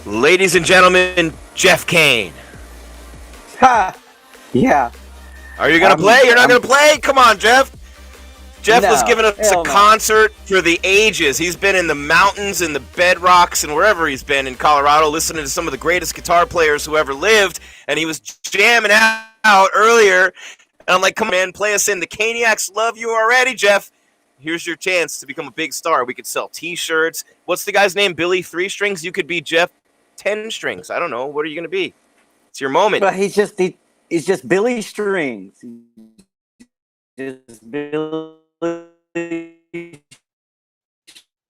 Ladies and gentlemen, Jeff Cain. Ha! Yeah. Are you going to play? You're not going to play? Come on, Jeff. Jeff was giving us a concert for the ages. He's been in the mountains and the bedrocks and wherever he's been in Colorado listening to some of the greatest guitar players who ever lived, and he was jamming out earlier. And I'm like, come on, man, play us in. The Caniacs love you already, Jeff. Here's your chance to become a big star. We could sell T-shirts. What's the guy's name? Billy 3 Strings? You could be Jeff 10 Strings. I don't know. What are you going to be? It's your moment. But he's just Billy Strings. Just Billy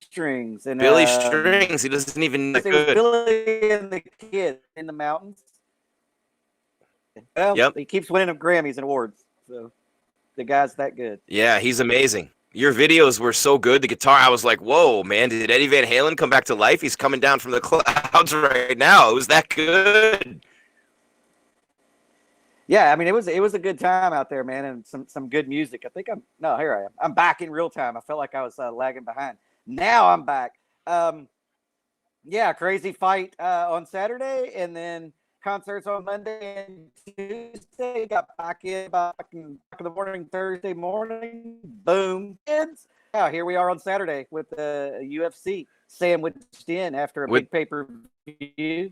Strings. And Billy Strings. He doesn't even know good. Billy and the Kid in the mountains. Well, yep. He keeps winning Grammys and awards. So the guy's that good. Yeah, he's amazing. Your videos were so good. The guitar, I was like, whoa, man, did Eddie Van Halen come back to life? He's coming down from the clouds right now. It was that good. Yeah, I mean, it was a good time out there, man, and some good music. I think here I am. I'm back in real time. I felt like I was lagging behind. Now I'm back. Yeah, crazy fight on Saturday, and then concerts on Monday and Tuesday. Got back in the morning, Thursday morning. Boom, kids. Now here we are on Saturday with the UFC sandwiched in after a big pay-per-view.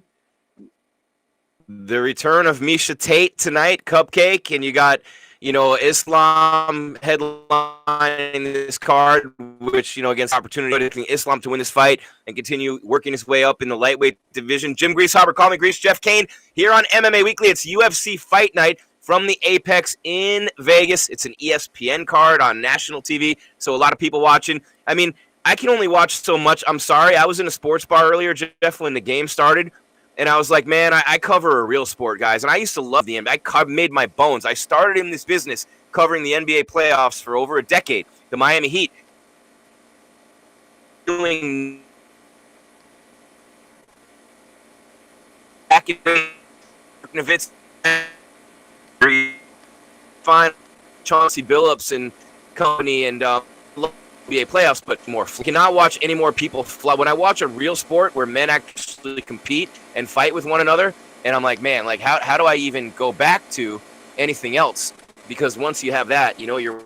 The return of Miesha Tate tonight, Cupcake, and you got, Islam headlining this card, which, against opportunity Islam to win this fight and continue working his way up in the lightweight division. Jim Grieshaber, call me Grease, Jeff Cain, here on MMA Weekly. It's UFC Fight Night from the Apex in Vegas. It's an ESPN card on national TV, so a lot of people watching. I mean, I can only watch so much. I'm sorry. I was in a sports bar earlier, Jeff, when the game started. And I was like, man, I cover a real sport, guys. And I used to love the NBA. I made my bones. I started in this business covering the NBA playoffs for over a decade. The Miami Heat. Doing back in Novitz, fine Chauncey Billups and company and NBA playoffs, but more. I cannot watch any more people fly. When I watch a real sport where men actually compete and fight with one another, and I'm like, man, like how do I even go back to anything else? Because once you have that, you're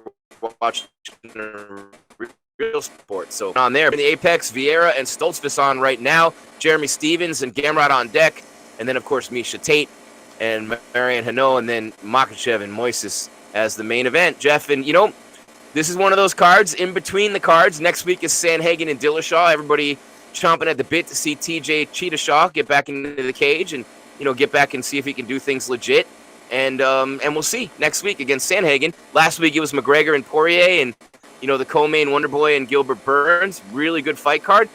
watching a real sport. So on there, in the Apex, Vieira and Stoltzfus on right now, Jeremy Stevens and Gamrot on deck, and then of course Miesha Tate and Marion Hanault, and then Makhachev and Moisés as the main event. Jeff, and this is one of those cards in between the cards. Next week is Sandhagen and Dillashaw. Everybody chomping at the bit to see TJ Cheetah get back into the cage and, get back and see if he can do things legit. And we'll see next week against Sandhagen. Last week it was McGregor and Poirier and, the co-main Wonderboy and Gilbert Burns. Really good fight card.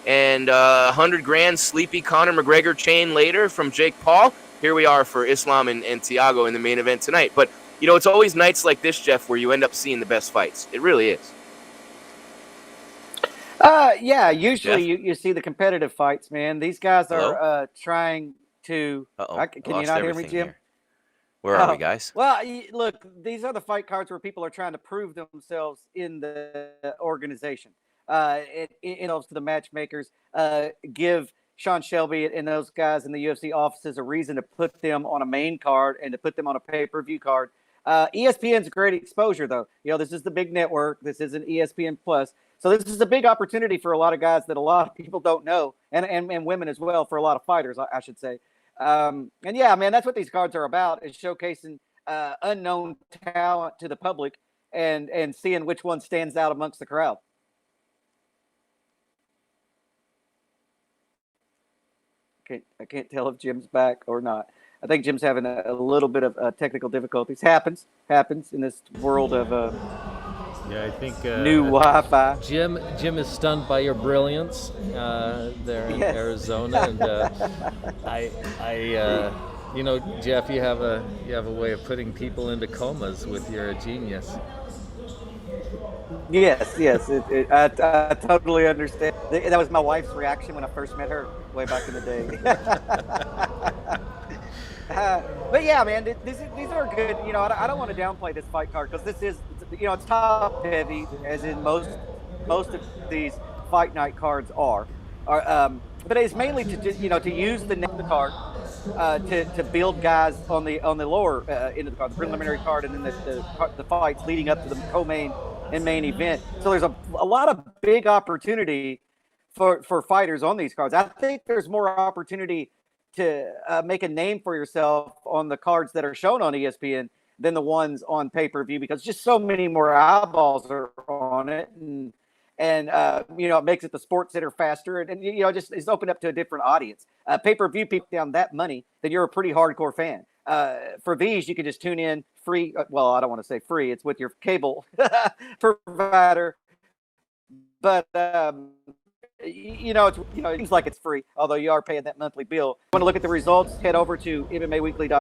And 100 grand sleepy Conor McGregor chain later from Jake Paul. Here we are for Islam and Thiago in the main event tonight. But it's always nights like this, Jeff, where you end up seeing the best fights. It really is. Yeah, usually you see the competitive fights, man. These guys are trying to... Can you not hear me, Jim? Where are we, guys? Well, look, these are the fight cards where people are trying to prove themselves in the organization. It helps to the matchmakers, give Sean Shelby and those guys in the UFC offices a reason to put them on a main card and to put them on a pay-per-view card. ESPN's great exposure, though. This is the big network. This isn't ESPN Plus. So this is a big opportunity for a lot of guys that a lot of people don't know, and women as well, for a lot of fighters, I should say. And yeah, man, that's what these cards are about, is showcasing unknown talent to the public and seeing which one stands out amongst the crowd. I can't tell if Jim's back or not. I think Jim's having a little bit of technical difficulties. Happens in this world of yeah, I think new Wi-Fi. Jim is stunned by your brilliance there in Arizona, and Jeff, you have a way of putting people into comas with your genius. Yes. I totally understand. That was my wife's reaction when I first met her way back in the day. But yeah, man, these are good. I don't want to downplay this fight card, because this is, it's top heavy, as in most of these fight night cards are. But it's mainly to use the card to build guys on the lower end of the card, the preliminary card, and then the fights leading up to the co-main and main event. So there's a lot of big opportunity for fighters on these cards. I think there's more opportunity to make a name for yourself on the cards that are shown on ESPN than the ones on pay-per-view, because just so many more eyeballs are on it, and it makes it the sports center faster, and just it's opened up to a different audience. Pay-per-view, people down that money, then you're a pretty hardcore fan. For these, you can just tune in free. Well, I don't want to say free; it's with your cable provider, but it seems like it's free, although you are paying that monthly bill. If you want to look at the results, head over to MMAWeekly.com.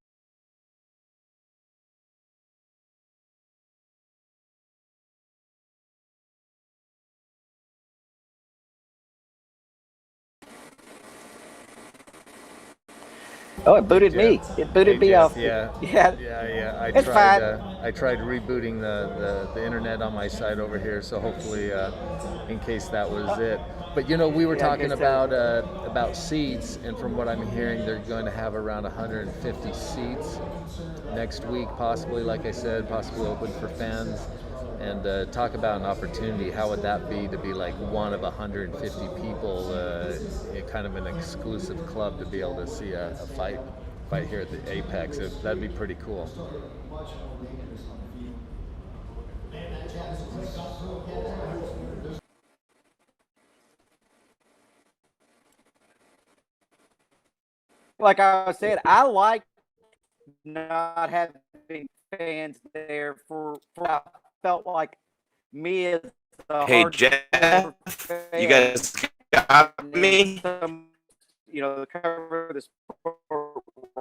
Oh, it booted me. It booted me off. Yeah. It's fine. I tried rebooting the internet on my side over here, so hopefully, in case that was it. But we were talking about seats, and from what I'm hearing, they're going to have around 150 seats next week, possibly. Like I said, possibly open for fans. And talk about an opportunity. How would that be, to be like one of 150 people, kind of an exclusive club, to be able to see a fight here at the Apex? That'd be pretty cool. Like I said, I like not having fans there for felt like me as a Hey, Jeff, you guys got me? Cover the sport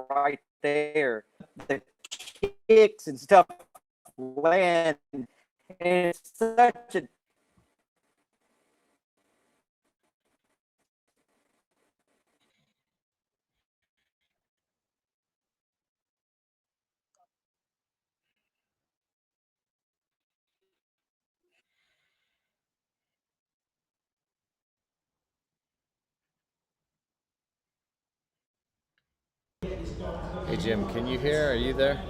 right there. The kicks and stuff land, and it's such a Hey Jim, can you hear? Are you there?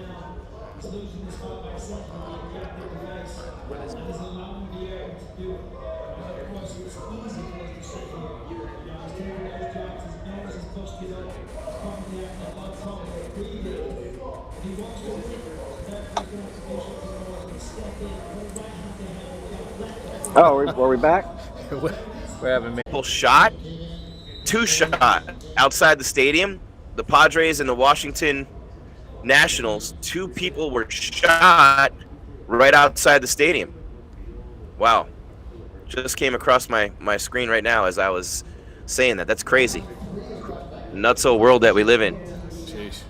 Oh, were we back? We're having shot, two shot outside the stadium. The Padres and the Washington Nationals, two people were shot right outside the stadium. Wow. Just came across my screen right now as I was saying that. That's crazy. Nutso world that we live in. Jeez.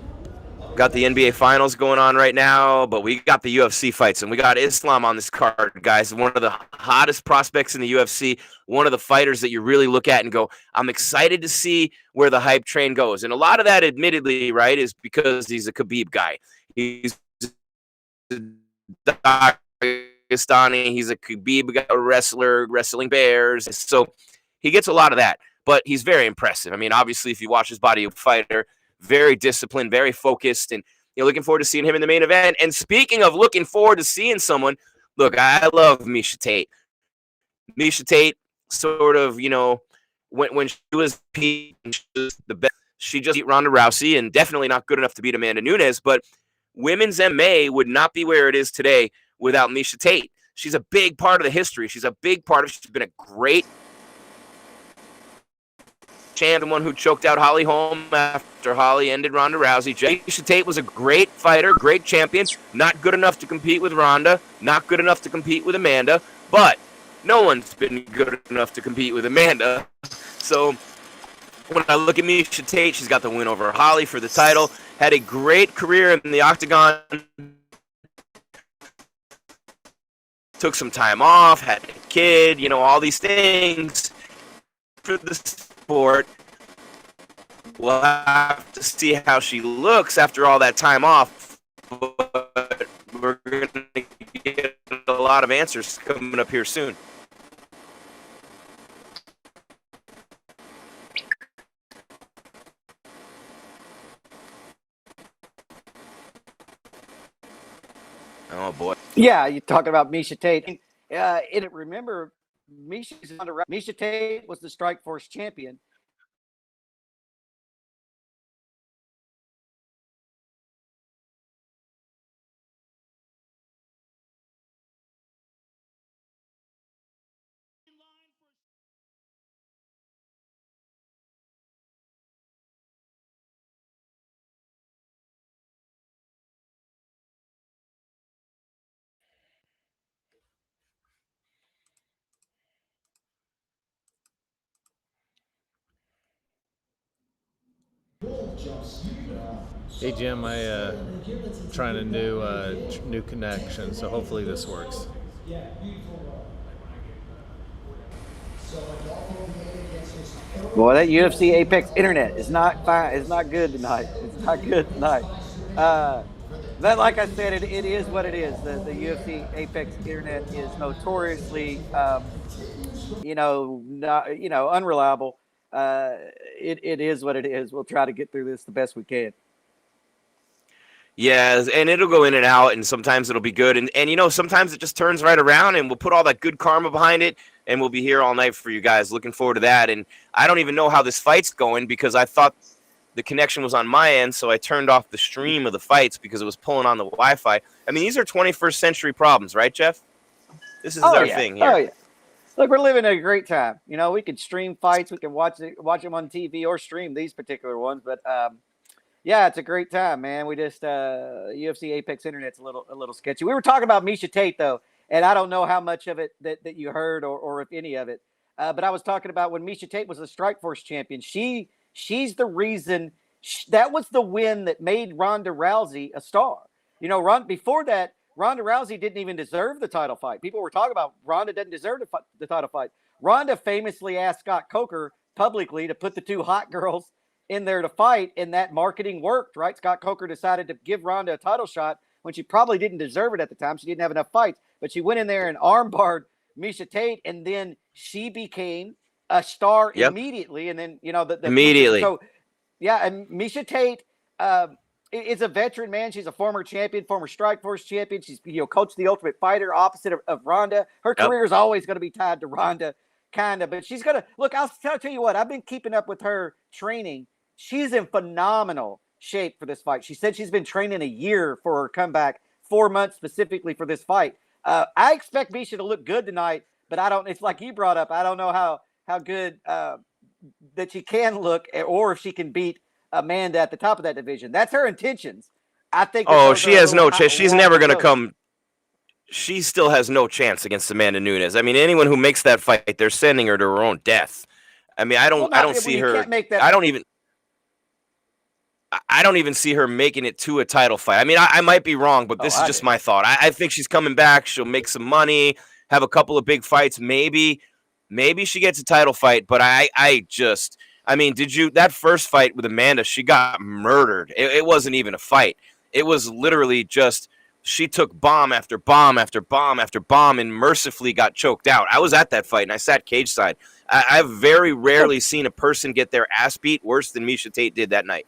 Got the NBA Finals going on right now, but we got the UFC fights, and we got Islam on this card, guys. One of the hottest prospects in the UFC, one of the fighters that you really look at and go, I'm excited to see where the hype train goes. And a lot of that, admittedly, right, is because he's a Khabib guy. He's a Dagestani. He's a Khabib wrestler, wrestling bears. So he gets a lot of that, but he's very impressive. I mean, obviously, if you watch his body of fighter, very disciplined, very focused, and you're looking forward to seeing him in the main event. And speaking of looking forward to seeing someone, look, I love Miesha Tate. Miesha Tate, sort of, when she was the best, she just beat Ronda Rousey, and definitely not good enough to beat Amanda Nunes. But women's MMA would not be where it is today without Miesha Tate. She's a big part of the history. She's a big part of. She's been a great champ, the one who choked out Holly Holm after Holly ended Ronda Rousey. Miesha Tate was a great fighter, great champion. Not good enough to compete with Ronda. Not good enough to compete with Amanda. But no one's been good enough to compete with Amanda. So when I look at Miesha Tate, she's got the win over Holly for the title. Had a great career in the octagon. Took some time off, had a kid, all these things for the sport. We'll have to see how she looks after all that time off. But we're going to get a lot of answers coming up here soon. Oh, boy. Yeah, you're talking about Miesha Tate. Remember, Miesha Tate was the Strikeforce champion. Hey Jim, I trying a new connection, so hopefully this works. Boy, that UFC Apex internet is not fine. It's not good tonight. It's not good tonight. But like I said, it is what it is. The UFC Apex internet is notoriously, unreliable. It is what it is. We'll try to get through this the best we can. Yeah, and it'll go in and out, and sometimes it'll be good. And sometimes it just turns right around, and we'll put all that good karma behind it, and we'll be here all night for you guys. Looking forward to that. And I don't even know how this fight's going because I thought the connection was on my end, so I turned off the stream of the fights because it was pulling on the Wi-Fi. I mean, these are 21st century problems, right, Jeff? This is our thing here. Oh, yeah. Look, we're living a great time. We could stream fights. We can watch them on TV or stream these particular ones. But, yeah, it's a great time, man. We just UFC Apex Internet's a little sketchy. We were talking about Miesha Tate, though, and I don't know how much of it that you heard or if any of it. But I was talking about when Miesha Tate was the Strikeforce champion. She's the reason that was the win that made Ronda Rousey a star. Before that, Ronda Rousey didn't even deserve the title fight. People were talking about Ronda doesn't deserve the title fight. Ronda famously asked Scott Coker publicly to put the two hot girls in there to fight, and that marketing worked, right? Scott Coker decided to give Ronda a title shot when she probably didn't deserve it at the time. She didn't have enough fights, but she went in there and armbarred Miesha Tate, and then she became a star immediately. And then, immediately. So, yeah, and Miesha Tate is a veteran, man. She's a former champion, former Strikeforce champion. She's, coached the Ultimate Fighter opposite of Ronda. Her career is always going to be tied to Ronda, kind of, but she's going to look. I'll tell you what, I've been keeping up with her training. She's in phenomenal shape for this fight. She said she's been training a year for her comeback, 4 months specifically for this fight. I expect Miesha to look good tonight, but it's like you brought up. I don't know how good that she can look or if she can beat Amanda at the top of that division. That's her intentions. I think. Oh, she has no chance. She's never going to come. She still has no chance against Amanda Nunes. I mean, anyone who makes that fight, they're sending her to her own death. I mean, I don't see her. I don't even see her making it to a title fight. I mean, I might be wrong, but this is just my thought. I think she's coming back. She'll make some money, have a couple of big fights. Maybe she gets a title fight, but I mean, that first fight with Amanda, she got murdered. It wasn't even a fight. It was literally just she took bomb after bomb after bomb after bomb and mercifully got choked out. I was at that fight, and I sat cage side. I've very rarely seen a person get their ass beat worse than Miesha Tate did that night.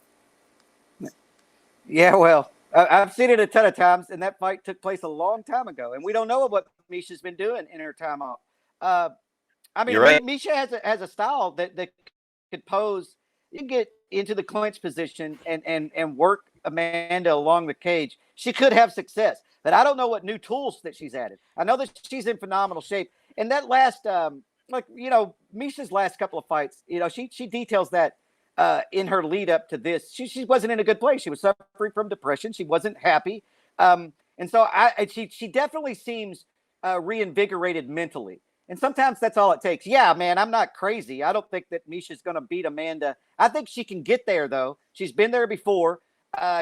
Yeah, well, I've seen it a ton of times, and that fight took place a long time ago, and we don't know what Miesha's been doing in her time off. I mean, Right. Miesha has a style that could pose. You can get into the clinch position and work Amanda along the cage. She could have success, but I don't know what new tools that she's added. I know that she's in phenomenal shape, and that last, Miesha's last couple of fights, she details that in her lead up to this. She wasn't in a good place. She was suffering from depression. She wasn't happy, and so she definitely seems reinvigorated mentally. And sometimes that's all it takes. Yeah, man, I'm not crazy. I don't think that Miesha's going to beat Amanda. I think she can get there, though. She's been there before.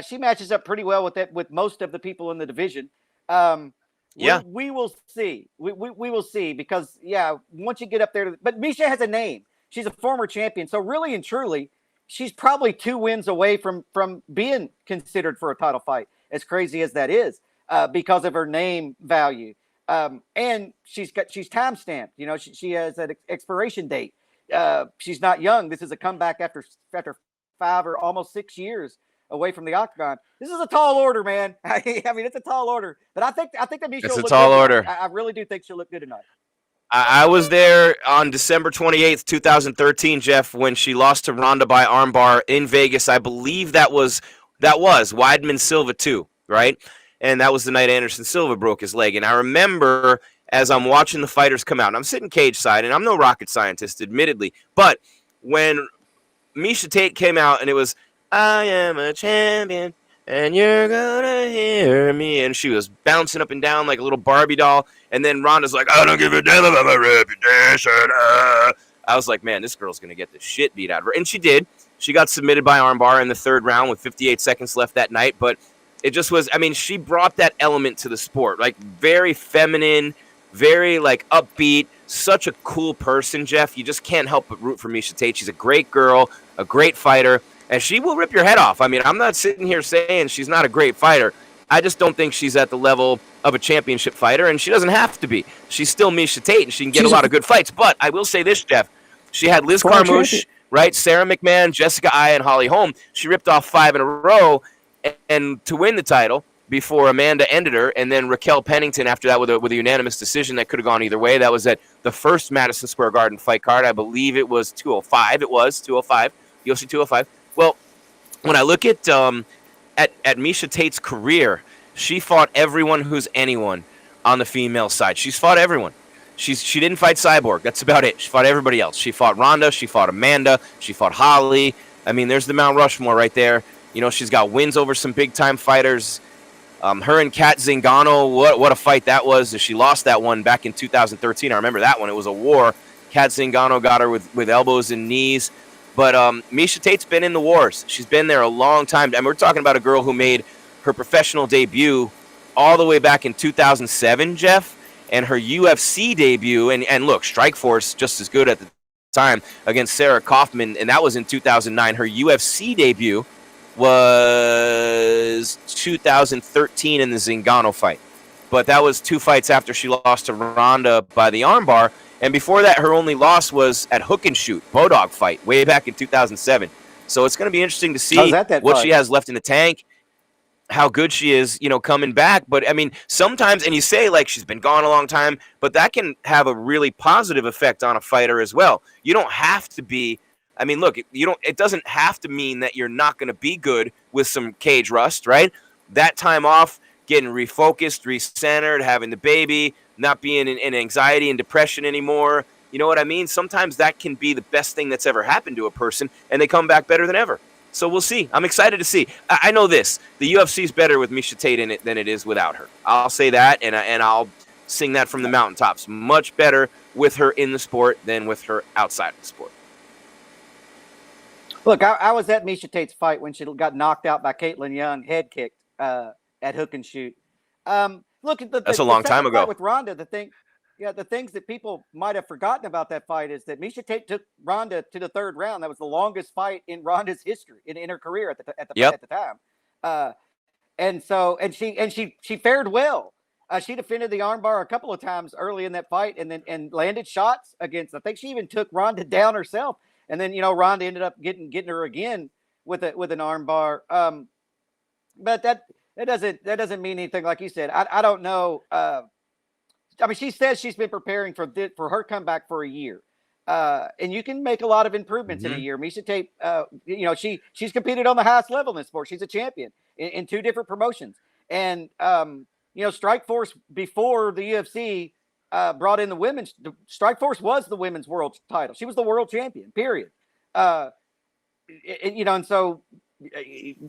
She matches up pretty well with most of the people in the division. We will see. We will see because, once you get up there. But Miesha has a name. She's a former champion. So really and truly, she's probably 2 wins away from being considered for a title fight, as crazy as that is, because of her name value. And she's time stamped. She has an expiration date. She's not young. This is a comeback after 5 or almost 6 years away from the octagon. This is a tall order, man. I mean, it's a tall order. But I think that Miesha will look a tall good order. tonight. I really do think she'll look good tonight. I was there on December 28th, 2013, Jeff, when she lost to Ronda by armbar in Vegas. I believe that was Weidman Silva too, right? And that was the night Anderson Silva broke his leg. And I remember as I'm watching the fighters come out, and I'm sitting cage side, and I'm no rocket scientist, admittedly, but when Miesha Tate came out and it was, I am a champion, and you're gonna hear me, and she was bouncing up and down like a little Barbie doll, and then Ronda's like, I don't give a damn about my reputation. I was like, man, this girl's gonna get the shit beat out of her. And she did. She got submitted by armbar in the 3rd round with 58 seconds left that night, but it just was, I mean, she brought that element to the sport, like very feminine, very like upbeat, such a cool person, Jeff. You just can't help but root for Miesha Tate. She's a great girl, a great fighter, and she will rip your head off. I mean, I'm not sitting here saying she's not a great fighter. I just don't think she's at the level of a championship fighter, and she doesn't have to be. She's still Miesha Tate, and she can get a lot of good fights. But I will say this, Jeff. She had Liz Carmouche, right? Sarah McMahon, Jessica Eye, and Holly Holm. She ripped off 5 in a row and to win the title before Amanda ended her, and then Raquel Pennington after that with a unanimous decision that could have gone either way. That was at the first Madison Square Garden fight card. I believe it was 205. It was 205, UFC 205. Well, when I look at Miesha Tate's career, she fought everyone who's anyone on the female side. She's fought everyone. She didn't fight Cyborg. That's about it. She fought everybody else. She fought Ronda. She fought Amanda. She fought Holly. I mean, there's the Mount Rushmore right there. She's got wins over some big-time fighters. Her and Kat Zingano, what a fight that was. She lost that one back in 2013. I remember that one. It was a war. Kat Zingano got her with elbows and knees. But Miesha Tate's been in the wars. She's been there a long time. And we're talking about a girl who made her professional debut all the way back in 2007, Jeff, and her UFC debut. And look, Strikeforce just as good at the time against Sarah Kaufman, and that was in 2009. Her UFC debut was 2013 in the Zingano fight. But that was 2 fights after she lost to Ronda by the armbar. And before that, her only loss was at Hook and Shoot, Bodog fight, way back in 2007. So it's going to be interesting to see what she has left in the tank, how good she is, coming back. But, I mean, sometimes, and you say, like, she's been gone a long time, but that can have a really positive effect on a fighter as well. You don't have to be, I mean, look, it doesn't have to mean that you're not going to be good with some cage rust, right? That time off, getting refocused, recentered, having the baby, not being in anxiety and depression anymore. You know what I mean? Sometimes that can be the best thing that's ever happened to a person, and they come back better than ever. So we'll see. I'm excited to see. I know this. The UFC is better with Miesha Tate in it than it is without her. I'll say that, and I'll sing that from the mountaintops. Much better with her in the sport than with her outside of the sport. Look, I was at Miesha Tate's fight when she got knocked out by Caitlin Young, head kicked at Hook and Shoot. Look, that's a long time ago. With Ronda, the things that people might have forgotten about that fight is that Miesha Tate took Ronda to the 3rd round. That was the longest fight in Ronda's history in her career at the time. And she fared well. She defended the armbar a couple of times early in that fight, and landed shots against. I think she even took Ronda down herself, and then Ronda ended up getting her again with an armbar. But that doesn't mean anything, like you said. I don't know. I mean, she says she's been preparing for her comeback for a year, and you can make a lot of improvements in a year. Miesha Tate, she's competed on the highest level in this sport. She's a champion in 2 different promotions, and Strikeforce before the UFC brought in the women's. Strikeforce was the women's world title. She was the world champion. Period. And so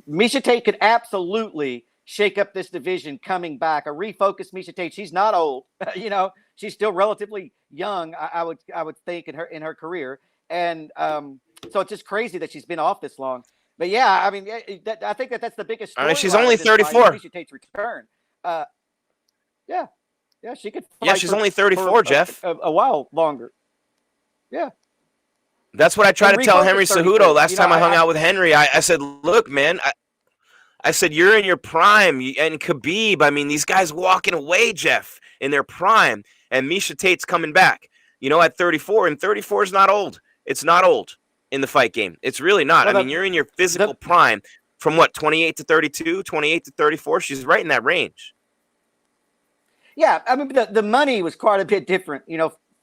Miesha Tate could absolutely shake up this division coming back. A refocused Miesha Tate. She's not old. She's still relatively young. I would think in her career. And so it's just crazy that she's been off this long. But yeah, I mean, I think that's the biggest. I mean, she's only 34. Miesha Tate's return. Yeah, she could. Yeah, she's only 34, Jeff. A while longer. Yeah. That's what I tried to tell Henry Cejudo last time I hung out with Henry. I said, look, man, I said, you're in your prime. And Khabib, I mean, these guys walking away, Jeff, in their prime. And Miesha Tate's coming back, at 34. And 34 is not old. It's not old in the fight game. It's really not. I mean, you're in your physical prime from 28 to 32, 28 to 34. She's right in that range. Yeah, I mean, the money was quite a bit different,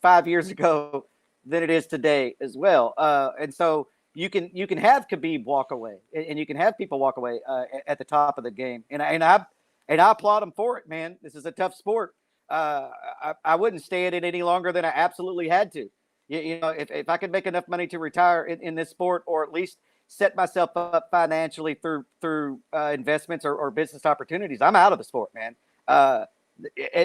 5 years ago than it is today as well. And so you can have Khabib walk away, and you can have people walk away at the top of the game. And I applaud them for it, man. This is a tough sport. I wouldn't stay in it any longer than I absolutely had to. If I could make enough money to retire in this sport, or at least set myself up financially through investments or business opportunities, I'm out of the sport, man.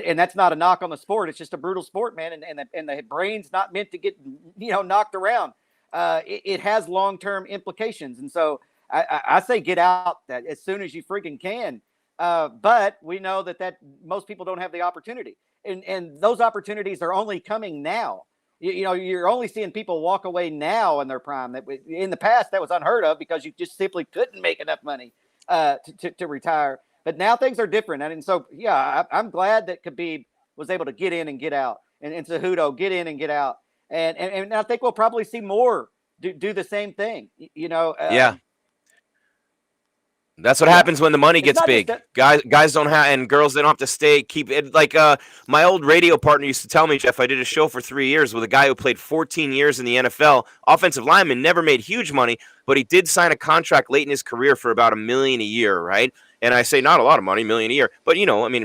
And that's not a knock on the sport. It's just a brutal sport, man. And the brain's not meant to get, knocked around. It has long-term implications. And so I say get out that as soon as you freaking can. But we know that most people don't have the opportunity. And those opportunities are only coming now. You're only seeing people walk away now in their prime. That in the past, that was unheard of because you just simply couldn't make enough money to retire. But now things are different. And so, yeah, I'm glad that Khabib was able to get in and get out, and Cejudo get in and get out. And I think we'll probably see more do the same thing, Yeah. That's what happens when the money gets big. Guys don't have, and girls, they don't have to keep it. Like my old radio partner used to tell me, Jeff, I did a show for 3 years with a guy who played 14 years in the NFL, offensive lineman, never made huge money, but he did sign a contract late in his career for about $1 million a year, right? And I say not a lot of money, $1 million a year, but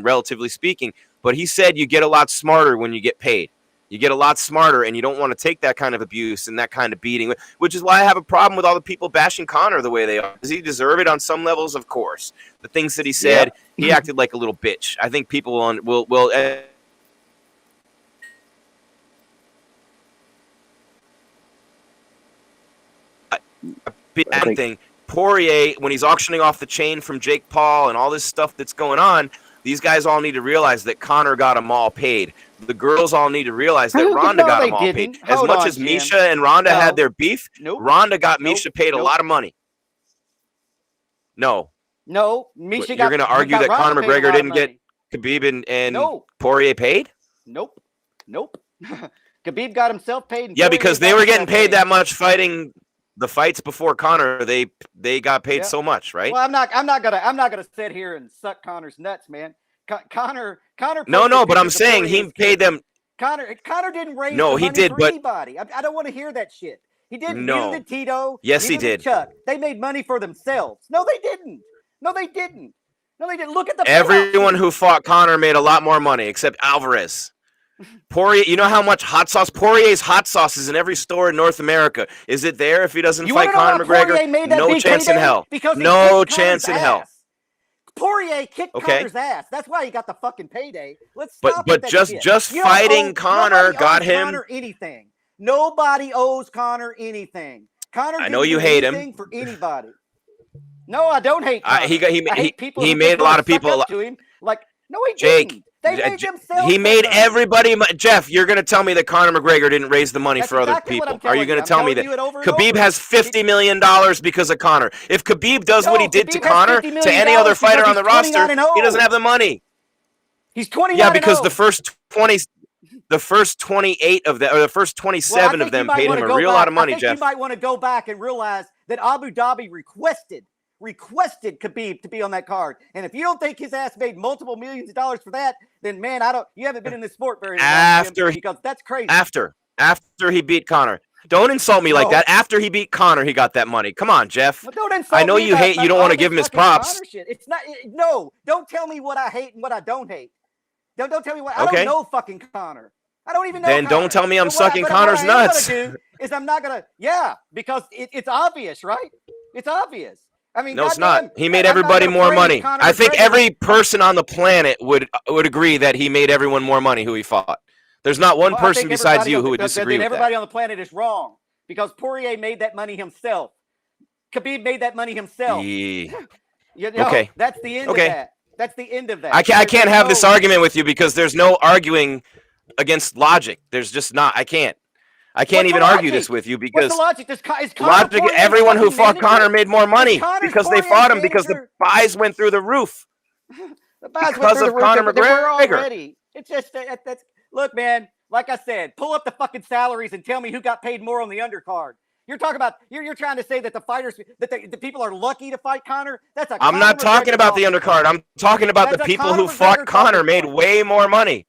relatively speaking. But he said you get a lot smarter when you get paid. You get a lot smarter, and you don't want to take that kind of abuse and that kind of beating, which is why I have a problem with all the people bashing Conor the way they are. Does he deserve it on some levels? Of course. The things that he said, he acted like a little bitch. I think people will thing. Poirier, when he's auctioning off the chain from Jake Paul and all this stuff that's going on, these guys all need to realize that Conor got them all paid. The girls all need to realize that Ronda got them all paid. As much as Miesha and Ronda had their beef, Ronda got Miesha paid a lot of money. No, Miesha you're going to argue that Conor McGregor didn't get Khabib and Poirier paid? Nope. Khabib got himself paid. Yeah, because they were getting paid that much fighting the fights before Conor. They got paid so much, right? Well, I'm not gonna sit here and suck Conor's nuts, man. Connor. No, but I'm saying he paid them. Connor didn't raise he did, for but anybody. I don't want to hear that shit. He didn't. No. Neither did Tito. Yes, he did. Chuck. They made money for themselves. No, they didn't. Look at the everyone who fought Conor made a lot more money except Alvarez. Poirier, you know how much hot sauce? Poirier's hot sauce is in every store in North America. Is it there if he doesn't fight Conor McGregor? No chance in hell. No chance in hell. Poirier kicked Conor's ass. That's why he got the fucking payday. Let's stop. But just fighting Conor got him. Conor anything. Nobody owes Conor anything. Conor. I know you hate him. For anybody. No, I don't hate Conor. He made a lot of people to him. Like, no, he Jake, didn't. They made themselves. He made that money. everybody. Jeff, you're going to tell me that Conor McGregor didn't raise the money for other people? Are you going to tell me that Khabib has $50 million because of Conor? If Khabib does what he did to Conor to any other fighter on the roster, he doesn't have the money. He's 29. Yeah, because the first 28 of them, or the first 27 of them paid him a real lot of money, Jeff. You might want to go back and realize that Abu Dhabi requested Khabib to be on that card. And if you don't think his ass made multiple millions of dollars for that, then man, you haven't been in this sport very long, because that's crazy. After he beat Conor. Don't insult me like that. After he beat Conor, he got that money. Come on, Jeff. Well, don't insult I know me you hate. You don't want to give him his props. It's not. No, don't tell me what I hate and what I don't hate. Don't tell me what I don't know. Fucking Conor. I don't even know. Then Conor. don't tell me I'm sucking What Conor's nuts. I'm gonna do is I'm not gonna. Yeah, because it's obvious, right? It's obvious. I mean, no, it's not. He made everybody more money. I think every person on the planet would agree that he made everyone more money who he fought. There's not one person besides you who would disagree with that. Everybody on the planet is wrong, because Poirier made that money himself. Khabib made that money himself. Okay. That's the end of that. That's the end of that. I can't have this argument with you because there's no arguing against logic. There's just not. I can't even argue this with you because logic. Everyone who fought Conor made more money because they fought him because the buys went through the roof. Because of Conor McGregor. It's just that's look, man. Like I said, pull up the fucking salaries and tell me who got paid more on the undercard. You're talking about you're trying to say that the fighters that the people are lucky to fight Conor. I'm not talking about the undercard. I'm talking about the people who fought Conor made way more money.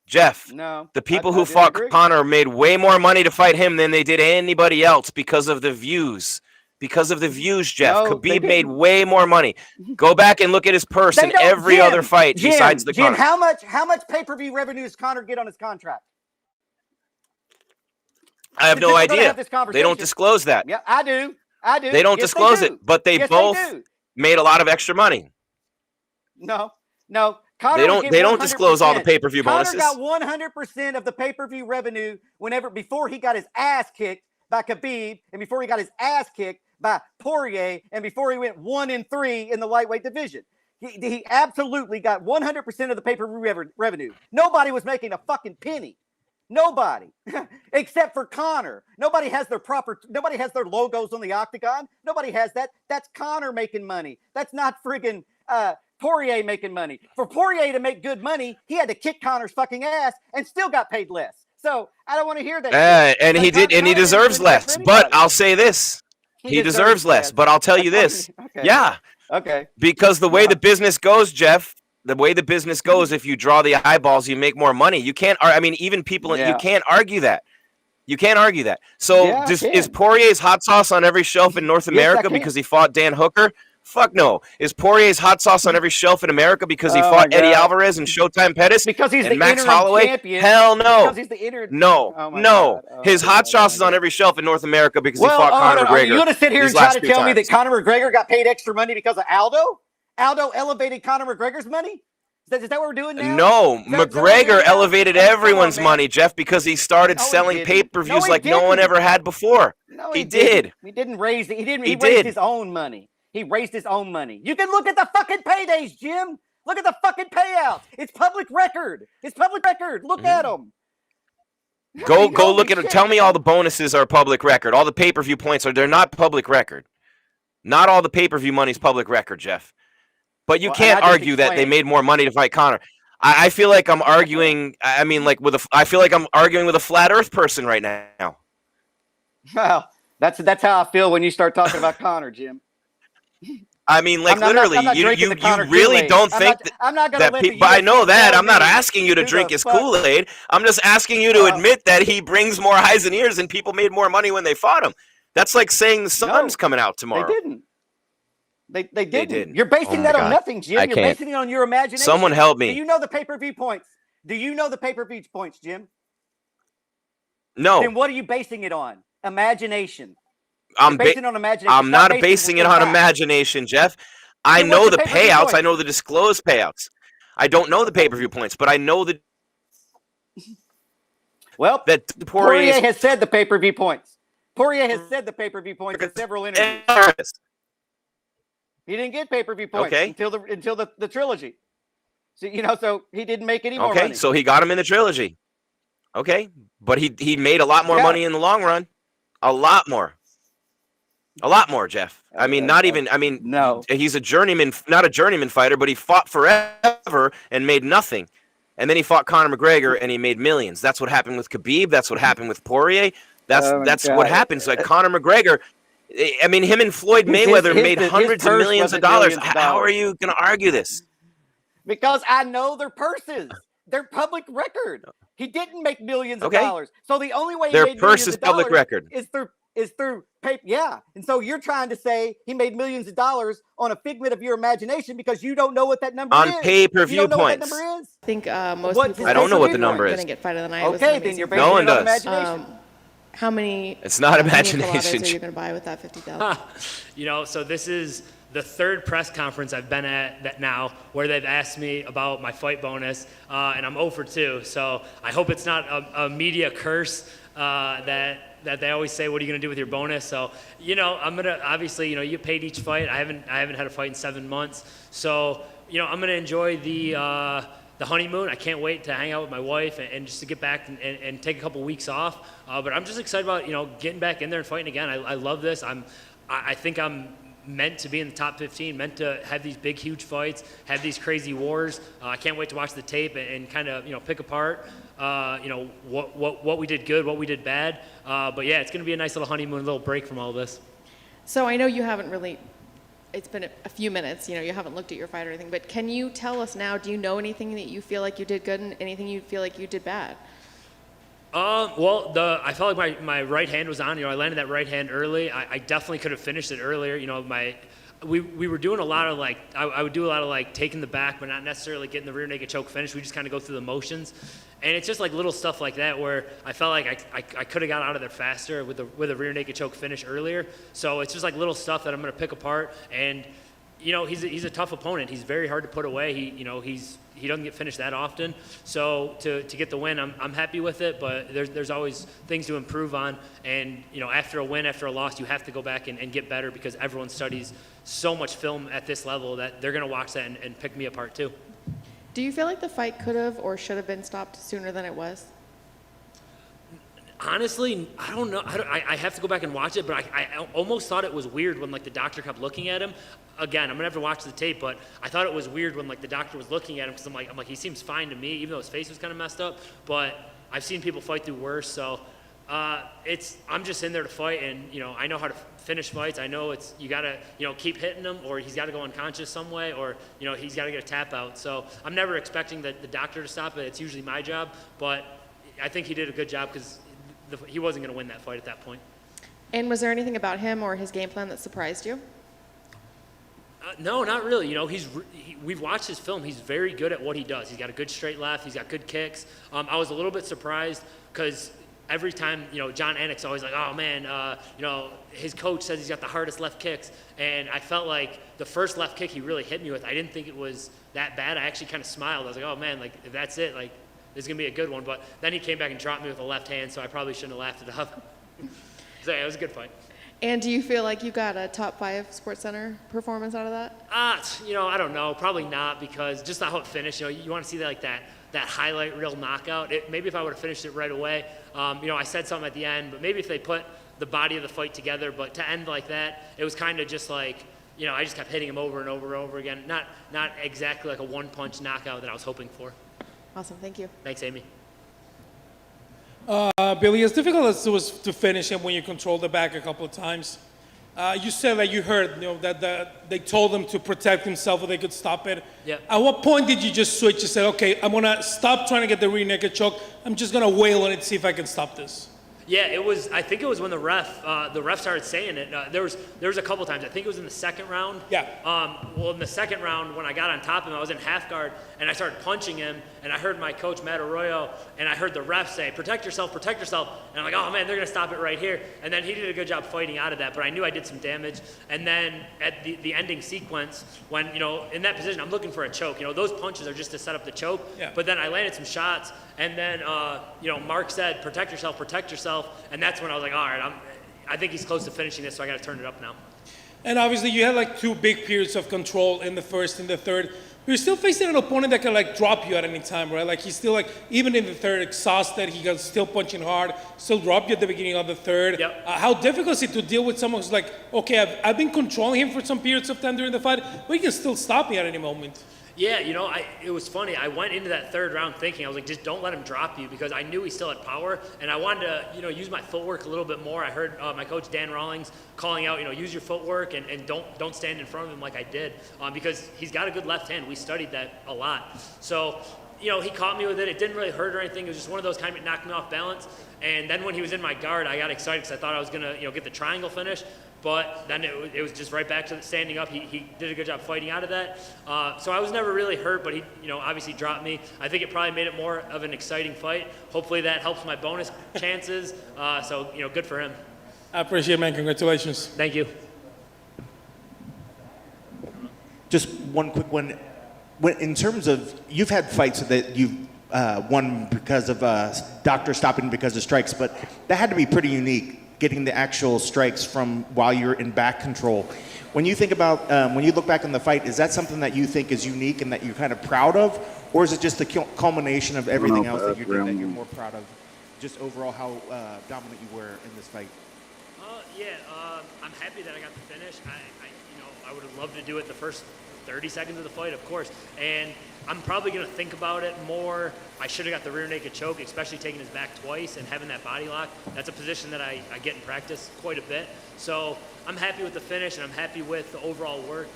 Jeff, the people who fought Conor made way more money to fight him than they did anybody else because of the views. Because of the views, Jeff. Khabib made way more money. Go back and look at his purse in every other fight besides the Conor. How much pay-per-view revenue does Conor get on his contract? I have no idea. They don't disclose that. Yeah, I do. They don't disclose it, but they both made a lot of extra money. No. They don't disclose all the pay-per-view bonuses. Conor got 100% of the pay-per-view revenue before he got his ass kicked by Khabib, and before he got his ass kicked by Poirier, and before he went 1-3 in the lightweight division. He absolutely got 100% of the pay-per-view revenue. Nobody was making a fucking penny. Nobody, except for Conor. Nobody has their logos on the octagon. Nobody has that. That's Conor making money. That's not friggin' Poirier making money. For Poirier to make good money, he had to kick Conor's fucking ass and still got paid less. So I don't want to hear that. And he did, and he deserves less. But I'll say this: he deserves less. But I'll tell you this: yeah, okay. Because the way the business goes, Jeff. The way the business goes, if you draw the eyeballs, you make more money. You can't. I mean, even people. You can't argue that. You can't argue that. So, is Poirier's hot sauce on every shelf in North America because he fought Dan Hooker? Fuck no. Is Poirier's hot sauce on every shelf in America because he fought Eddie Alvarez and Showtime Pettis? Because he's and the Max Holloway? Champion. Hell no. Because he's the no. His hot sauce is on every shelf in North America because he fought Conor McGregor. You're going to sit here and try to tell me that Conor McGregor got paid extra money because of Aldo? Aldo elevated Conor McGregor's money? Is that what we're doing now? No, McGregor elevated everyone's money, Jeff, because he started selling pay-per-views like no one ever had before. No, he did. He didn't raise it. He raised his own money. He raised his own money. You can look at the fucking paydays, Jim. Look at the fucking payouts. It's public record. Look at them. Go look at them. Tell me all the bonuses are public record. All the pay-per-view points they're not public record. Not all the pay-per-view money's public record, Jeff. But you can't argue that they made more money to fight Conor. I feel like I'm arguing. I mean, I feel like I'm arguing with a flat Earth person right now. Well, that's how I feel when you start talking about Conor, Jim. I mean, like literally, you really don't think that people. I know that. I'm not asking you to drink his Kool-Aid. I'm just asking you to admit that he brings more eyes and ears, and people made more money when they fought him. That's like saying the sun's coming out tomorrow. They didn't. They didn't. You're basing that on nothing, Jim. You're basing it on your imagination. Someone help me. Do you know the pay-per-view points? Jim? No. Then what are you basing it on? Imagination. I'm basing it on imagination. I'm not basing it on imagination, Jeff. I know the payouts. I know the disclosed payouts. I don't know the pay-per-view points, but I know that. Well, Poirier has said the pay-per-view points. Poirier has said the pay-per-view points in several interviews. He didn't get pay-per-view points until the trilogy. So so he didn't make any more Okay, money. so he got him in the trilogy. Okay, but he made a lot more money in the long run. A lot more, Jeff. I mean, no. He's not a journeyman fighter, but he fought forever and made nothing. And then he fought Conor McGregor and he made millions. That's what happened with Khabib. That's what happened with Poirier. That's what happens. Like Conor McGregor, I mean, him and Floyd Mayweather made hundreds of millions of dollars. How are you going to argue this? Because I know their purses. Their public record. He didn't make millions of dollars. So the only way he made millions of dollars is through paper. Yeah. And so you're trying to say he made millions of dollars on a figment of your imagination because you don't know what that number is. On pay-per-view What that points. number is? I think most people. I don't know what the number is. Gonna get fight of the night. Okay, then you're basing no one it on does. imagination. How many? It's not how many imagination. Coladas are you going to buy with that 50,000? So this is the third press conference I've been at now where they've asked me about my fight bonus, and I'm 0 for 2. So I hope it's not a media curse that they always say, what are you going to do with your bonus? So, I'm going to, obviously, you get paid each fight. I haven't had a fight in 7 months. So, I'm going to enjoy the honeymoon. I can't wait to hang out with my wife and just to get back and take a couple weeks off. But I'm just excited about, getting back in there and fighting again. I love this. I think I'm meant to be in the top 15, meant to have these big, huge fights, have these crazy wars. I can't wait to watch the tape and kind of, pick apart, what we did good, what we did bad. But yeah, it's going to be a nice little honeymoon, a little break from all this. So I know you haven't really, it's been a few minutes, you haven't looked at your fight or anything, but can you tell us now, do you know anything that you feel like you did good and anything you feel like you did bad? I felt like my right hand was on. I landed that right hand early. I definitely could have finished it earlier. We were doing a lot of I would do a lot of taking the back, but not necessarily getting the rear naked choke finish. We just kind of go through the motions, and it's just little stuff like that where I felt like I could have got out of there faster with a rear naked choke finish earlier. So it's just little stuff that I'm going to pick apart. And he's a tough opponent. He's very hard to put away. He doesn't get finished that often. So to get the win, I'm happy with it, but there's always things to improve on. And, after a win, after a loss, you have to go back and get better because everyone studies so much film at this level that they're going to watch that and pick me apart too. Do you feel like the fight could have or should have been stopped sooner than it was? Honestly, I don't know. I have to go back and watch it, but I almost thought it was weird when the doctor kept looking at him. Again, I'm gonna have to watch the tape, but I thought it was weird when the doctor was looking at him because I'm like he seems fine to me, even though his face was kind of messed up. But I've seen people fight through worse, so I'm just in there to fight, and I know how to finish fights. I know you gotta keep hitting him, or he's got to go unconscious some way, or he's got to get a tap out. So I'm never expecting the doctor to stop it. It's usually my job, but I think he did a good job because he wasn't going to win that fight at that point. And was there anything about him or his game plan that surprised you? No, not really. We've watched his film. He's very good at what he does. He's got a good straight left. He's got good kicks. I was a little bit surprised because every time, John Anik's always like, oh man, his coach says he's got the hardest left kicks. And I felt like the first left kick he really hit me with, I didn't think it was that bad. I actually kind of smiled. I was like, oh man, if that's it, this is going to be a good one. But then he came back and dropped me with a left hand, so I probably shouldn't have laughed it up. So yeah, it was a good fight. And do you feel like you got a top 5 SportsCenter performance out of that? I don't know. Probably not, because just how it finished. You want to see that highlight reel knockout. Maybe if I would have finished it right away. I said something at the end, but maybe if they put the body of the fight together. But to end like that, it was kind of just I just kept hitting him over and over and over again. Not exactly like a one-punch knockout that I was hoping for. Awesome, thank you. Thanks, Amy. Billy, as difficult as it was to finish him when you controlled the back a couple of times, you said that you heard that they told him to protect himself or they could stop it. Yeah. At what point did you just switch? You said, okay, I'm going to stop trying to get the rear naked choke. I'm just going to wail on it, see if I can stop this. Yeah, I think it was when the ref started saying it. There was a couple times. I think it was in the second round. Yeah. In the second round, when I got on top of him, I was in half guard, and I started punching him, and I heard my coach, Matt Arroyo, and I heard the ref say, protect yourself, and I'm like, oh man, they're going to stop it right here. And then he did a good job fighting out of that, but I knew I did some damage. And then at the ending sequence, when, in that position, I'm looking for a choke. Those punches are just to set up the choke. Yeah. But then I landed some shots, and then, Mark said, protect yourself. And that's when I was like, all right, I think he's close to finishing this, so I got to turn it up now. And obviously you had 2 big periods of control in the first and the third. You're still facing an opponent that can like drop you at any time, right? Like he's still like, even in the third, exhausted, he can still punching hard, still drop you at the beginning of the third. Yep. How difficult is it to deal with someone who's like, okay, I've been controlling him for some periods of time during the fight, but he can still stop me at any moment. Yeah, it was funny. I went into that third round thinking, I was like, just don't let him drop you, because I knew he still had power, and I wanted to, use my footwork a little bit more. I heard my coach Dan Rawlings calling out, use your footwork and don't stand in front of him like I did, because he's got a good left hand. We studied that a lot. So, he caught me with it. It didn't really hurt or anything. It was just one of those kind of knocked me off balance. And then when he was in my guard, I got excited because I thought I was going to, get the triangle finish. But then it was just right back to the standing up. He did a good job fighting out of that. So I was never really hurt, but he, obviously dropped me. I think it probably made it more of an exciting fight. Hopefully that helps my bonus chances. So, good for him. I appreciate it, man. Congratulations. Thank you. Just one quick one. In terms of, you've had fights that you've won because of doctor stopping because of strikes, but that had to be pretty unique, getting the actual strikes from while you're in back control. When you think about, when you look back on the fight, is that something that you think is unique and that you're kind of proud of? Or is it just the culmination of everything else that you think that you're more proud of? Just overall how dominant you were in this fight? I'm happy that I got the finish. I would have loved to do it the first 30 seconds of the fight, of course. And I'm probably going to think about it more. I should have got the rear naked choke, especially taking his back twice and having that body lock. That's a position that I get in practice quite a bit. So I'm happy with the finish, and I'm happy with the overall work.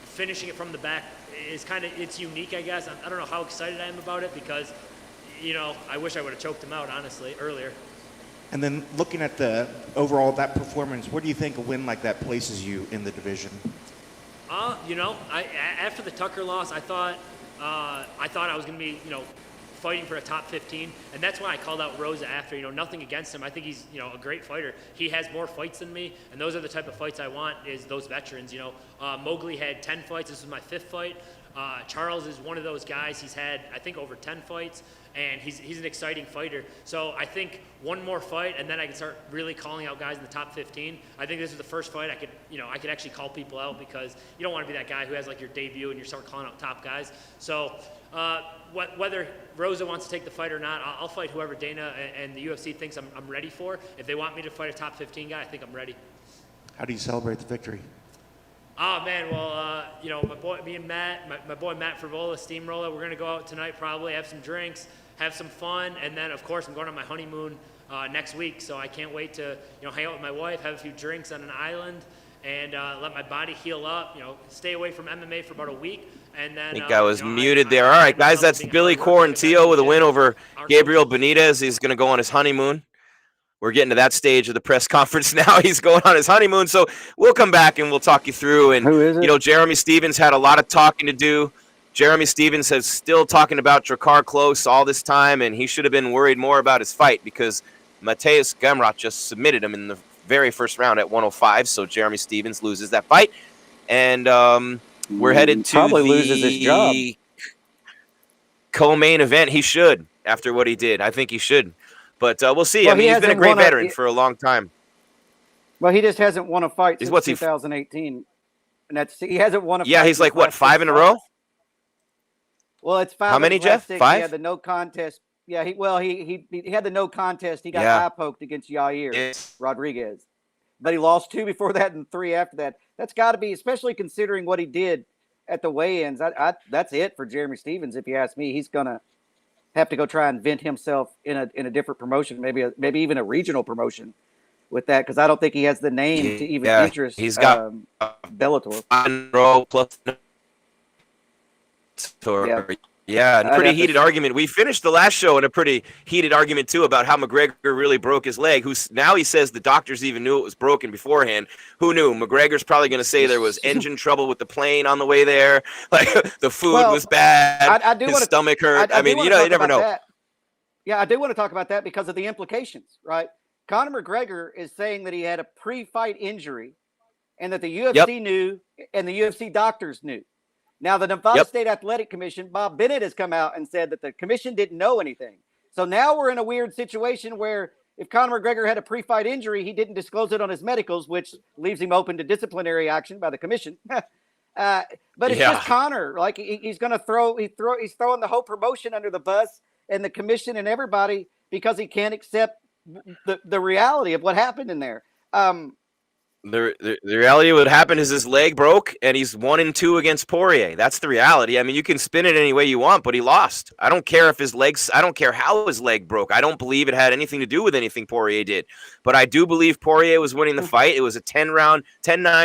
Finishing it from the back is it's unique, I guess. I don't know how excited I am about it because, I wish I would have choked him out, honestly, earlier. And then looking at the overall that performance, where do you think a win like that places you in the division? After the Tucker loss, I thought I was going to be, fighting for a top 15, and that's why I called out Rosa after. Nothing against him. I think he's, a great fighter. He has more fights than me, and those are the type of fights I want. Is those veterans. Mowgli had 10 fights. This was my 5th fight. Charles is one of those guys. He's had, I think, over 10 fights, and he's an exciting fighter. So I think one more fight, and then I can start really calling out guys in the top 15. I think this is the first fight I could actually call people out, because you don't want to be that guy who has like your debut and you start calling out top guys. So whether Rosa wants to take the fight or not, I'll fight whoever Dana and the UFC thinks I'm ready for. If they want me to fight a top 15 guy, I think I'm ready. How do you celebrate the victory? Oh man, well, me and Matt, my boy Matt Frivola, Steamroller, we're gonna go out tonight, probably have some drinks, have some fun, and then of course I'm going on my honeymoon next week. So I can't wait to hang out with my wife, have a few drinks on an island, and let my body heal up. Stay away from MMA for about a week, and then. I think I was muted there. All right, guys, that's Billy Quarantillo with a win over Gabriel Benitez. He's gonna go on his honeymoon. We're getting to that stage of the press conference now. He's going on his honeymoon. So we'll come back and we'll talk you through. And, Who is it? Jeremy Stevens had a lot of talking to do. Jeremy Stevens is still talking about Drakkar Klose all this time, and he should have been worried more about his fight because Mateusz Gamrot just submitted him in the very first round at 105. So Jeremy Stevens loses that fight. And we're headed to Probably loses his job. Co-main event. He should, after what he did. I think he should. But we'll see. Well, he's been a great veteran for a long time. Well, he just hasn't won a fight since What's he- 2018. And he hasn't won a fight. Yeah, he's like, since what, last 5 in a six row? fights. Well, it's 5. How many, of his last Jeff? 6. 5? He had the no contest. Yeah, he had the no contest. He got eye poked against Yair Rodriguez. But he lost 2 before that and 3 after that. That's got to be, especially considering what he did at the weigh-ins. That's it for Jeremy Stevens, if you ask me. He's going to have to go try and vent himself in a different promotion, maybe even a regional promotion with that, because I don't think he has the name to even interest. He's got Bellator. 5 in a row plus Yeah, and pretty heated argument. We finished the last show in a pretty heated argument too about how McGregor really broke his leg. Now he says the doctors even knew it was broken beforehand. Who knew? McGregor's probably going to say there was engine trouble with the plane on the way there. Like the food was bad. His stomach hurt. I mean, you never know. Yeah, I do want to talk about that because of the implications, right? Conor McGregor is saying that he had a pre-fight injury and that the UFC knew and the UFC doctors knew. Now, the Nevada State Athletic Commission, Bob Bennett, has come out and said that the commission didn't know anything. So now we're in a weird situation where if Conor McGregor had a pre-fight injury, he didn't disclose it on his medicals, which leaves him open to disciplinary action by the commission. But it's just Conor. Like he's going to he's throwing the whole promotion under the bus and the commission and everybody because he can't accept the reality of what happened in there. The reality of what happened is his leg broke and he's 1-2 against Poirier. That's the reality. I mean, you can spin it any way you want, but he lost. I don't care if I don't care how his leg broke. I don't believe it had anything to do with anything Poirier did. But I do believe Poirier was winning the fight. It was a 10-9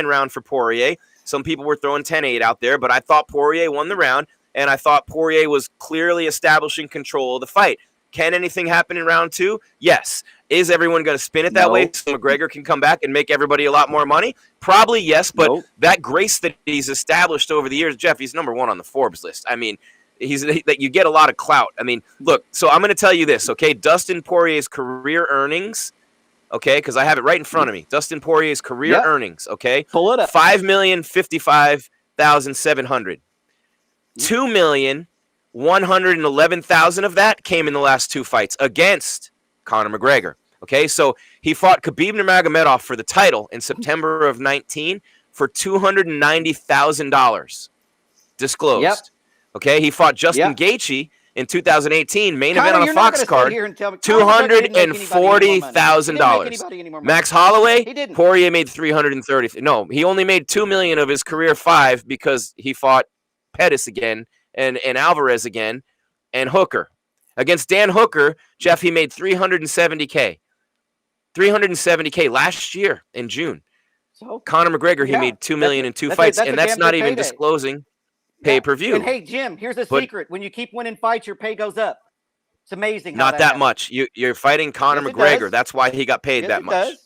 round for Poirier. Some people were throwing 10-8 out there, but I thought Poirier won the round, and I thought Poirier was clearly establishing control of the fight. Can anything happen in round 2? Yes. Is everyone going to spin it that way so McGregor can come back and make everybody a lot more money? Probably yes, but that grace that he's established over the years, Jeff, he's number 1 on the Forbes list. I mean, that you get a lot of clout. I mean, look, so I'm going to tell you this, okay? Dustin Poirier's career earnings, okay, because I have it right in front of me. Dustin Poirier's career earnings, okay? Pull it up. $5,055,700. $2,111,000 of that came in the last 2 fights against Conor McGregor. Okay, so he fought Khabib Nurmagomedov for the title in September of 19 for $290,000 disclosed. Yep. Okay, he fought Justin Gaethje in 2018, main event on a Fox card, $240,000. Max Holloway, Poirier made $330,000. No, he only made $2 million of his career 5 because he fought Pettis again and Alvarez again and Hooker. Against Dan Hooker, Jeff, he made $370K. $370K last year in June. So Conor McGregor, he made $2 million in 2 fights, and that's not even disclosing pay-per-view. And hey, Jim, here's a secret: when you keep winning fights, your pay goes up. It's amazing. Not that much. You're fighting Conor McGregor. That's why he got paid that much.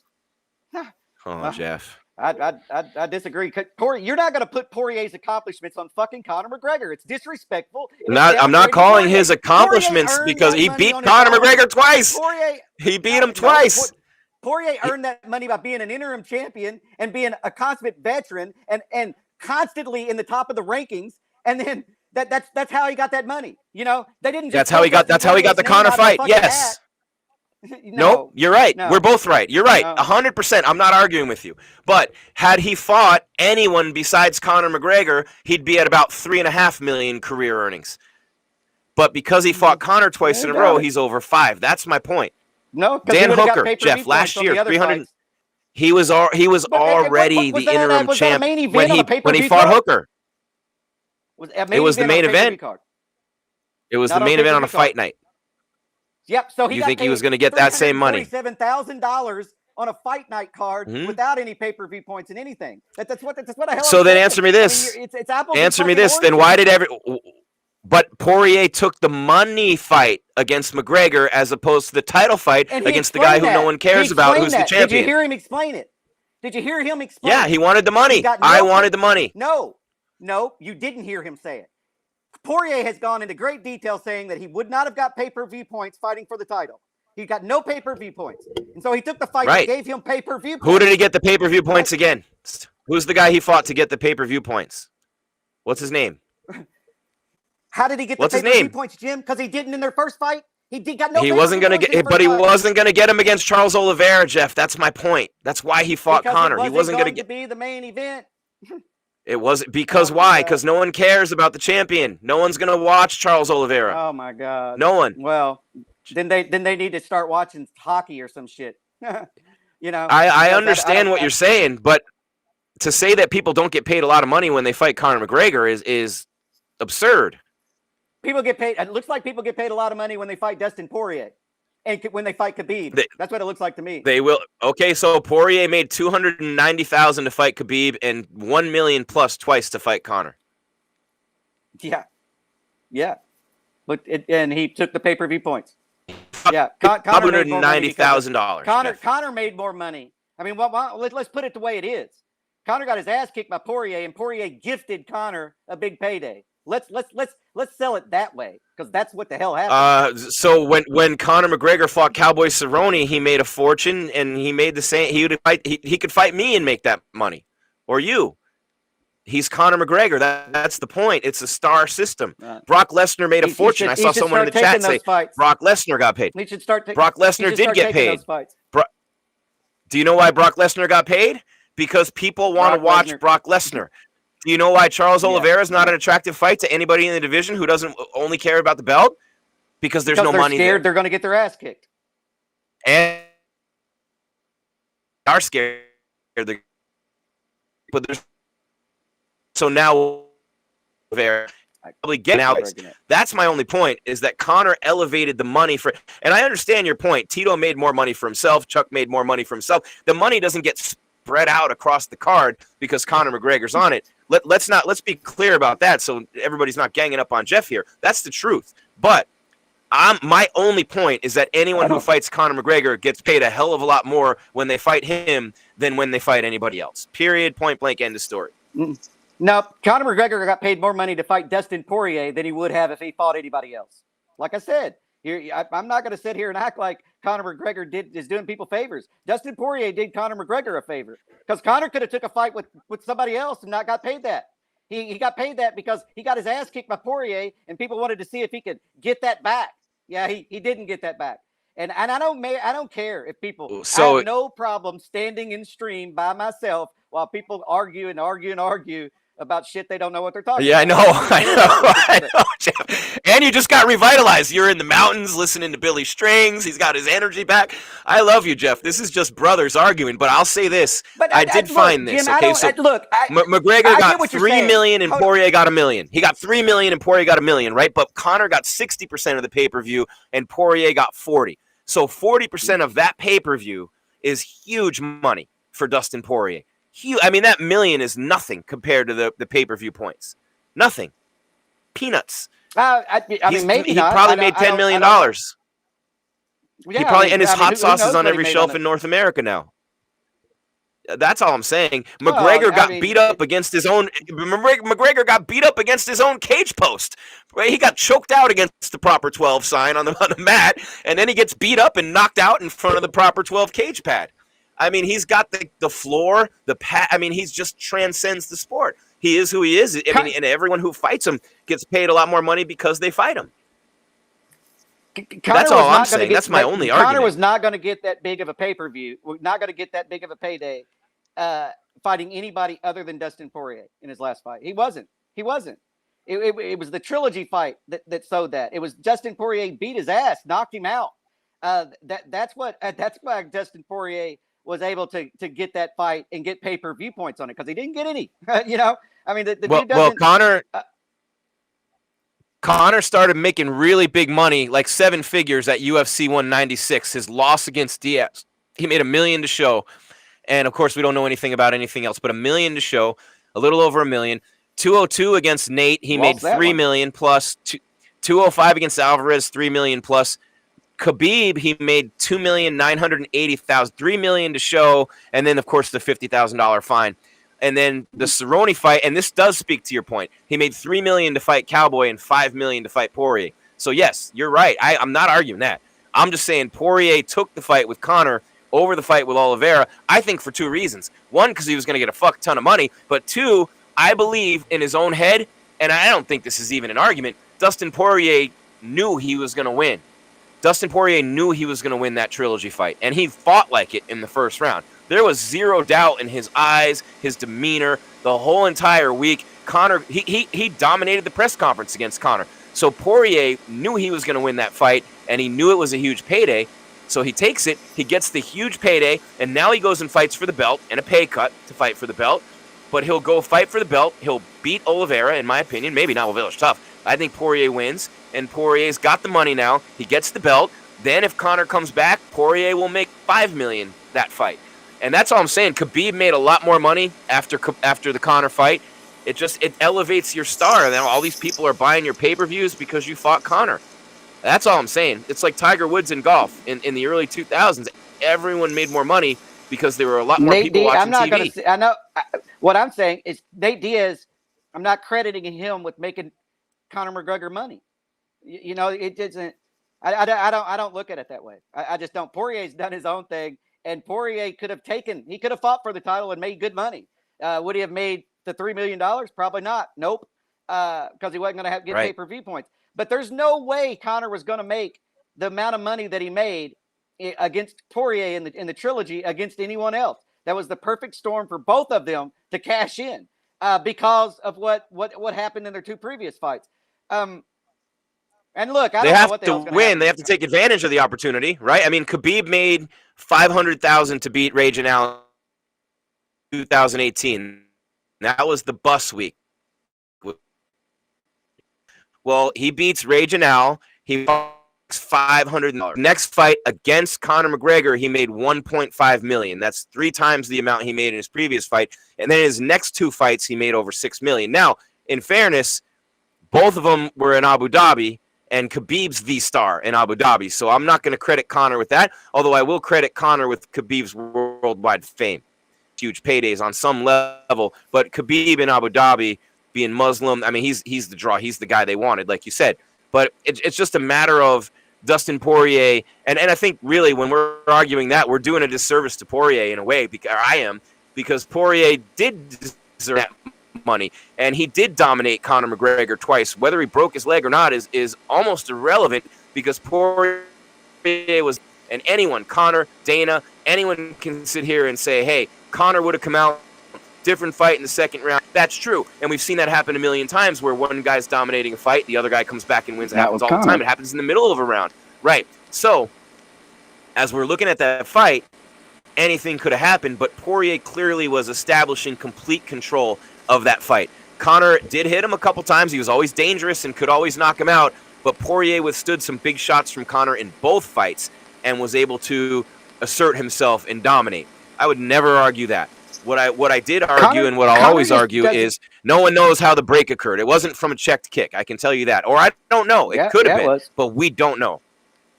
Oh, Jeff. I disagree. Corey, you're not going to put Poirier's accomplishments on fucking Conor McGregor. It's disrespectful. I'm not calling his accomplishments because he beat Conor McGregor twice. He beat him twice. Poirier earned that money by being an interim champion and being a consummate veteran and constantly in the top of the rankings. And then that's how he got that money. You know, they didn't. That's how he got the Conor fight. Yes. No, you're right. No. We're both right. You're right. 100%. I'm not arguing with you. But had he fought anyone besides Conor McGregor, he'd be at about $3.5 million career earnings. But because he fought Conor twice in a row, he's over 5. That's my point. No, Dan Hooker, Jeff, last year, 300. He was already the interim champ when he fought Hooker. It was the main event. It was the main event on a fight night. Yep. So you think he was going to get that same money? $7,000 on a fight night card without any pay-per-view points and anything. That's what the hell. So then answer me this. I mean, it's apples answer me this. Then why did But Poirier took the money fight against McGregor as opposed to the title fight against the guy who no one cares about, who's the champion. Did you hear him explain it? Yeah, he wanted the money. I wanted the money. No, you didn't hear him say it. Poirier has gone into great detail saying that he would not have got pay-per-view points fighting for the title. He got no pay-per-view points. And so he took the fight that gave him pay-per-view points. Who did he get the pay-per-view points against? Who's the guy he fought to get the pay-per-view points? What's his name? How did he get the pay-per-view points, Jim? Because he didn't in their first fight? He got no. He wasn't going to get, but he wasn't going to get him against Charles Oliveira, Jeff. That's my point. That's why he fought Conor. He wasn't going to be the main event. It wasn't because why? Because no one cares about the champion. No one's going to watch Charles Oliveira. Oh my God. No one. Well, then they need to start watching hockey or some shit. You know. I understand what you're saying, but to say that people don't get paid a lot of money when they fight Conor McGregor is absurd. People get paid. It looks like people get paid a lot of money when they fight Dustin Poirier and when they fight Khabib. That's what it looks like to me. They will. Okay, so Poirier made $290,000 to fight Khabib and $1 million plus twice to fight Conor. Yeah. But and he took the pay-per-view points. Yeah, Conor made $190,000. Conor made more money. I mean, let's put it the way it is. Conor got his ass kicked by Poirier, and Poirier gifted Conor a big payday. Let's sell it that way, because that's what the hell happened. So when Conor McGregor fought Cowboy Cerrone, he made a fortune, and he made the same. He could fight me and make that money, or you. He's Conor McGregor. That's the point. It's a star system. Brock Lesnar made a fortune. I saw someone in the chat say Brock Lesnar got paid. Brock Lesnar did get paid. Do you know why Brock Lesnar got paid? Because people want to watch Brock Lesnar. Do you know why Charles Yeah. Oliveira is not an attractive fight to anybody in the division who doesn't only care about the belt? Because there's no they're money scared there. they're going to get their ass kicked. And are scared. But there's so now there probably get out. That's my only point, is that Conor elevated the money for, and I understand your point. Tito made more money for himself. Chuck made more money for himself. The money doesn't get spread out across the card because Conor McGregor's on it. Let's be clear about that, so everybody's not ganging up on Jeff here. That's the truth. But my only point is that anyone who fights Conor McGregor gets paid a hell of a lot more when they fight him than when they fight anybody else. Period. Point blank. End of story. No, Conor McGregor got paid more money to fight Dustin Poirier than he would have if he fought anybody else. Like I said, I'm not going to sit here and act like Conor McGregor is doing people favors. Dustin Poirier did Conor McGregor a favor because Conor could have took a fight with somebody else and not got paid that. He got paid that because he got his ass kicked by Poirier, and people wanted to see if he could get that back. Yeah, he didn't get that back. And I don't care if people. I have no problem standing in stream by myself while people argue about shit they don't know what they're talking about. I know, Jeff. And you just got revitalized. You're in the mountains listening to Billy Strings. He's got his energy back. I love you, Jeff. This is just brothers arguing. But I'll say this. I did find this. Jim, okay, so McGregor got $3 million and Poirier got $1 million. He got $3 million and Poirier got $1 million, right? But Conor got 60% of the pay-per-view and Poirier got 40%. So 40% of that pay-per-view is huge money for Dustin Poirier. Huge. I mean, that $1 million is nothing compared to the pay-per-view points. Nothing. Peanuts. I mean, maybe he not. probably made $10 million. Yeah, he probably and his hot sauce is on every shelf in North America now. That's all I'm saying. McGregor got beat up against his own. McGregor got beat up against his own cage post. Right? He got choked out against the proper 12 sign on the mat, and then he gets beat up and knocked out in front of the proper 12 cage pad. I mean, he's got the floor, the pad. I mean, he's just transcends the sport. He is who he is. I mean, and everyone who fights him gets paid a lot more money because they fight him. That's all I'm saying. That's my only argument. Conor was not going to get that big of a pay-per-view. We're not going to get that big of a payday fighting anybody other than Dustin Poirier in his last fight. He wasn't. It was the trilogy fight that sowed that. It was Dustin Poirier beat his ass, knocked him out. That's why Dustin Poirier was able to get that fight and get pay-per-view points on it because he didn't get any. I mean, the dude doesn't. Conor started making really big money, like 7 figures at UFC 196. His loss against Diaz, he made $1 million to show. And, of course, we don't know anything about anything else, but $1 million to show, a little over $1 million. 202 against Nate, he made $3 million plus. 205 against Alvarez, $3 million plus. Khabib, he made $2,980,000, $3 million to show, and then, of course, the $50,000 fine. And then the Cerrone fight, and this does speak to your point, he made $3 million to fight Cowboy and $5 million to fight Poirier. So, yes, you're right. I'm not arguing that. I'm just saying Poirier took the fight with Conor over the fight with Oliveira, I think for 2 reasons. 1, because he was going to get a fuck ton of money, but 2, I believe in his own head, and I don't think this is even an argument, Dustin Poirier knew he was going to win. Dustin Poirier knew he was going to win that trilogy fight, and he fought like it in the first round. There was zero doubt in his eyes, his demeanor, the whole entire week. Conor, he dominated the press conference against Conor. So Poirier knew he was going to win that fight, and he knew it was a huge payday. So he takes it, he gets the huge payday, and now he goes and fights for the belt and a pay cut to fight for the belt. But he'll go fight for the belt. He'll beat Oliveira, in my opinion. Maybe not. Oliveira's tough. I think Poirier wins, and Poirier's got the money now. He gets the belt. Then if Conor comes back, Poirier will make $5 million that fight. And that's all I'm saying. Khabib made a lot more money after the Conor fight. It elevates your star. And then all these people are buying your pay-per-views because you fought Conor. That's all I'm saying. It's like Tiger Woods in golf in the early 2000s. Everyone made more money because there were a lot more people watching I'm not TV. Going to. I know what I'm saying is Nate Diaz. I'm not crediting him with making Conor McGregor money. It doesn't. I don't look at it that way. I just don't. Poirier's done his own thing, and Poirier could have fought for the title and made good money. Would he have made the $3 million? Probably not. Nope. Because he wasn't going to get pay-per-view points. But there's no way Conor was going to make the amount of money that he made against Poirier in the trilogy against anyone else. That was the perfect storm for both of them to cash in. because of what happened in their two previous fights. And look, I They don't know have what the to hell's gonna win. happen. They have to take advantage of the opportunity, right? I mean, Khabib made $500,000 to beat Ray Janelle in 2018. That was the bus week. Well, he beats Ray Janelle. He makes $500. Next fight against Conor McGregor, he made $1.5 million. That's 3 times the amount he made in his previous fight. And then his next 2 fights, he made over $6 million. Now, in fairness, both of them were in Abu Dhabi, and Khabib's the star in Abu Dhabi. So I'm not going to credit Conor with that, although I will credit Conor with Khabib's worldwide fame. Huge paydays on some level, but Khabib in Abu Dhabi, being Muslim, I mean, he's the draw. He's the guy they wanted, like you said. But it's just a matter of Dustin Poirier, and I think really when we're arguing that, we're doing a disservice to Poirier in a way, because Poirier did deserve that money, and he did dominate Conor McGregor twice. Whether he broke his leg or not is almost irrelevant, because Poirier was, and anyone, Conor, Dana, anyone can sit here and say, hey, Conor would have come out different fight in the second round. That's true, and we've seen that happen a million times, where one guy's dominating a fight, the other guy comes back and wins. It happens all the time. It happens in the middle of a round, right? So as we're looking at that fight, anything could have happened, but Poirier clearly was establishing complete control of that fight. Conor did hit him a couple times. He was always dangerous and could always knock him out, but Poirier withstood some big shots from Conor in both fights and was able to assert himself and dominate. I would never argue that. What I did argue, and what I'll always argue, is no one knows how the break occurred. It wasn't from a checked kick. I can tell you that. Or I don't know. It could have been, but we don't know.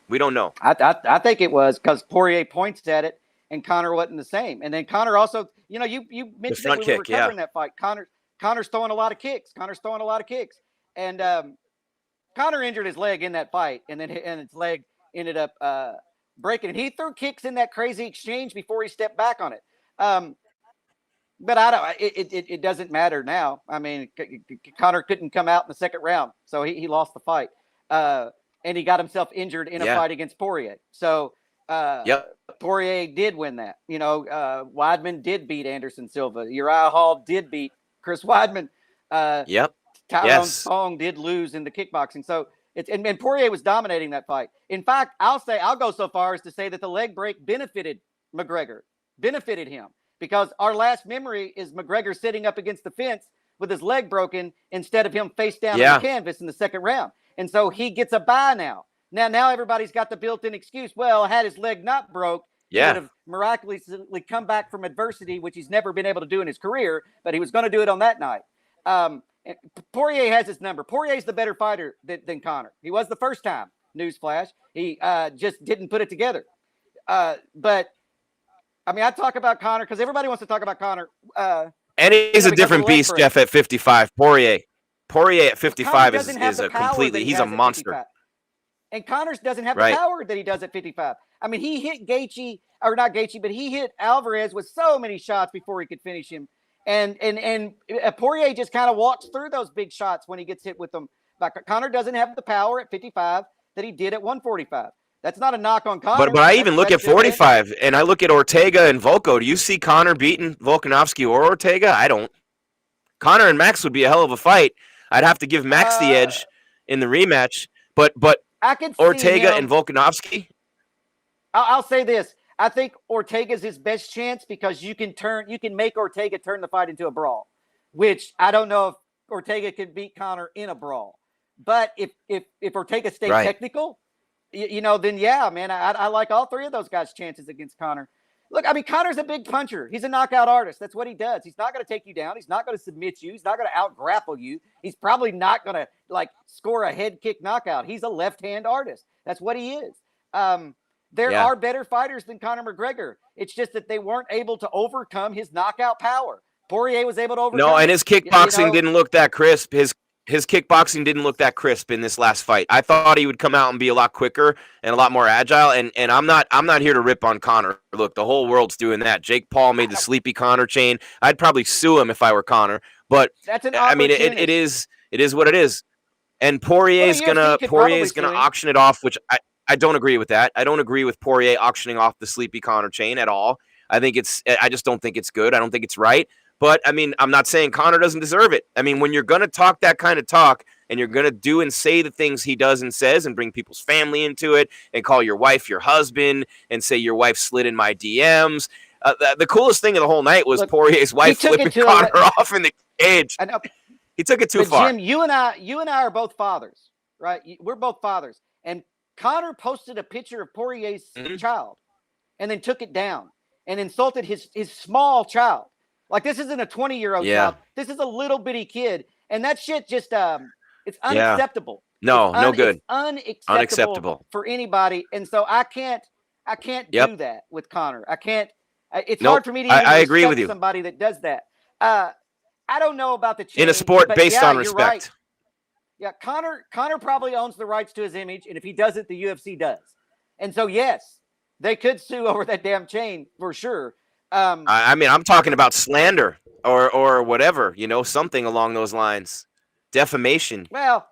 We don't know. I think it was because Poirier points at it, and Conor wasn't the same. And then Conor also, you mentioned that we were covering that fight. Conor's throwing a lot of kicks. And Conor injured his leg in that fight, and his leg ended up breaking. And he threw kicks in that crazy exchange before he stepped back on it. But I don't. It doesn't matter now. I mean, Conor couldn't come out in the second round, so he lost the fight, and he got himself injured in a fight against Poirier. So Poirier did win that. Weidman did beat Anderson Silva. Uriah Hall did beat Chris Weidman. Tyrone Spong did lose in the kickboxing. So and Poirier was dominating that fight. In fact, I'll go so far as to say that the leg break benefited McGregor, benefited him. Because our last memory is McGregor sitting up against the fence with his leg broken instead of him face down on the canvas in the second round. And so he gets a bye now. Now everybody's got the built-in excuse. Well, had his leg not broke, he would have miraculously come back from adversity, which he's never been able to do in his career, but he was going to do it on that night. Poirier has his number. Poirier's the better fighter than Conor. He was the first time, newsflash. He just didn't put it together. But I mean, I talk about Conor because everybody wants to talk about Conor. And he's a different beast, Jeff, at 55. Poirier at 55 is a completely – he's a monster. And Conor doesn't have the power that he does at 55. I mean, he hit but he hit Alvarez with so many shots before he could finish him. And Poirier just kind of walks through those big shots when he gets hit with them. But Conor doesn't have the power at 55 that he did at 145. That's not a knock on Conor. But I even look at 45, and I look at Ortega and Volko. Do you see Conor beating Volkanovski or Ortega? I don't. Conor and Max would be a hell of a fight. I'd have to give Max the edge in the rematch. But I can see Ortega and Volkanovski? I'll say this. I think Ortega's his best chance because you can make Ortega turn the fight into a brawl, which I don't know if Ortega could beat Conor in a brawl. But if Ortega stays technical, then yeah, man, I like all three of those guys' chances against Conor. Look, I mean, Conor's a big puncher. He's a knockout artist. That's what he does. He's not going to take you down. He's not going to submit you. He's not going to out-grapple you. He's probably not going to, score a head kick knockout. He's a left-hand artist. That's what he is. There are better fighters than Conor McGregor. It's just that they weren't able to overcome his knockout power. Poirier was able to overcome and his kickboxing didn't look that crisp. His kickboxing didn't look that crisp in this last fight. I thought he would come out and be a lot quicker and a lot more agile. And I'm not here to rip on Conor. Look, the whole world's doing that. Jake Paul made the sleepy Conor chain. I'd probably sue him if I were Conor. But I mean, it is what it is. And Poirier's gonna auction it off, which I don't agree with that. I don't agree with Poirier auctioning off the sleepy Conor chain at all. I just don't think it's good. I don't think it's right. But I mean, I'm not saying Conor doesn't deserve it. I mean, when you're going to talk that kind of talk and you're going to do and say the things he does and says and bring people's family into it and call your wife your husband and say your wife slid in my DMs. The coolest thing of the whole night was Poirier's wife flipping Conor off in the cage. I know. He took it too far. Jim, you and I are both fathers, right? We're both fathers. And Conor posted a picture of Poirier's child and then took it down and insulted his small child. Like, this isn't a 20-year-old child. This is a little bitty kid. And that shit just, it's unacceptable. No, no good. It's unacceptable for anybody. And so I can't do that with Conor. I can't. It's hard for me to even I agree with you. Somebody that does that. I don't know about the chain, in a sport based on respect. Right. Yeah, Conor probably owns the rights to his image, and if he does it, the UFC does. And so, yes, they could sue over that damn chain for sure. I mean, I'm talking about slander or whatever, something along those lines. Defamation. Well,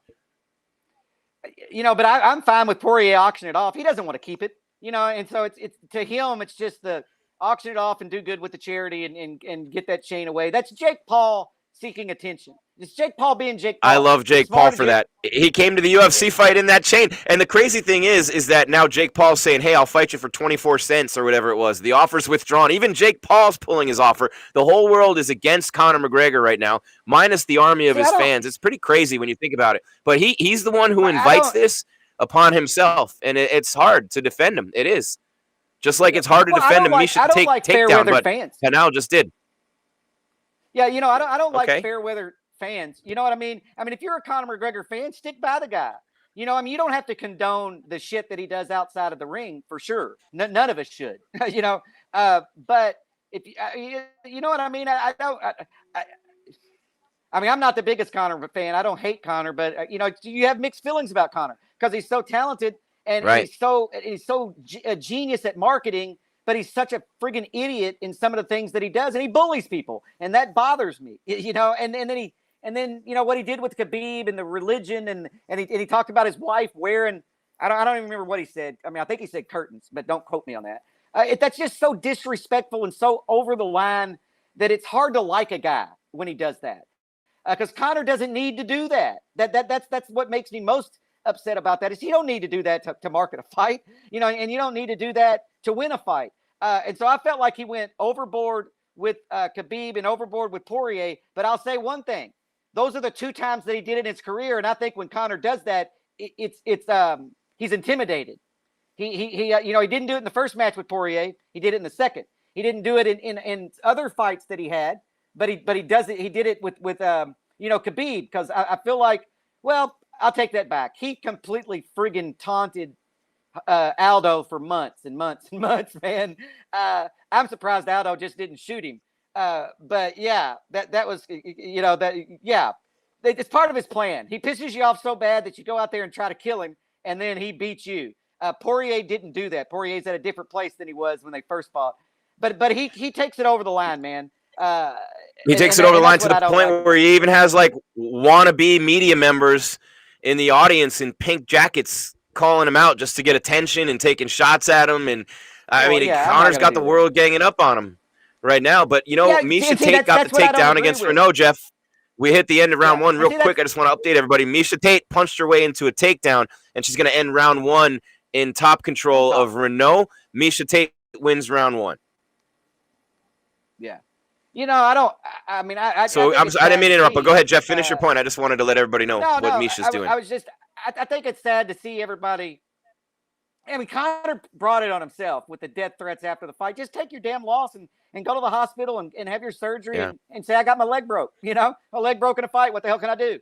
but I'm fine with Poirier auctioning it off. He doesn't want to keep it, and so it's to him, it's just the auction it off and do good with the charity and get that chain away. That's Jake Paul seeking attention. It's Jake Paul being Jake Paul. I love Jake Paul for that. He came to the UFC fight in that chain. And the crazy thing is that now Jake Paul's saying, hey, I'll fight you for 24 cents or whatever it was. The offer's withdrawn. Even Jake Paul's pulling his offer. The whole world is against Conor McGregor right now, minus the army of his fans. It's pretty crazy when you think about it. But he's the one who invites this upon himself. And it's hard to defend him. It is. Just like it's hard to defend Miesha Tate takedown, but Canal just did. Yeah, I don't like fair weather fans. You know what I mean? I mean, if you're a Conor McGregor fan, stick by the guy. You don't have to condone the shit that he does outside of the ring for sure. None of us should, but if you know what I mean? I don't. I mean, I'm not the biggest Conor fan. I don't hate Conor, but you have mixed feelings about Conor because he's so talented and he's so a genius at marketing. But he's such a friggin' idiot in some of the things that he does, and he bullies people, and that bothers me. And then what he did with Khabib and the religion, and he talked about his wife wearing. I don't even remember what he said. I mean, I think he said curtains, but don't quote me on that. That's just so disrespectful and so over the line that it's hard to like a guy when he does that. Because Conor doesn't need to do that. That's what makes me most upset about that is he don't need to do that to market a fight, and you don't need to do that to win a fight. And so I felt like he went overboard with Khabib and overboard with Poirier. But I'll say one thing. Those are the two times that he did it in his career. And I think when Conor does that, he's intimidated. He didn't do it in the first match with Poirier. He did it in the second. He didn't do it in other fights that he had, but he does it. He did it with Khabib because I feel like, well, I'll take that back. He completely friggin' taunted Aldo for months and months and months, man. I'm surprised Aldo just didn't shoot him. But yeah, that was, it's part of his plan. He pisses you off so bad that you go out there and try to kill him, and then he beats you. Poirier didn't do that. Poirier's at a different place than he was when they first fought. But he takes it over the line, man. He takes it over the line to the point where he even has like wannabe media members in the audience in pink jackets calling him out just to get attention and taking shots at him. And Conor's got the world ganging up on him right now. But, Miesha Tate got the takedown against Renault, Jeff. We hit the end of round one real quick. I just want to update everybody. Miesha Tate punched her way into a takedown, and she's going to end round one in top control of Renault. Miesha Tate wins round one. Yeah. I didn't mean to interrupt, but go ahead, Jeff. Finish your point. I just wanted to let everybody know what Miesha's doing. I think it's sad to see everybody. I mean, Conor brought it on himself with the death threats after the fight. Just take your damn loss and go to the hospital and have your surgery and say, I got my leg broke. My leg broke in a fight. What the hell can I do?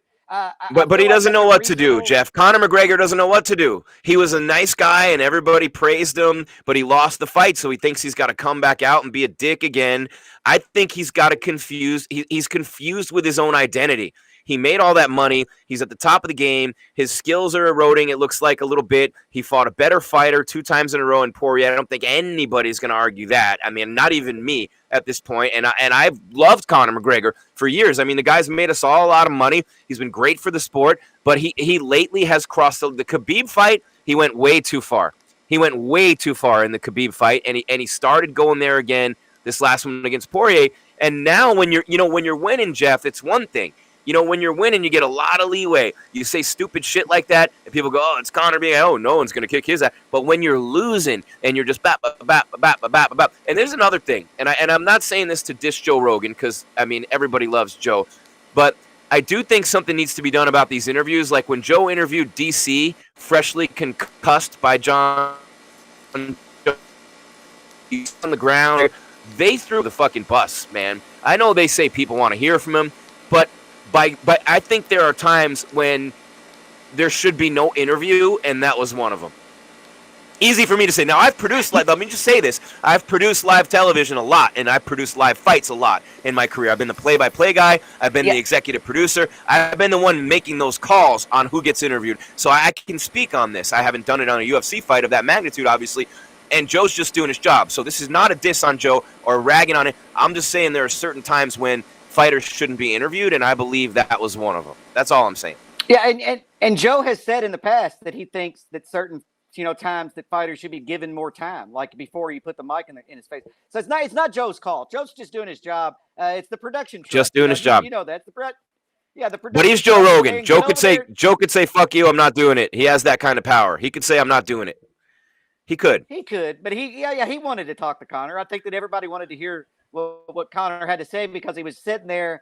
But he doesn't know what to do, Jeff. Conor McGregor doesn't know what to do. He was a nice guy and everybody praised him, but he lost the fight, so he thinks he's got to come back out and be a dick again. I think he's got to confuse. He's confused with his own identity. He made all that money. He's at the top of the game. His skills are eroding, it looks like, a little bit. He fought a better fighter 2 times in a row in Poirier. I don't think anybody's going to argue that. I mean, not even me at this point. And I've loved Conor McGregor for years. I mean, the guy's made us all a lot of money. He's been great for the sport. But he lately has crossed the Khabib fight. He went way too far. He went way too far in the Khabib fight. And he started going there again this last one against Poirier. And now when you're winning, Jeff, it's one thing. When you're winning, you get a lot of leeway. You say stupid shit like that, and people go, "Oh, it's Conor being, oh, no one's gonna kick his ass." But when you're losing and you're just bap, and there's another thing, and I'm not saying this to diss Joe Rogan because I mean everybody loves Joe, but I do think something needs to be done about these interviews. Like when Joe interviewed DC, freshly concussed by John on the ground, they threw the fucking bus, man. I know they say people want to hear from him, but I think there are times when there should be no interview, and that was one of them. Easy for me to say. Now, I've produced let me just say this. I've produced live television a lot, and I've produced live fights a lot in my career. I've been the play-by-play guy. I've been the executive producer. I've been the one making those calls on who gets interviewed. So I can speak on this. I haven't done it on a UFC fight of that magnitude, obviously, and Joe's just doing his job. So this is not a diss on Joe or ragging on it. I'm just saying there are certain times when fighters shouldn't be interviewed, and I believe that was one of them. That's all I'm saying. Yeah, and Joe has said in the past that he thinks that certain times that fighters should be given more time, like before you put the mic in his face. So it's not Joe's call. Joe's just doing his job. It's the production. Just doing his job. That's the the production. But he's Joe Rogan. Joe could say fuck you, I'm not doing it. He has that kind of power. He could say I'm not doing it. He could, but he wanted to talk to Conor. I think that everybody wanted to hear what Conor had to say because he was sitting there.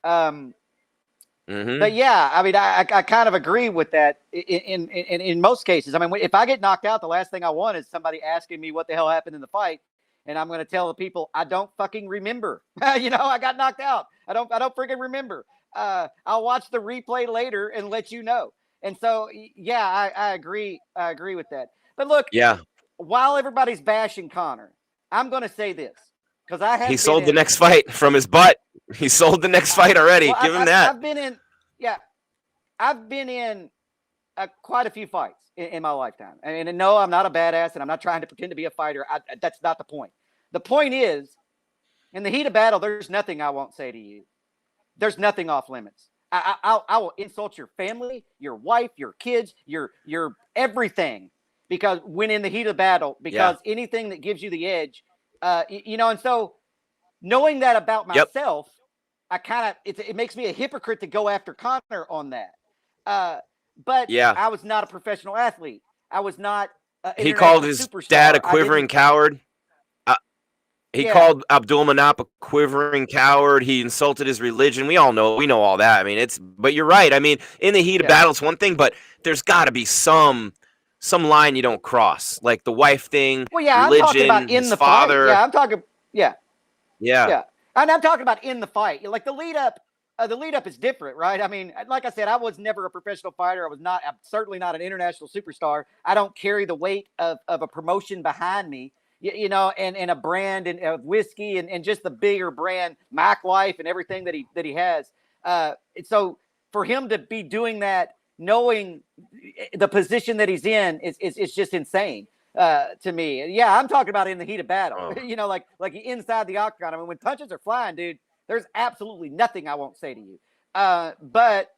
But yeah, I mean, I kind of agree with that in most cases. I mean, if I get knocked out, the last thing I want is somebody asking me what the hell happened in the fight, and I'm going to tell the people I don't fucking remember. I got knocked out. I don't freaking remember. I'll watch the replay later and let you know. And so, yeah, I agree. I agree with that. But look, while everybody's bashing Conor, I'm going to say this. He sold the next fight from his butt. He sold the next fight already. Give him that. I've been in quite a few fights in my lifetime. And no, I'm not a badass, and I'm not trying to pretend to be a fighter. That's not the point. The point is, in the heat of battle, there's nothing I won't say to you. There's nothing off limits. I will insult your family, your wife, your kids, your everything, because when in the heat of battle, because anything that gives you the edge. And so knowing that about myself, it makes me a hypocrite to go after Conor on that. But I was not a professional athlete. I was not. He called his dad a quivering coward. He called Abdulmanap a quivering coward. He insulted his religion. We know all that. I mean, but you're right. I mean, in the heat of battle, it's one thing, but there's got to be some line you don't cross, like the wife thing. Well, yeah, religion, I'm talking about in the father. Fight. Yeah, I'm talking. Yeah. And I'm talking about in the fight. Like the lead up is different, right? I mean, like I said, I was never a professional fighter. I'm certainly not an international superstar. I don't carry the weight of a promotion behind me, and a brand and of whiskey and just the bigger brand, Mac Life and everything that he has. And so for him to be doing that, knowing the position that he's in, is just insane. To me. Yeah, I'm talking about in the heat of battle. Like inside the octagon. I mean, when punches are flying, dude, there's absolutely nothing I won't say to you. But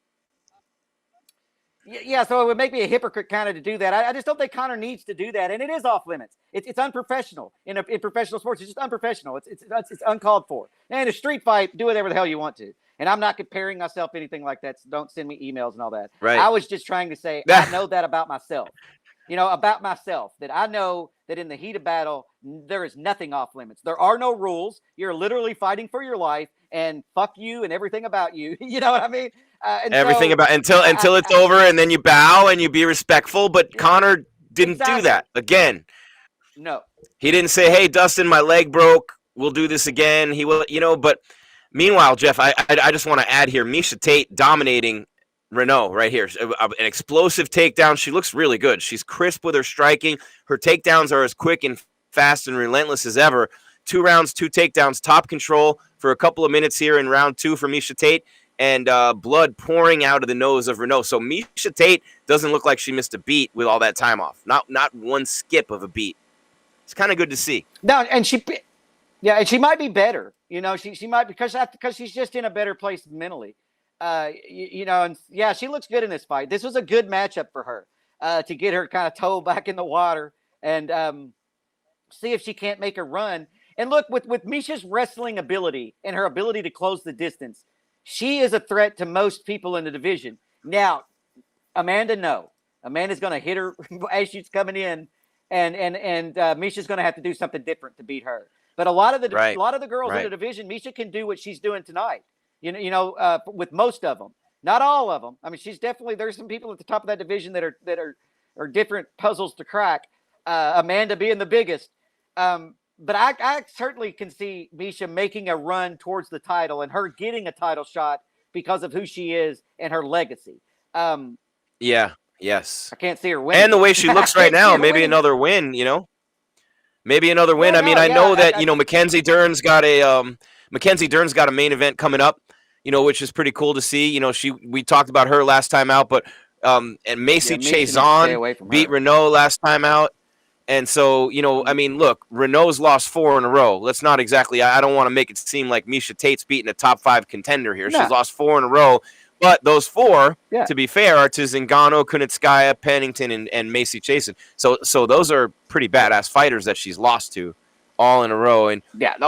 so it would make me a hypocrite kind of to do that. I just don't think Conor needs to do that, and it is off limits. It's unprofessional in professional sports. It's just unprofessional. It's uncalled for. And in a street fight, do whatever the hell you want to. And I'm not comparing myself to anything like that. So don't send me emails and all that. Right. I was just trying to say I know that about myself. About myself, that I know that in the heat of battle, there is nothing off limits. There are no rules. You're literally fighting for your life, and fuck you and everything about you. You know what I mean? Everything about until it's over, and then you bow and you be respectful. But Conor didn't do that again. No, he didn't say, "Hey, Dustin, my leg broke. We'll do this again." He will, But meanwhile, Jeff, I just want to add here: Miesha Tate dominating Renault right here. An explosive takedown. She looks really good. She's crisp with her striking. Her takedowns are as quick and fast and relentless as ever. 2 rounds, 2 takedowns, top control for a couple of minutes here in round 2 for Miesha Tate, and blood pouring out of the nose of Renault. So Miesha Tate doesn't look like she missed a beat with all that time off. Not one skip of a beat. It's kind of good to see. No, and she might be better. She might, because she's just in a better place mentally. And she looks good in this fight. This was a good matchup for her to get her kind of toe back in the water and see if she can't make a run. And look, with Miesha's wrestling ability and her ability to close the distance, she is a threat to most people in the division. Now, Amanda, no. Amanda's going to hit her as she's coming in, and Miesha's going to have to do something different to beat her. But a lot of the girls in the division, Miesha can do what she's doing tonight. With most of them, not all of them. I mean, there's some people at the top of that division that are different puzzles to crack. Amanda being the biggest. But I certainly can see Miesha making a run towards the title and her getting a title shot because of who she is and her legacy. Yes. I can't see her winning. And the way she looks right now, maybe another win, Maybe another win. I mean, I know that, Mackenzie Dern's got a main event coming up, which is pretty cool to see. We talked about her last time out, but and Macy Chiasson beat Renault last time out. And so, I mean, look, Renault's lost 4 in a row. Let's not exactly, I don't want to make it seem like Miesha Tate's beating a top 5 contender here. No. She's lost 4 in a row. But those 4, to be fair, are to Zingano, Kunitskaya, Pennington, and Macy Chiasson. So those are pretty badass fighters that she's lost to all in a row. And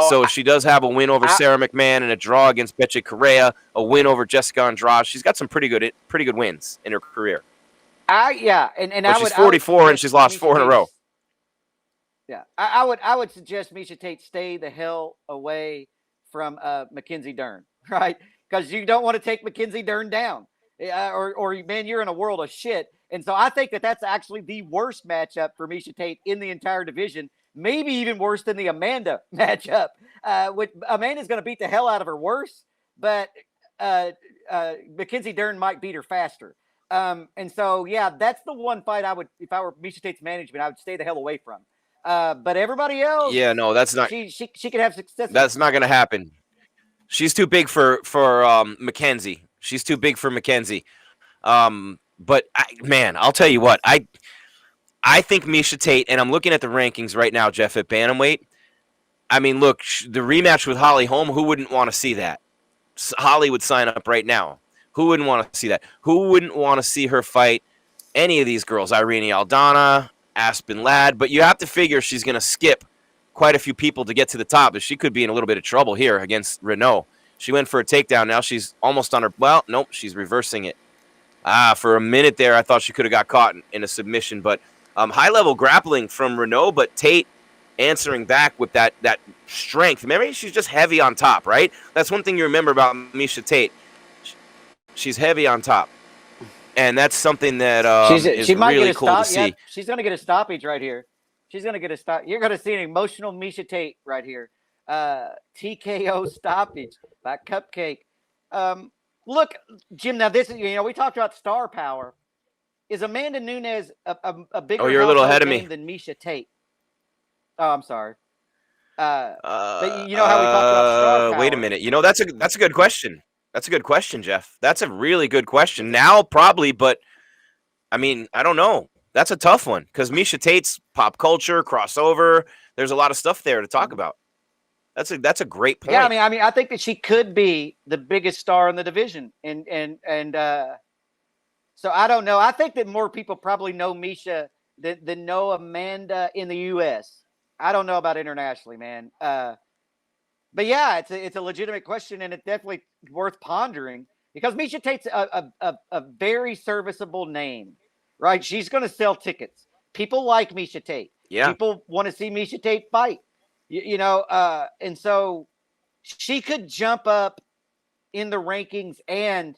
so she does have a win over Sarah McMahon and a draw against Bethe Correa, a win over Jessica Andrade. She's got some pretty good wins in her career. She's 44 and she's lost 4 in a row. Yeah, I would suggest Miesha Tate stay the hell away from Mackenzie Dern, right? Because you don't want to take Mackenzie Dern down, or man, you're in a world of shit. And so I think that's actually the worst matchup for Miesha Tate in the entire division, maybe even worse than the Amanda matchup. Amanda's going to beat the hell out of her worse, but Mackenzie Dern might beat her faster. And so, that's the one fight if I were Miesha Tate's management, I would stay the hell away from. But everybody else, that's not. She could have success. That's not going to happen. She's too big for Mackenzie. She's too big for Mackenzie. But I'll tell you what. I think Miesha Tate, and I'm looking at the rankings right now, Jeff, at bantamweight. I mean, look, the rematch with Holly Holm. Who wouldn't want to see that? Holly would sign up right now. Who wouldn't want to see that? Who wouldn't want to see her fight any of these girls? Irene Aldana, Aspen Ladd. But you have to figure she's going to skip quite a few people to get to the top, but she could be in a little bit of trouble here against Renault. She went for a takedown. Now she's almost on her. Well, nope, she's reversing it. For a minute there, I thought she could have got caught in a submission, but high-level grappling from Renault, but Tate answering back with that strength. Remember, she's just heavy on top, right? That's one thing you remember about Miesha Tate. She's heavy on top, and that's something that is really cool to see. Yeah, she's going to get a stoppage right here. She's going to get a stop. You're going to see an emotional Miesha Tate right here. TKO stoppage by Cupcake. Look, Jim, now this is, we talked about star power. Is Amanda Nunes a bigger you're a little ahead of me than Miesha Tate? Oh, I'm sorry. But you know how we talked about star power. Wait a minute. That's a good question. That's a good question, Jeff. That's a really good question. Now, probably, but I mean, I don't know. That's a tough one because Miesha Tate's pop culture, crossover. There's a lot of stuff there to talk about. That's a great point. Yeah, I mean, I think that she could be the biggest star in the division, and so I don't know. I think that more people probably know Miesha than know Amanda in the U.S. I don't know about internationally, man. But yeah, it's a legitimate question, and it's definitely worth pondering because Miesha Tate's a very serviceable name. Right, she's going to sell tickets. People like Miesha Tate. Yeah, people want to see Miesha Tate fight. And so she could jump up in the rankings and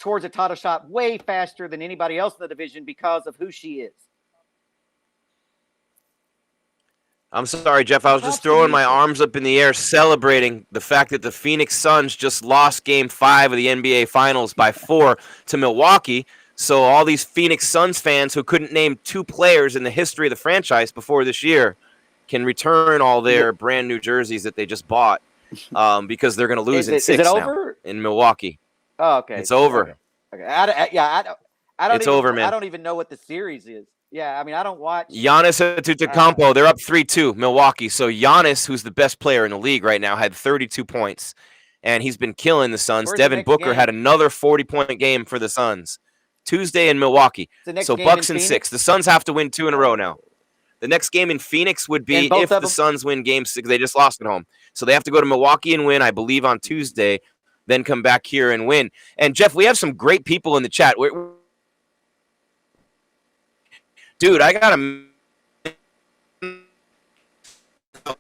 towards a title shot way faster than anybody else in the division because of who she is. I'm sorry, Jeff. I was just throwing my arms up in the air, celebrating the fact that the Phoenix Suns just lost Game 5 of the NBA Finals by 4 to Milwaukee. So all these Phoenix Suns fans who couldn't name 2 players in the history of the franchise before this year can return all their brand new jerseys that they just bought because they're going to lose in 6 now in Milwaukee. Oh, okay. It's over. Okay. I don't. It's even, over, man. I don't even know what the series is. Yeah, I mean, I don't watch. Giannis Antetokounmpo, they're up 3-2, Milwaukee. So Giannis, who's the best player in the league right now, had 32 points, and he's been killing the Suns. Where's Devin Booker had another 40-point game for the Suns. Tuesday in Milwaukee. So Bucks in 6. The Suns have to win 2 in a row now. The next game in Phoenix would be And both if of the them- Suns win Game 6. They just lost at home, so they have to go to Milwaukee and win, I believe, on Tuesday. Then come back here and win. And Jeff, we have some great people in the chat. Dude, I got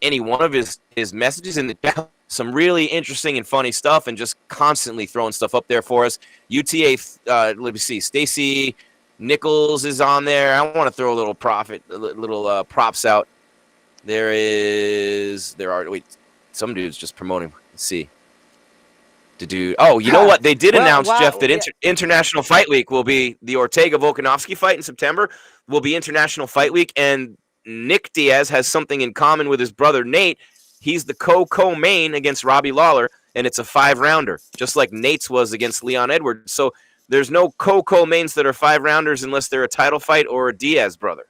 any one of his messages in the chat. Some really interesting and funny stuff, and just constantly throwing stuff up there for us. UTA, let me see, Stacy Nichols is on there. I want to throw a little props out. Some dude's just promoting. Let's see. Oh, you know what? They did announce, Jeff, that International Fight Week will be the Ortega-Volkanovski fight in September. Will be International Fight Week, and Nick Diaz has something in common with his brother Nate. He's the co-main against Robbie Lawler, and it's a 5-rounder, just like Nate's was against Leon Edwards. So there's no co-mains that are 5-rounders unless they're a title fight or a Diaz brother.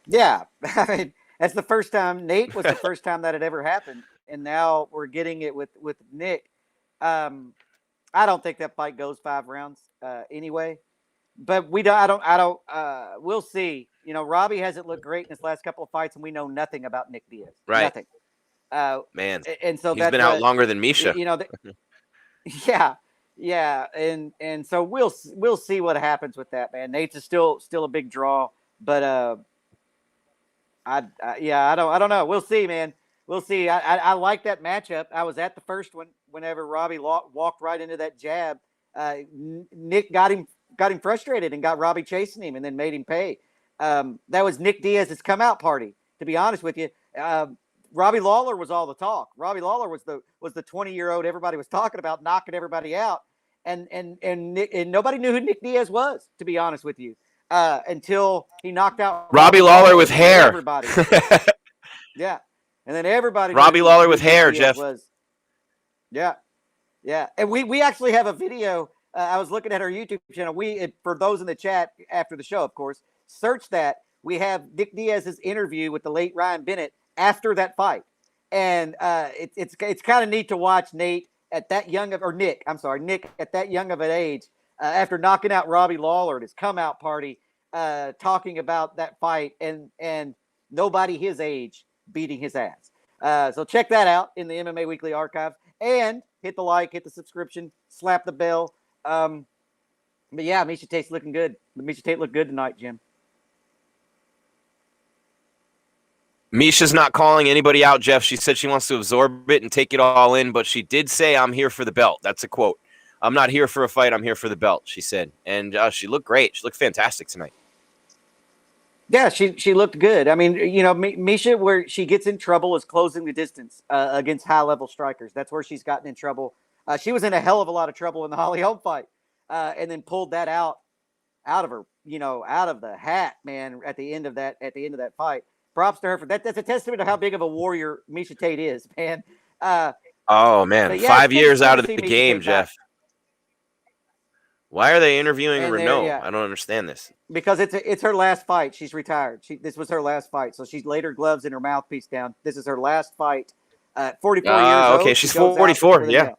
Yeah, I mean, that's the first time. Nate was the first time that had ever happened, and now we're getting it with Nick. I don't think that fight goes 5 rounds anyway, but we'll see. You know, Robbie hasn't looked great in his last couple of fights, and we know nothing about Nick Diaz. Right. Nothing. Man, and so he's been out longer than Miesha. You know, yeah, and so we'll see what happens with that, man. Nate's is still a big draw, but I don't know. We'll see, man. We'll see. I like that matchup. I was at the first one whenever Robbie walked right into that jab. Nick got him frustrated and got Robbie chasing him and then made him pay. That was Nick Diaz's come out party, to be honest with you. Robbie Lawler was all the talk. Robbie Lawler was the 20-year-old everybody was talking about, knocking everybody out. And nobody knew who Nick Diaz was, to be honest with you. Until he knocked out Robbie Lawler with hair. Everybody. Yeah. And then everybody. Robbie Lawler with hair, Jeff. Yeah. And we actually have a video. I was looking at our YouTube channel. For those in the chat after the show, of course, search that. We have Nick Diaz's interview with the late Ryan Bennett after that fight. And it's kind of neat to watch Nick at that young of an age, after knocking out Robbie Lawler at his come out party, talking about that fight and nobody his age beating his ass. So check that out in the MMA Weekly archive, and hit the like, hit the subscription, slap the bell. But yeah, Miesha Tate's looking good. Miesha Tate looked good tonight, Jim. Misha's not calling anybody out, Jeff. She said she wants to absorb it and take it all in, but she did say, "I'm here for the belt." That's a quote. "I'm not here for a fight. I'm here for the belt," she said. And she looked great. She looked fantastic tonight. Yeah, she looked good. I mean, you know, Miesha, where she gets in trouble is closing the distance against high-level strikers. That's where she's gotten in trouble. She was in a hell of a lot of trouble in the Holly Holm fight, and then pulled that out of her, out of the hat, man, at the end of that fight. Props to her for that. That's a testament to how big of a warrior Miesha Tate is, man. Oh, man. Yeah, 5 years out of the Miesha game, Tate Jeff. Why are they interviewing Renault? Yeah. I don't understand this. Because it's her last fight. She's retired. This was her last fight. So she's laid her gloves and her mouthpiece down. This is her last fight. 44 years old. Okay, she's 44. Yeah.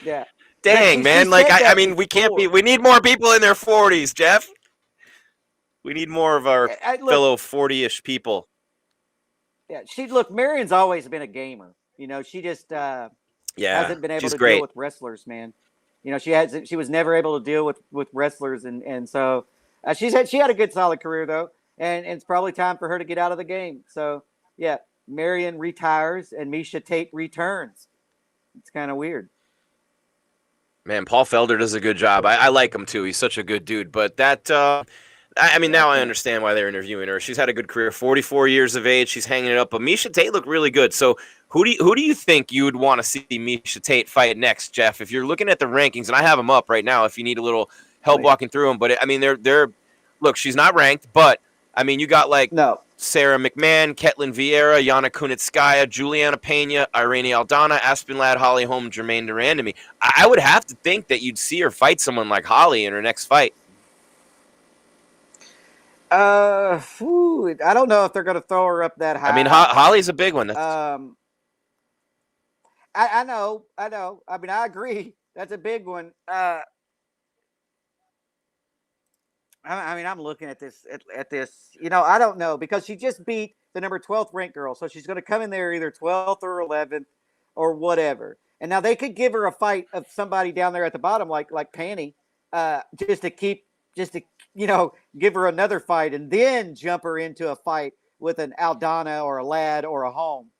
Yeah. Dang, man. Like, I mean, we need more people in their 40s, Jeff. We need more of our fellow 40-ish people. Yeah, Marion's always been a gamer. She just hasn't been able to deal with wrestlers, man. She was never able to deal with wrestlers, and so she had a good solid career though, and it's probably time for her to get out of the game. So yeah, Marion retires and Miesha Tate returns. It's kind of weird. Man, Paul Felder does a good job. I like him too. He's such a good dude. But that, I mean, now I understand why they're interviewing her. She's had a good career, 44 years of age. She's hanging it up. But Miesha Tate looked really good. So who do you think you would want to see Miesha Tate fight next, Jeff? If you're looking at the rankings, and I have them up right now, if you need a little help walking through them. But I mean, they're look, she's not ranked, but I mean, you got like Sarah McMahon, Ketlin Vieira, Yana Kunitskaya, Juliana Pena, Irene Aldana, Aspen Ladd, Holly Holm, Jermaine Durandamy. I would have to think that you'd see her fight someone like Holly in her next fight. I don't know if they're going to throw her up that high. I mean, Holly's a big one. I know. I mean, I agree. That's a big one. I mean, I'm looking at this. At this, I don't know because she just beat the number 12th ranked girl, so she's going to come in there either 12th or 11th or whatever. And now they could give her a fight of somebody down there at the bottom, like Panny, just to give her another fight and then jump her into a fight with an Aldana or a Ladd or a Holm.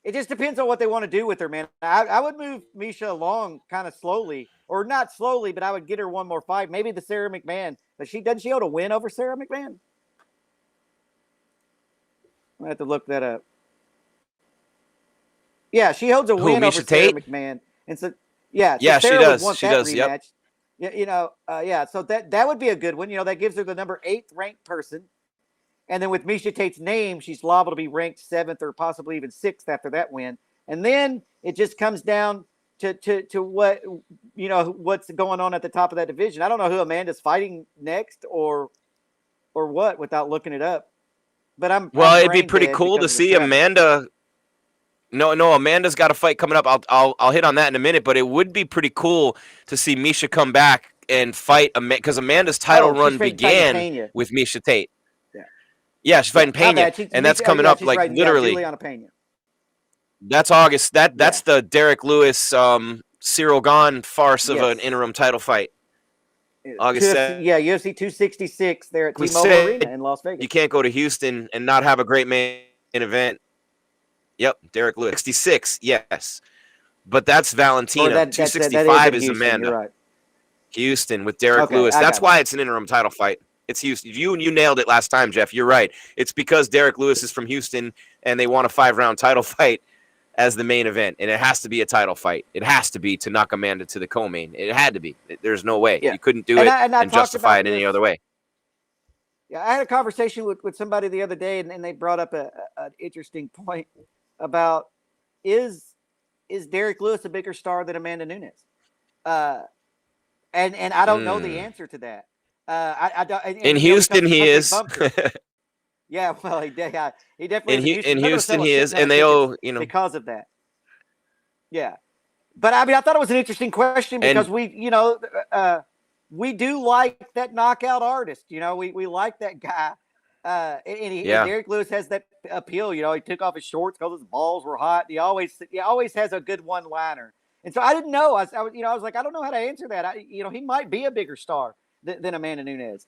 It just depends on what they want to do with her, man. I would move Miesha along kind of slowly, or not slowly, but I would get her one more fight. Maybe the Sarah McMahon. But doesn't she hold a win over Sarah McMahon? I have to look that up. Yeah, she holds a win over Sarah McMahon, and so yeah, yeah, Sarah she does. Would want she that does. rematch. Yep. Yeah. So that would be a good one. That gives her the number 8th ranked person. And then with Miesha Tate's name, she's liable to be ranked 7th or possibly even 6th after that win. And then it just comes down to what, what's going on at the top of that division. I don't know who Amanda's fighting next or what without looking it up. But it'd be pretty cool to see Amanda. No, Amanda's got a fight coming up. I'll hit on that in a minute, but it would be pretty cool to see Miesha come back and fight because Amanda's title run began with Miesha Tate. Yeah, she's fighting Pena, and that's coming up like literally. That's August. That's the Derrick Lewis, Cyril Gane farce of an interim title fight. August 7th. Yeah, UFC 266 there at T-Mobile Arena in Las Vegas. You can't go to Houston and not have a great main event. Yep, Derrick Lewis. 66, yes. But that's Valentina. 265 is Amanda. You're right. Houston with Derrick Lewis. That's why it's an interim title fight. It's Houston. You nailed it last time, Jeff. You're right. It's because Derrick Lewis is from Houston, and they want a 5-round title fight as the main event, and it has to be a title fight. It has to be to knock Amanda to the co-main. It had to be. There's no way. Yeah. You couldn't do it and justify it any other way. Yeah, I had a conversation with somebody the other day, and they brought up an interesting point about is Derrick Lewis a bigger star than Amanda Nunes? And I don't know the answer to that. I don't, in Houston, he is. Yeah, well, he definitely in Houston he is, and they owe because of that. Yeah, but I mean, I thought it was an interesting question because we do like that knockout artist. We like that guy. And Derrick Lewis has that appeal. He took off his shorts because his balls were hot. He always has a good one-liner. And so I didn't know. I was like, I don't know how to answer that. He might be a bigger star than Amanda Nunes,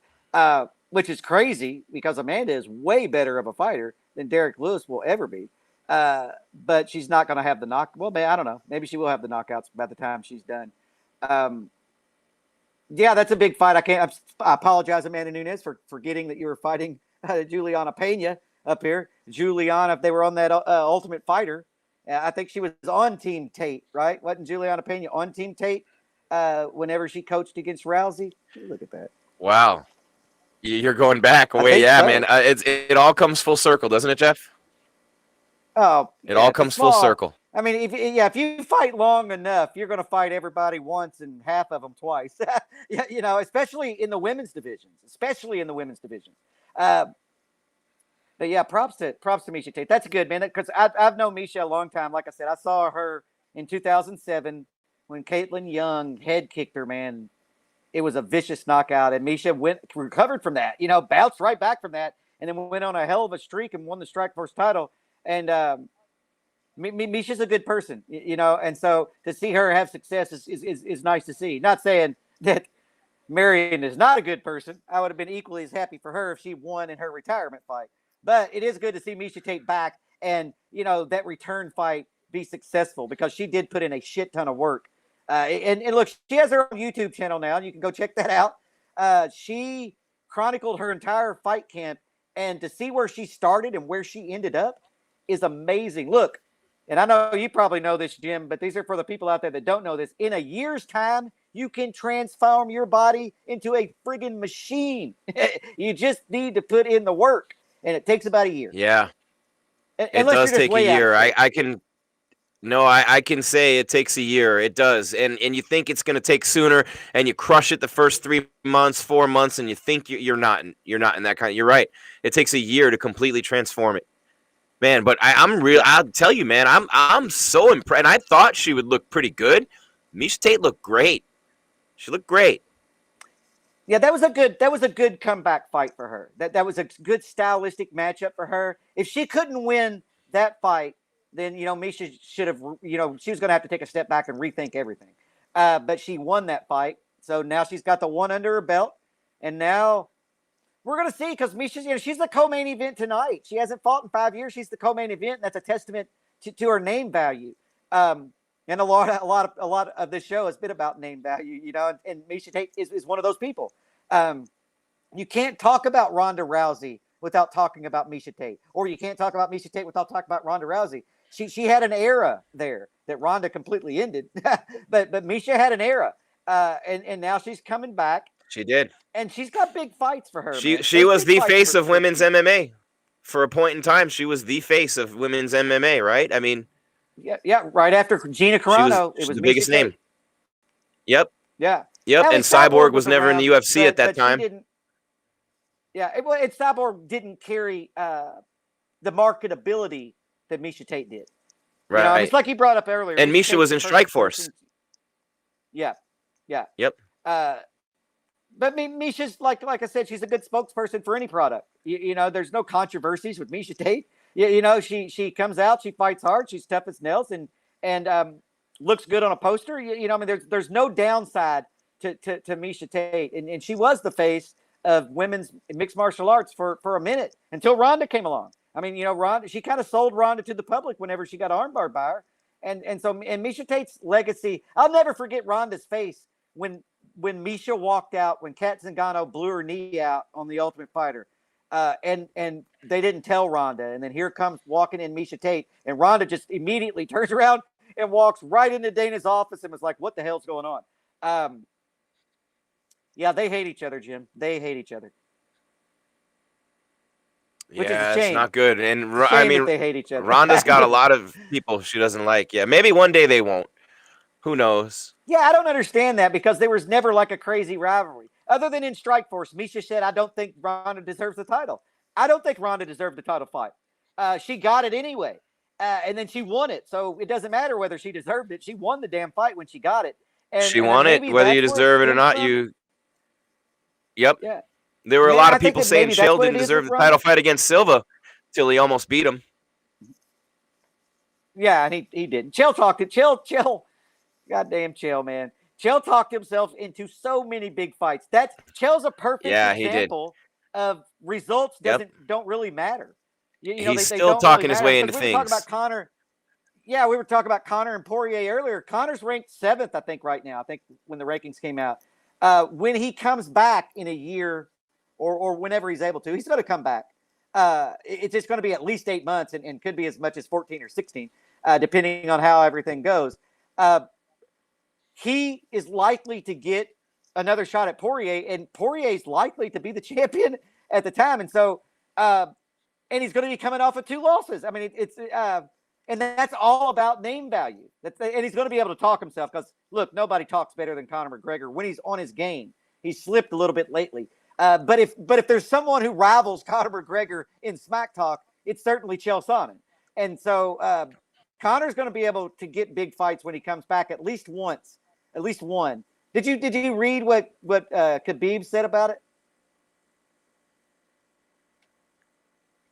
which is crazy because Amanda is way better of a fighter than Derrick Lewis will ever be. But she's not going to have the knock. Well, I don't know. Maybe she will have the knockouts by the time she's done. Yeah, that's a big fight. I apologize, Amanda Nunes, for forgetting that you were fighting Juliana Pena up here. Juliana, if they were on that Ultimate Fighter, I think she was on Team Tate, right? Wasn't Juliana Pena on Team Tate whenever she coached against Rousey? Look at that. Wow. You're going back away. Yeah, so. Man. It all comes full circle, doesn't it, Jeff? Oh, it all comes full circle. I mean, if you fight long enough, you're going to fight everybody once and half of them twice. Especially in the women's divisions. But yeah, props to Miesha Tate. That's good, man. Because I've known Miesha a long time. Like I said, I saw her in 2007 when Caitlin Young head kicked her. Man, it was a vicious knockout, and Miesha recovered from that. Bounced right back from that, and then went on a hell of a streak and won the Strikeforce title. And Miesha's a good person, and so to see her have success is nice to see. Not saying that Marion is not a good person. I would have been equally as happy for her if she won in her retirement fight. But it is good to see Miesha Tate back and, that return fight be successful because she did put in a shit ton of work. And look, she has her own YouTube channel now, and you can go check that out. She chronicled her entire fight camp, and to see where she started and where she ended up is amazing. Look, and I know you probably know this, Jim, but these are for the people out there that don't know this. In a year's time, you can transform your body into a friggin' machine. You just need to put in the work. And it takes about a year. Yeah, it does take a year. I can say it takes a year. It does. And you think it's going to take sooner, and you crush it the first 3 months, 4 months, and you think you're not in that kind of. You're right. It takes a year to completely transform it, man. But I'll tell you, man. I'm so impressed. And I thought she would look pretty good. Miesha Tate looked great. She looked great. Yeah, that was a good comeback fight for her. That was a good stylistic matchup for her. If she couldn't win that fight, then Miesha should have she was going to have to take a step back and rethink everything. But she won that fight, so now she's got the one under her belt, and now we're going to see, because Miesha, she's the co-main event tonight. She hasn't fought in 5 years. She's the co-main event. And that's a testament to her name value. And a lot of this show has been about name value, and Miesha Tate is one of those people. You can't talk about Ronda Rousey without talking about Miesha Tate, or you can't talk about Miesha Tate without talking about Ronda Rousey. She had an era there that Ronda completely ended, but Miesha had an era, and now she's coming back. She did. And she's got big fights for her. She was the face of women's MMA for a point in time. She was the face of women's MMA, right? I mean, yeah. Right after Gina Carano, it was the biggest name. Yep. Yeah. Yep. And Cyborg was never in the UFC at that time. And Cyborg didn't carry the marketability that Miesha Tate did. Right. It's like he brought up earlier. And Miesha was in Strikeforce. Yeah. Yep. But Miesha's like I said, she's a good spokesperson for any product. There's no controversies with Miesha Tate. She comes out, she fights hard, she's tough as nails, and looks good on a poster. There's no downside to Miesha Tate, and she was the face of women's mixed martial arts for a minute until Ronda came along. Ronda, she kind of sold Ronda to the public whenever she got armbarred by her, and Miesha Tate's legacy. I'll never forget Ronda's face when Miesha walked out, when Kat Zingano blew her knee out on The Ultimate Fighter, and they didn't tell Ronda, and then here comes walking in Miesha Tate, and Ronda just immediately turns around and walks right into Dana's office and was like, "What the hell's going on?" Yeah, they hate each other, Jim. They hate each other. Which is a shame. It's not good. And they hate each other. Ronda's got a lot of people she doesn't like. Yeah, maybe one day they won't. Who knows? Yeah, I don't understand that, because there was never like a crazy rivalry. Other than in Strikeforce, Miesha said, "I don't think Ronda deserves the title." I don't think Ronda deserved the title fight. She got it anyway, and then she won it. So it doesn't matter whether she deserved it. She won the damn fight when she got it. She won it, whether you deserve it or not. Yep. Yeah. There were a lot of people saying Chael didn't deserve the title fight against Silva till he almost beat him. Yeah, and he didn't. Chael talked it. Chael. Goddamn Chael, man. Chael talked himself into so many big fights. Chael's a perfect example of results don't really matter. He's still talking his way into things. We were talking about Conor. Yeah, we were talking about Conor and Poirier earlier. Conor's ranked 7th, I think, right now. I think when the rankings came out. When he comes back in a year or whenever he's able to, he's going to come back. It's just going to be at least 8 months and could be as much as 14 or 16, depending on how everything goes. He is likely to get another shot at Poirier, and Poirier's likely to be the champion at the time. And so, and he's going to be coming off of 2 losses. And that's all about name value. And he's going to be able to talk himself, because look, nobody talks better than Conor McGregor when he's on his game. He's slipped a little bit lately. But if there's someone who rivals Conor McGregor in smack talk, it's certainly Chael Sonnen. And so Conor's going to be able to get big fights when he comes back at least once. At least one. Did you read what Khabib said about it?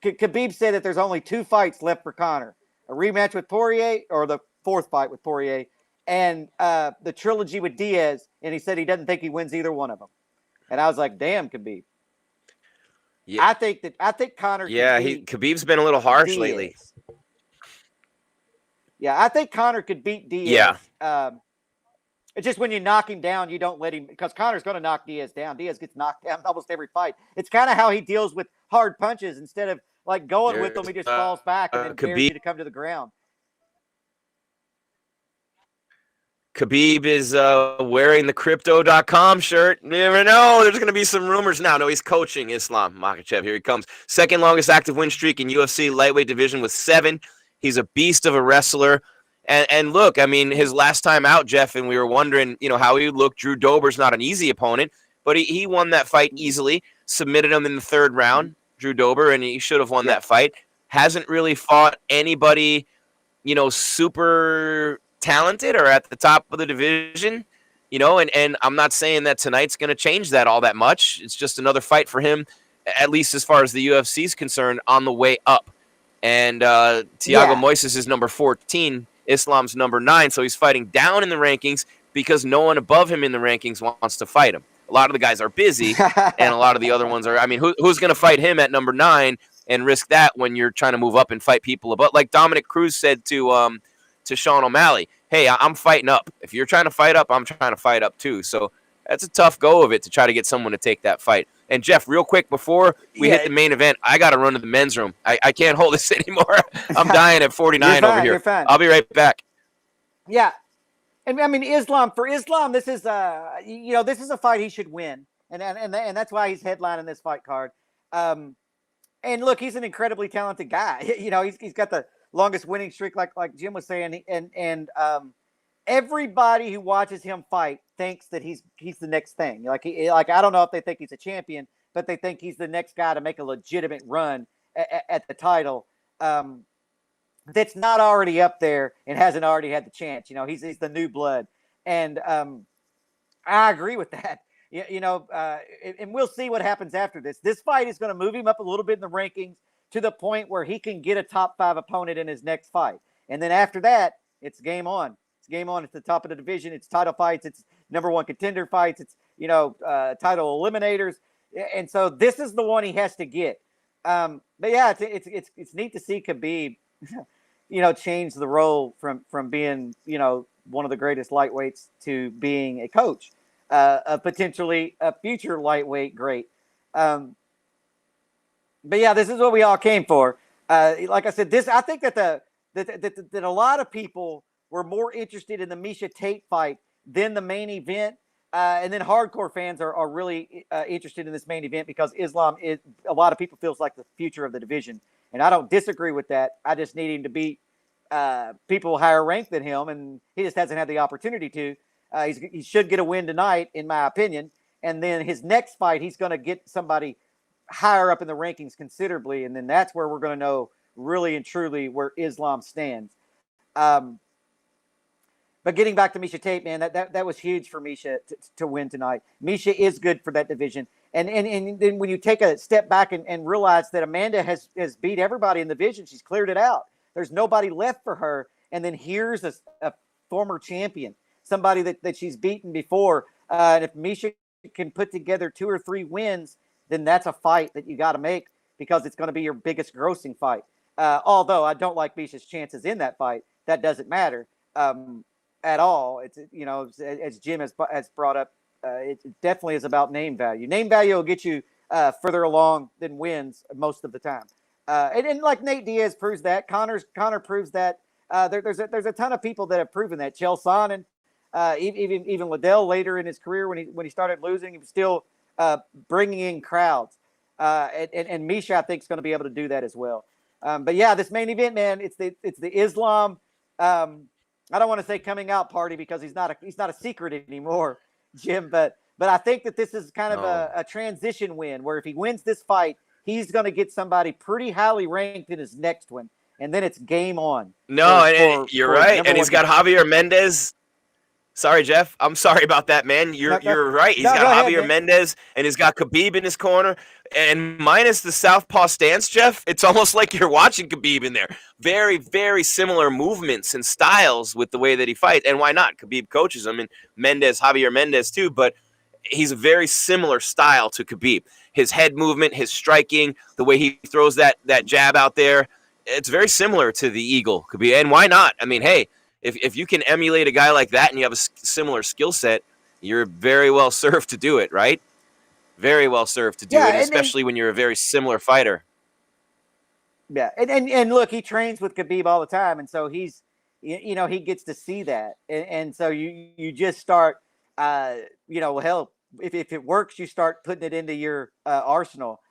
Khabib said that there's only 2 fights left for Conor: a rematch with Poirier, or the 4th fight with Poirier, and the trilogy with Diaz. And he said he doesn't think he wins either one of them. And I was like, "Damn, Khabib." Yeah. I think Conor. Yeah, Khabib's been a little harsh Diaz lately. Yeah, I think Conor could beat Diaz. Yeah. It's just when you knock him down, you don't let him, because Conor's going to knock Diaz down. Diaz gets knocked down almost every fight. It's kind of how he deals with hard punches. Instead of like going with them, he just falls back and then dares you to come to the ground. Khabib is wearing the Crypto.com shirt. You never know. There's going to be some rumors now. No, he's coaching Islam Makhachev. Here he comes. 2nd longest active win streak in UFC lightweight division with 7. He's a beast of a wrestler. And look, his last time out, Jeff, and we were wondering, how he would look. Drew Dober's not an easy opponent, but he won that fight easily, submitted him in the 3rd round, Drew Dober, and he should have won that fight. Hasn't really fought anybody, super talented or at the top of the division. You know, and I'm not saying that tonight's going to change that all that much. It's just another fight for him, at least as far as the UFC is concerned, on the way up. And Thiago Moisés is number 14. Islam's number 9. So he's fighting down in the rankings because no one above him in the rankings wants to fight him. A lot of the guys are busy, and a lot of the other ones are. I mean, who's going to fight him at number 9 and risk that when you're trying to move up and fight people above? Like Dominic Cruz said to Sean O'Malley, hey, I'm fighting up. If you're trying to fight up, I'm trying to fight up too. So that's a tough go of it to try to get someone to take that fight. And Jeff, real quick, before we hit the main event, I got to run to the men's room. I can't hold this anymore. I'm dying at 49 over here. You're fine. I'll be right back. Yeah. And I mean, for Islam, this is this is a fight he should win. And that's why he's headlining this fight card. And look, he's an incredibly talented guy. You know, he's got the longest winning streak, like Jim was saying, and everybody who watches him fight thinks that he's the next thing. Like I don't know if they think he's a champion, but they think he's the next guy to make a legitimate run at the title. That's not already up there and hasn't already had the chance. You know, he's the new blood, and I agree with that. And we'll see what happens after this. This fight is going to move him up a little bit in the rankings to the point where he can get a top 5 opponent in his next fight. And then after that, it's game on. It's game on. It's the top of the division. It's title fights. It's number 1 contender fights. It's, title eliminators. And so this is the one he has to get. But yeah, it's neat to see Khabib, change the role from being, one of the greatest lightweights to being a coach, potentially a future lightweight great. But yeah, this is what we all came for. Like I said, I think that that a lot of people were more interested in the Miesha Tate fight than the main event. And then hardcore fans are really interested in this main event because Islam is, a lot of people feels like the future of the division. And I don't disagree with that. I just need him to beat people higher ranked than him. And he just hasn't had the opportunity to. He should get a win tonight, in my opinion. And then his next fight, he's going to get somebody higher up in the rankings considerably. And then that's where we're going to know really and truly where Islam stands. But getting back to Miesha Tate, man, that was huge for Miesha to win tonight. Miesha is good for that division. And then when you take a step back and realize that Amanda has beat everybody in the division, she's cleared it out. There's nobody left for her. And then here's a former champion, somebody that she's beaten before. And if Miesha can put together 2 or 3 wins, then that's a fight that you got to make because it's going to be your biggest grossing fight. Although I don't like Miesha's chances in that fight, that doesn't matter. At all. It's, as Jim has brought up, it definitely is about name value. Name value will get you further along than wins most of the time. And like Nate Diaz proves that, Conor proves that. There's a ton of people that have proven that. Chael Sonnen, even Liddell later in his career when he started losing, he was still bringing in crowds. And Miesha, I think, is going to be able to do that as well. But yeah, this main event, man, it's the Islam. I don't want to say coming out party because he's not a secret anymore, Jim. But I think that this is kind of a transition win where if he wins this fight, he's going to get somebody pretty highly ranked in his next one, and then it's game on. No, you're right, and he's got Javier Mendez. Sorry, Jeff. I'm sorry about that, man. You're right. He's got Javier Mendez, and he's got Khabib in his corner. And minus the southpaw stance, Jeff, it's almost like you're watching Khabib in there. Very, very similar movements and styles with the way that he fights. And why not? Khabib coaches him, and Javier Mendez too. But he's a very similar style to Khabib. His head movement, his striking, the way he throws that jab out there, it's very similar to the Eagle, Khabib. And why not? I mean, hey, if you can emulate a guy like that and you have a similar skill set, you're very well served to do it, right? Very well served to do it, especially when you're a very similar fighter. Yeah, and look, he trains with Khabib all the time, and so he's, he gets to see that, and so you just start, hell, if it works, you start putting it into your arsenal.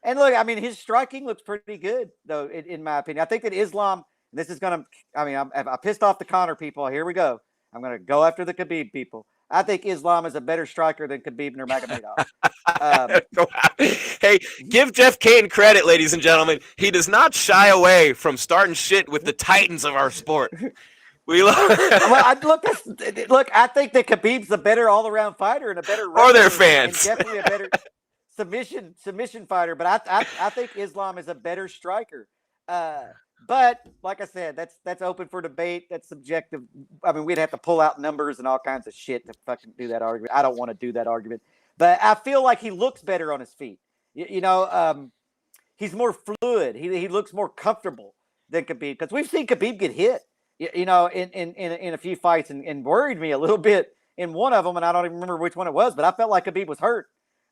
And look, I mean, his striking looks pretty good, though, in my opinion. I think that Islam. This is going to, I pissed off the Conor people. Here we go. I'm going to go after the Khabib people. I think Islam is a better striker than Khabib Nurmagomedov. Hey, give Jeff Cain credit, ladies and gentlemen. He does not shy away from starting shit with the titans of our sport. We love. Look, I think that Khabib's a better all-around fighter and a better Or their wrestler and fans. definitely a better submission fighter. But I think Islam is a better striker. But like I said, that's open for debate. That's subjective. I mean, we'd have to pull out numbers and all kinds of shit to fucking do that argument. I don't want to do that argument. But I feel like he looks better on his feet. He's more fluid. He looks more comfortable than Khabib, because we've seen Khabib get hit, in a few fights and worried me a little bit in one of them, and I don't even remember which one it was, but I felt like Khabib was hurt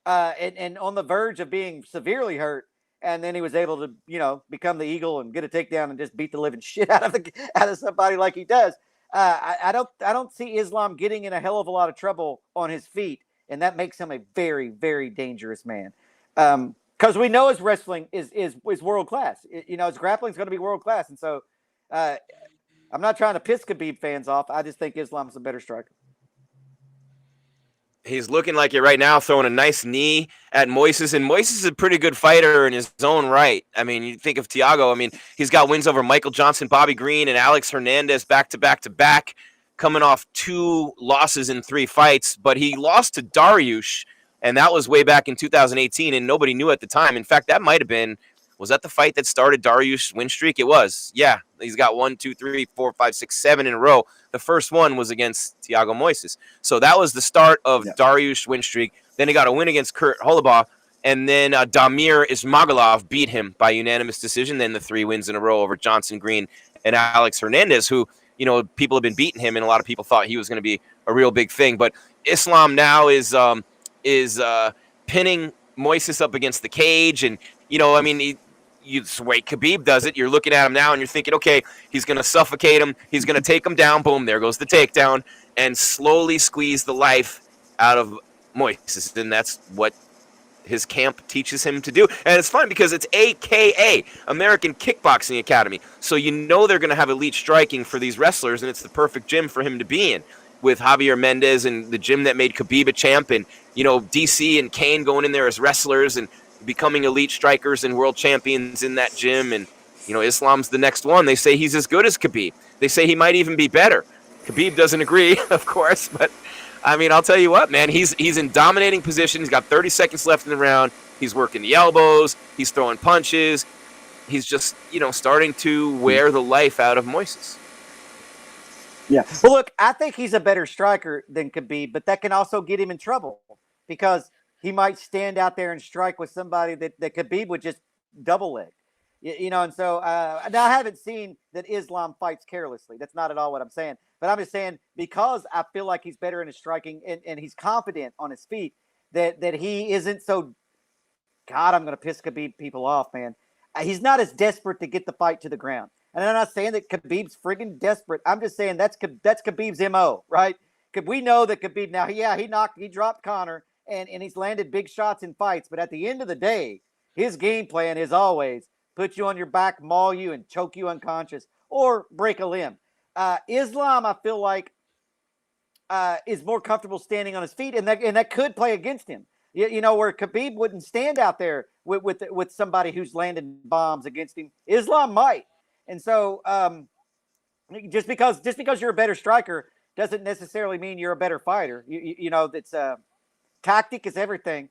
and on the verge of being severely hurt, and then he was able to become the eagle and get a takedown and just beat the living shit out of somebody like he does. I don't see Islam getting in a hell of a lot of trouble on his feet, and that makes him a very, very dangerous man. Because we know his wrestling is world class. His grappling is going to be world class, and so I'm not trying to piss Khabib fans off. I just think Islam's a better striker. He's looking like it right now, throwing a nice knee at Moisés, and Moisés is a pretty good fighter in his own right. I mean, you think of Thiago. I mean, he's got wins over Michael Johnson, Bobby Green, and Alex Hernandez back to back, coming off 2 losses in 3 fights. But he lost to Dariush, and that was way back in 2018, and nobody knew at the time. In fact, that might have been, was that the fight that started Dariush's win streak? It was. Yeah, he's got 1, 2, 3, 4, 5, 6, 7 in a row. The first one was against Thiago Moisés. So that was the start of Dariush's win streak. Then he got a win against Kurt Holobaugh, and then Damir Ismagulov beat him by unanimous decision. Then the 3 wins in a row over Johnson, Green, and Alex Hernandez, who, people have been beating him, and a lot of people thought he was going to be a real big thing. But Islam now is pinning Moisés up against the cage, and the way Khabib does it, you're looking at him now and you're thinking, okay, he's going to suffocate him, he's going to take him down, boom, there goes the takedown, and slowly squeeze the life out of Moisés. And that's what his camp teaches him to do. And it's fun because it's AKA, American Kickboxing Academy, so they're going to have elite striking for these wrestlers, and it's the perfect gym for him to be in, with Javier Mendez and the gym that made Khabib a champ, and DC and Cain going in there as wrestlers and becoming elite strikers and world champions in that gym. And Islam's the next one. They say he's as good as Khabib. They say he might even be better. Khabib doesn't agree, of course, but I mean, I'll tell you what, man, he's in dominating position. He's got 30 seconds left in the round. He's working the elbows, he's throwing punches. He's just starting to wear the life out of Moisés. Yeah. Well, look, I think he's a better striker than Khabib, but that can also get him in trouble because he might stand out there and strike with somebody that Khabib would just double leg. And so now I haven't seen that Islam fights carelessly. That's not at all what I'm saying. But I'm just saying, because I feel like he's better in his striking and he's confident on his feet, that he isn't so, God, I'm going to piss Khabib people off, man. He's not as desperate to get the fight to the ground. And I'm not saying that Khabib's friggin' desperate. I'm just saying that's Khabib's MO, right? We know that Khabib now, he dropped Conor and he's landed big shots in fights. But at the end of the day, his game plan is always put you on your back, maul you, and choke you unconscious or break a limb. Islam, I feel like, is more comfortable standing on his feet, and that could play against him. Where Khabib wouldn't stand out there with somebody who's landing bombs against him. Islam might. And so just because you're a better striker doesn't necessarily mean you're a better fighter. It's tactic is everything.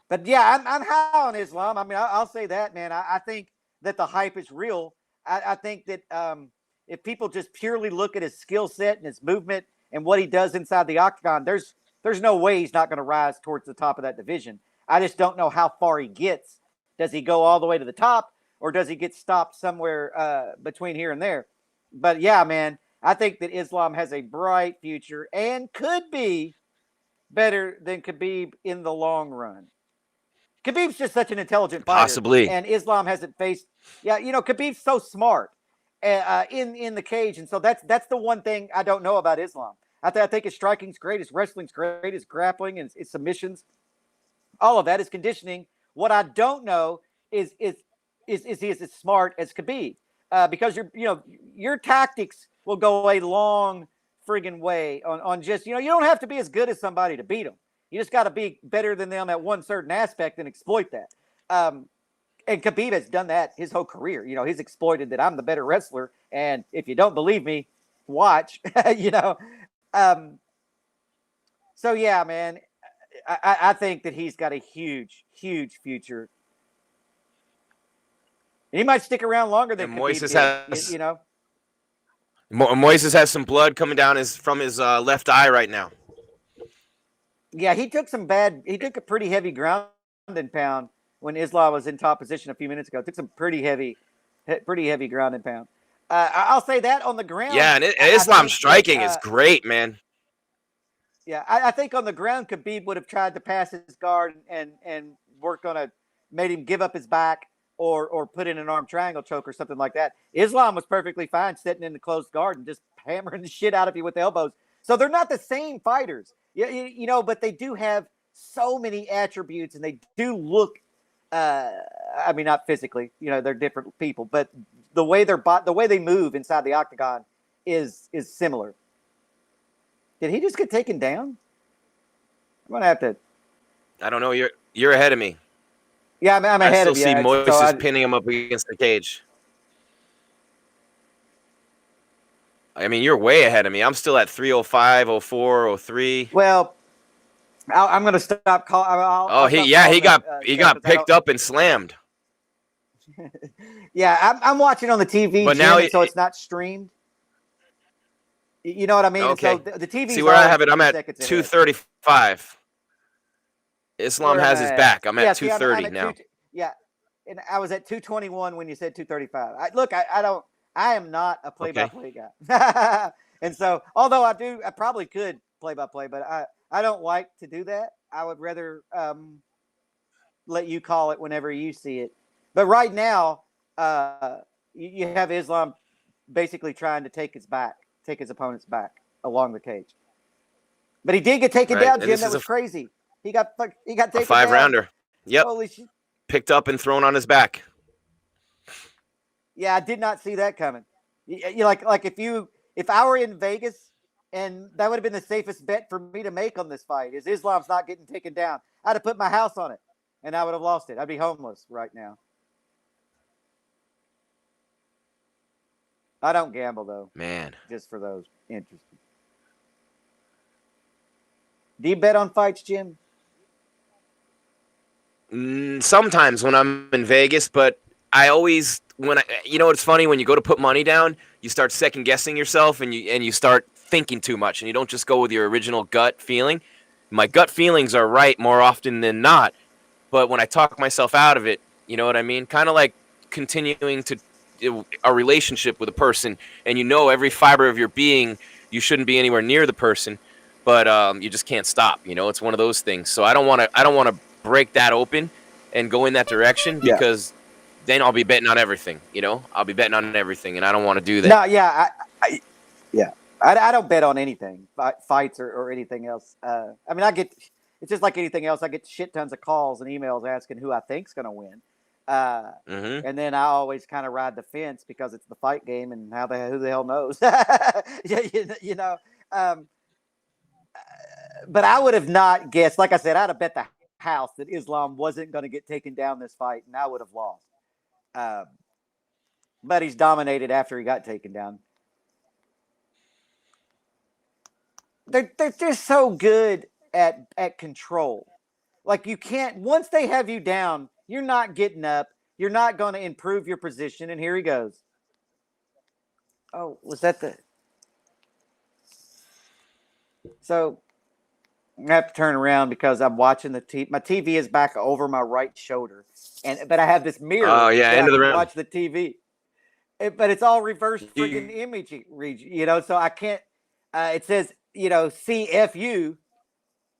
But yeah, I'm high on Islam. I mean, I'll say that, man. I think that the hype is real. I think that if people just purely look at his skill set and his movement and what he does inside the octagon, there's no way he's not going to rise towards the top of that division. I just don't know how far he gets. Does he go all the way to the top, or does he get stopped somewhere between here and there? But yeah, man, I think that Islam has a bright future and could be better than Khabib in the long run. Khabib's just such an intelligent fighter. Possibly. And Islam hasn't faced, Khabib's so smart in the cage. And so that's the one thing I don't know about Islam. I think his striking's great, his wrestling's great, his grappling and his submissions. All of that is conditioning. What I don't know is he as smart as Khabib? Because your tactics will go a long friggin' way on just, you don't have to be as good as somebody to beat them. You just got to be better than them at one certain aspect and exploit that. And Khabib has done that his whole career. He's exploited that I'm the better wrestler. And if you don't believe me, watch, you know. So yeah, man, I think that he's got a huge, huge future. He might stick around longer than Moisés Khabib has, did, you know. Moisés has some blood coming down from his left eye right now. Yeah, he took a pretty heavy ground and pound when Islam was in top position a few minutes ago. Took some pretty heavy ground and pound. I'll say that on the ground. Yeah, and Islam's striking is great, man. Yeah, I think on the ground, Khabib would have tried to pass his guard and worked on made him give up his back or put in an arm triangle choke or something like that. Islam was perfectly fine sitting in the closed guard and just hammering the shit out of you with elbows. So they're not the same fighters, you know, but they do have so many attributes and they do look, I mean, not physically, you know, they're different people, but the way they move inside the octagon is similar. Did he just get taken down? I'm gonna have to. I don't know. You're ahead of me. Yeah, I'm ahead of you. I still see Moisés pinning him up against the cage. I mean, you're way ahead of me. I'm still at 305, 04, 03. Well, I'm gonna stop calling. He got picked up and slammed. Yeah, I'm watching on the TV, but now so it's not streamed. You know what I mean? Okay. So the TV. See where I have it? I'm at 235. Islam has his back. I'm at 230 now. Yeah, and I was at 221 when you said 235. I am not a play-by-play guy. And so, although I probably could play-by-play, but I don't like to do that. I would rather let you call it whenever you see it. But right now, you have Islam basically trying to take his opponent's back along the cage. But he did get taken down, Jim. That was crazy. He got taken down. A 5-rounder. Yep. Holy shit. Picked up and thrown on his back. Yeah, I did not see that coming. You like if I were in Vegas, and that would have been the safest bet for me to make on this fight is Islam's not getting taken down. I'd have put my house on it, and I would have lost it. I'd be homeless right now. I don't gamble though. Man. Just for those interested. Do you bet on fights, Jim? Sometimes when I'm in Vegas, but I always it's funny when you go to put money down, you start second guessing yourself and you start thinking too much and you don't just go with your original gut feeling. My gut feelings are right more often than not, but when I talk myself out of it, you know what I mean? Kind of like continuing a relationship with a person, and every fiber of your being you shouldn't be anywhere near the person, but you just can't stop. It's one of those things. So I don't want to break that open and go in that direction because then I'll be betting on everything. I'll be betting on everything, and I don't want to do that. No, yeah, I don't bet on anything, fights or anything else. I mean, it's just like anything else. I get shit tons of calls and emails asking who I think's going to win. And then I always kind of ride the fence because it's the fight game, and who the hell knows? But I would have not guessed. Like I said, I'd have bet the house that Islam wasn't going to get taken down this fight, and I would have lost. But he's dominated after he got taken down. They're just so good at control. Like you can't, once they have you down, you're not getting up. You're not going to improve your position. And here he goes. Oh, was that So I'm gonna have to turn around because I'm watching the TV. My TV is back over my right shoulder, but I have this mirror. Oh yeah, end of the round. Watch the TV, but it's all reverse freaking image, So I can't. It says CFU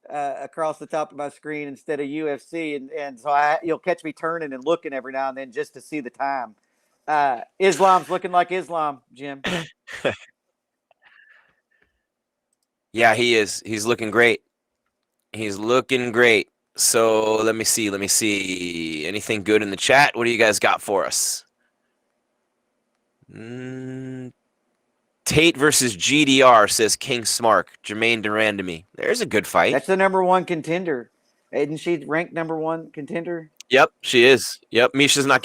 across the top of my screen instead of UFC, and so you'll catch me turning and looking every now and then just to see the time. Islam's looking like Islam, Jim. Yeah, he is. He's looking great. He's looking great. So let me see. Anything good in the chat? What do you guys got for us? Tate versus GDR, says King Smark. Jermaine Durandamy. There's a good fight. That's the number one contender. Isn't she ranked number one contender? Yep, she is. Yep, Miesha's not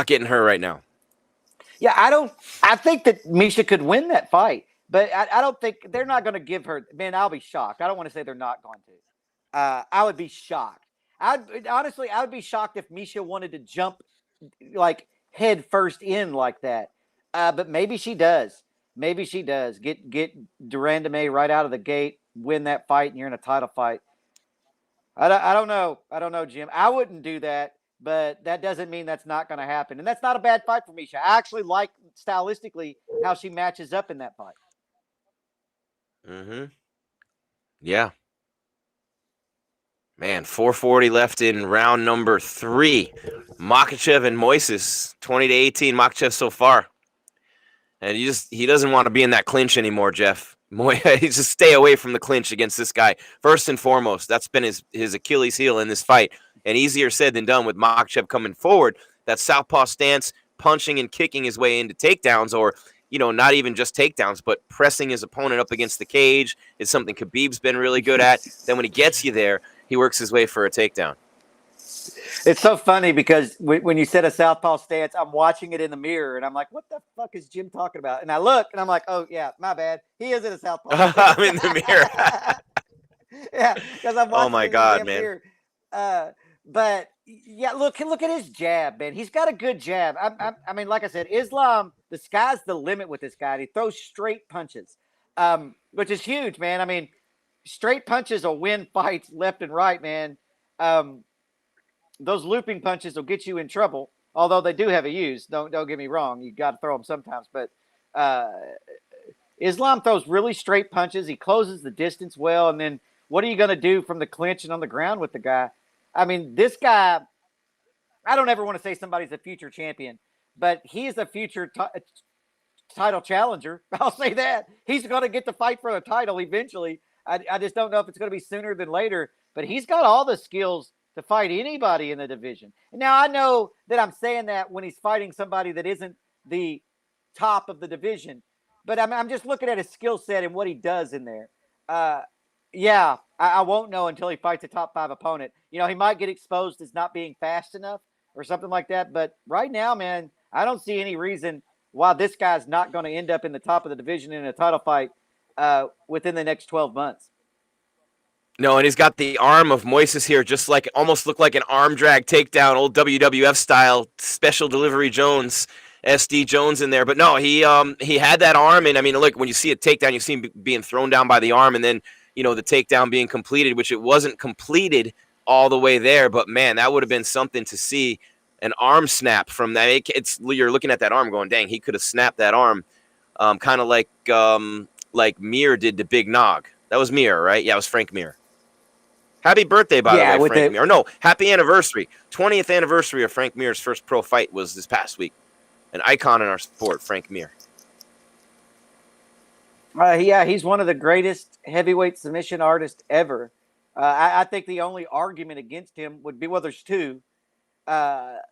getting her right now. Yeah, I think that Miesha could win that fight. But I don't think they're not going to give her. Man, I'll be shocked. I don't want to say they're not going to. I would be shocked. I would be shocked if Miesha wanted to jump like head first in like that. But maybe she does. Maybe she does. Get Durandame right out of the gate, win that fight, and you're in a title fight. I don't know. I don't know, Jim. I wouldn't do that, but that doesn't mean that's not going to happen. And that's not a bad fight for Miesha. I actually like stylistically how she matches up in that fight. Mm-hmm. Yeah. Man, 4:40 left in round number 3. Makhachev and Moisés, 20-18. Makhachev so far. And he doesn't want to be in that clinch anymore, Jeff. Just stay away from the clinch against this guy. First and foremost, that's been his Achilles heel in this fight. And easier said than done with Makhachev coming forward. That southpaw stance, punching and kicking his way into takedowns, or not even just takedowns, but pressing his opponent up against the cage is something Khabib's been really good at. Then when he gets you there, he works his way for a takedown. It's so funny because when you said a southpaw stance, I'm watching it in the mirror, and I'm like, what the fuck is Jim talking about? And I look, and I'm like, oh, yeah, my bad. He is in a southpaw stance. I'm in the mirror. Yeah, because I'm watching Oh, my it in God, the man. mirror. But, yeah, look at his jab, man. He's got a good jab. I mean, like I said, Islam, the sky's the limit with this guy. He throws straight punches, which is huge, man. I mean, straight punches will win fights left and right, man. Those looping punches will get you in trouble, although they do have a use. Don't get me wrong. You got to throw them sometimes. But Islam throws really straight punches. He closes the distance well. And then what are you going to do from the clinch and on the ground with the guy? I mean, this guy, I don't ever want to say somebody's a future champion, but he is a future title challenger. I'll say that. He's going to get to fight for the title eventually. I just don't know if it's going to be sooner than later, but he's got all the skills to fight anybody in the division. Now, I know that I'm saying that when he's fighting somebody that isn't the top of the division, but I'm just looking at his skill set and what he does in there. Yeah, I won't know until he fights a top 5 opponent. He might get exposed as not being fast enough or something like that. But right now, man, I don't see any reason why this guy's not going to end up in the top of the division in a title fight within the next 12 months. No, and he's got the arm of Moisés here, just like almost looked like an arm drag takedown, old WWF style, Special Delivery Jones, SD Jones in there. But no, he had that arm, and I mean, look, when you see a takedown, you see him being thrown down by the arm, and then the takedown being completed, which it wasn't completed all the way there. But man, that would have been something to see, an arm snap from that. You're looking at that arm, going, dang, he could have snapped that arm, kind of like Mir did to Big Nog. That was Mir, right? Yeah, it was Frank Mir. Happy birthday, by the way, Frank Mir. No, happy anniversary. 20th anniversary of Frank Mir's first pro fight was this past week. An icon in our sport, Frank Mir. Yeah, he's one of the greatest heavyweight submission artists ever. I think the only argument against him would be, well, there's two that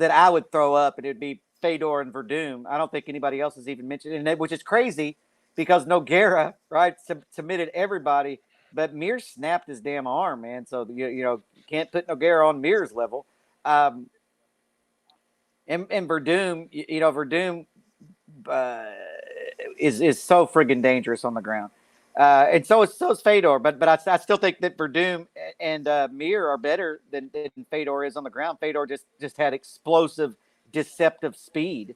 I would throw up, and it would be Fedor and Verdum. I don't think anybody else has even mentioned it, which is crazy because Nogueira, right, submitted everybody. But Mir snapped his damn arm, man. So, you can't put Nogueira on Mir's level. And Verdum, Verdum is so friggin' dangerous on the ground. And so is Fedor. But I still think that Verdum and Mir are better than Fedor is on the ground. Fedor just had explosive, deceptive speed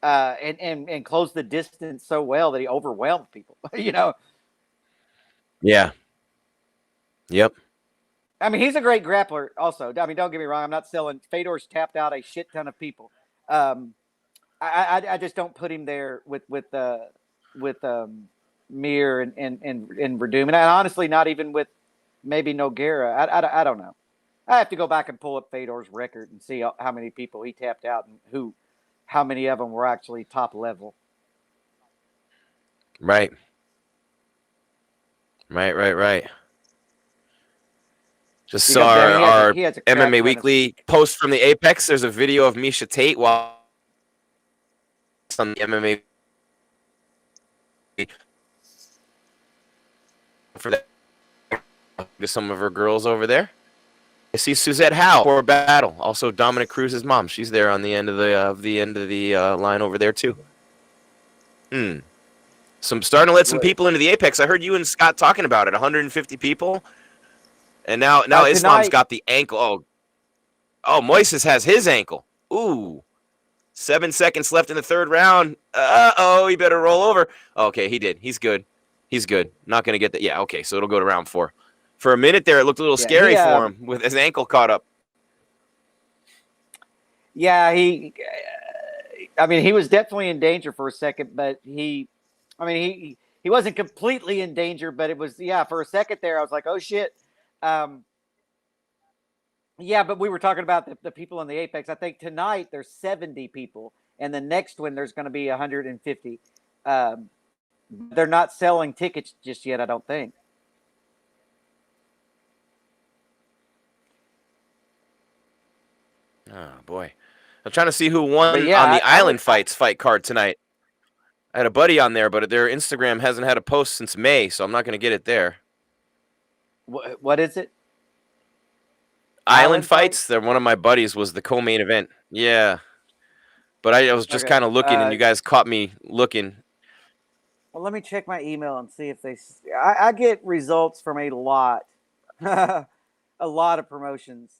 and closed the distance so well that he overwhelmed people, Yeah. Yep. I mean, he's a great grappler also. I mean, don't get me wrong. I'm not selling. Fedor's tapped out a shit ton of people. I just don't put him there with Mir and Verdum. And honestly, not even with maybe Nogueira. I don't know. I have to go back and pull up Fedor's record and see how many people he tapped out and how many of them were actually top level. Right. Just saw our MMA Weekly post from the Apex. There's a video of Miesha Tate while on the MMA for that to some of her girls over there. I see Suzette Howe for a battle. Also Dominic Cruz's mom. She's there on the end of the line over there too. So I'm starting to let some people into the Apex. I heard you and Scott talking about it. 150 people, and now Islam's tonight, got the ankle. Oh, Moisés has his ankle. Ooh. 7 seconds left in the third round. He better roll over. Okay, he did. He's good. He's good. Not going to get that. Yeah, okay, so it'll go to round 4. For a minute there, it looked a little scary for him with his ankle caught up. Yeah, he was definitely in danger for a second, but he wasn't completely in danger, but it was, for a second there, I was like, oh, shit. Yeah, but we were talking about the people in the Apex. I think tonight there's 70 people, and the next one there's going to be 150. They're not selling tickets just yet, I don't think. Oh, boy. I'm trying to see who won on the Island Fights fight card tonight. I had a buddy on there, but their Instagram hasn't had a post since May, so I'm not going to get it there. What is it? Island Fights? They're one of my buddies was the co-main event. Yeah. But I was just kind of looking, and you guys caught me looking. Well, let me check my email and see if I get results from a lot. A lot of promotions.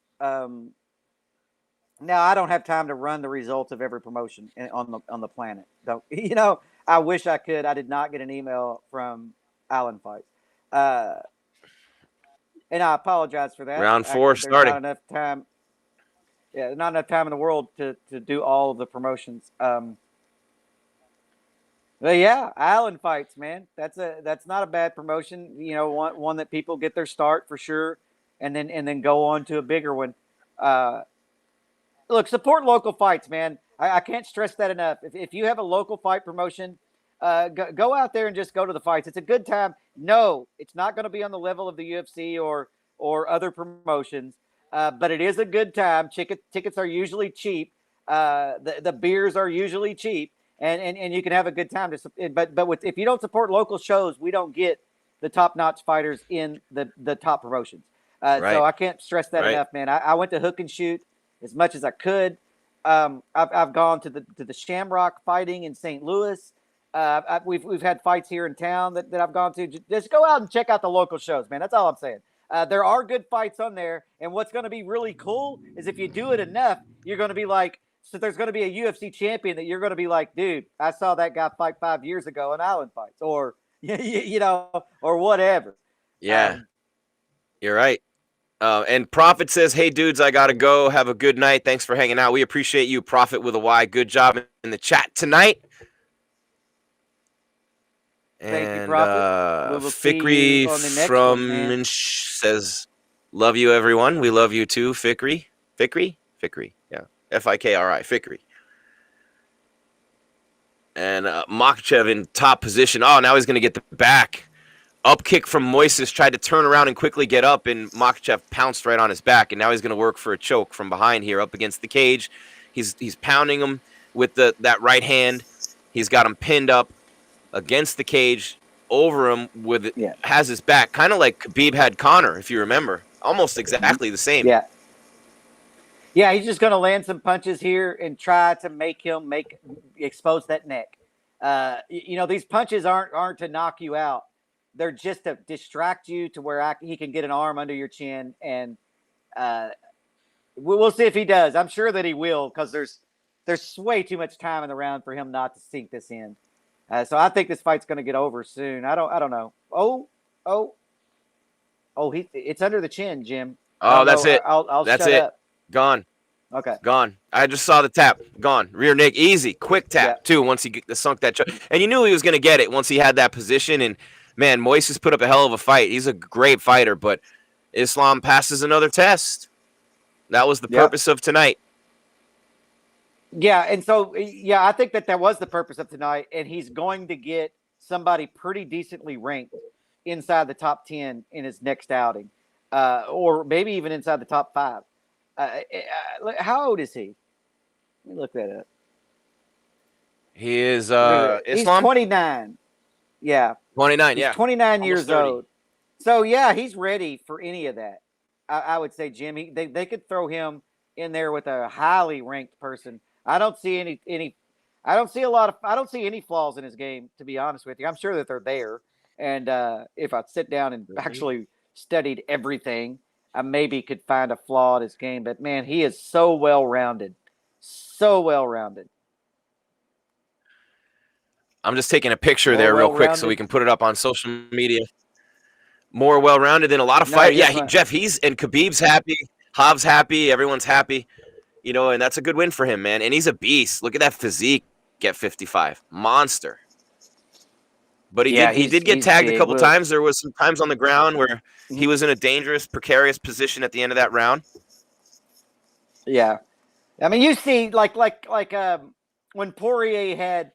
Now, I don't have time to run the results of every promotion on the planet. I wish I could. I did not get an email from Island Fights. And I apologize for that. Round 4 starting. Not enough time. Yeah, not enough time in the world to do all of the promotions. But yeah, Island Fights, man. That's not a bad promotion. One that people get their start for sure, and then go on to a bigger one. Look, support local fights, man. I can't stress that enough. If you have a local fight promotion, go out there and just go to the fights. It's a good time. No, it's not going to be on the level of the UFC or other promotions, but it is a good time. Tickets are usually cheap. The beers are usually cheap, and you can have a good time. But if you don't support local shows, we don't get the top-notch fighters in the top promotions. Right. So I can't stress that enough, man. I went to Hook and Shoot as much as I could. I've gone to the Shamrock Fighting in St. Louis. We've had fights here in town that I've gone to. Just go out and check out the local shows, man. That's all I'm saying. There are good fights on there, and what's going to be really cool is if you do it enough, you're going to be like, so there's going to be a UFC champion that you're going to be like, dude, I saw that guy fight 5 years ago in Island Fights, or or whatever. Yeah, you're right. And Prophet says, hey, dudes, I got to go. Have a good night. Thanks for hanging out. We appreciate you, Prophet with a Y. Good job in the chat tonight. Thank you, Prophet. Fikri from says, love you, everyone. We love you too, Fikri. Fikri? Yeah. Fikri. Fikri. And Makhachev in top position. Oh, now he's going to get the back. Up kick from Moisés, tried to turn around and quickly get up, and Makhachev pounced right on his back, and now he's going to work for a choke from behind here up against the cage. He's pounding him with that right hand. He's got him pinned up against the cage, over him has his back, kind of like Khabib had Conor, if you remember. Almost exactly the same. Yeah. Yeah, he's just going to land some punches here and try to make him expose that neck. These punches aren't to knock you out. They're just to distract you to where he can get an arm under your chin, and we'll see if he does. I'm sure that he will, because there's way too much time in the round for him not to sink this in. So I think this fight's going to get over soon. I don't know. It's under the chin, Jim. Oh, that's it. I'll that's shut it. up. Gone. Okay. Gone. I just saw the tap. Gone. Rear neck. Easy. Quick tap, too, once he sunk that choke. And you knew he was going to get it once he had that position. And, man, Moisés put up a hell of a fight. He's a great fighter, but Islam passes another test. That was the purpose of tonight. Yeah, and so, I think that was the purpose of tonight, and he's going to get somebody pretty decently ranked inside the top 10 in his next outing, or maybe even inside the top 5. How old is he? Let me look that up. He is He's Islam? 29. Yeah. 29, He's 29 years old. So, he's ready for any of that. I would say, Jim, they could throw him in there with a highly ranked person. I don't see any. I don't see any flaws in his game, to be honest with you. I'm sure that they're there. And if I sit down and actually studied everything, I maybe could find a flaw in his game. But man, he is so well-rounded. So well-rounded. I'm just taking a picture More there real quick so well-rounded. we can put it up on social media. More well-rounded than a lot of No, fighters. yes, Yeah, Jeff, and Khabib's happy. Hov's happy. Everyone's happy. You know, and that's a good win for him, man. And he's a beast. Look at that physique at 55. Monster. But he did get tagged big. a couple times. There was some times on the ground where he was in a dangerous, precarious position at the end of that round. Yeah. I mean, you see, like when Poirier had,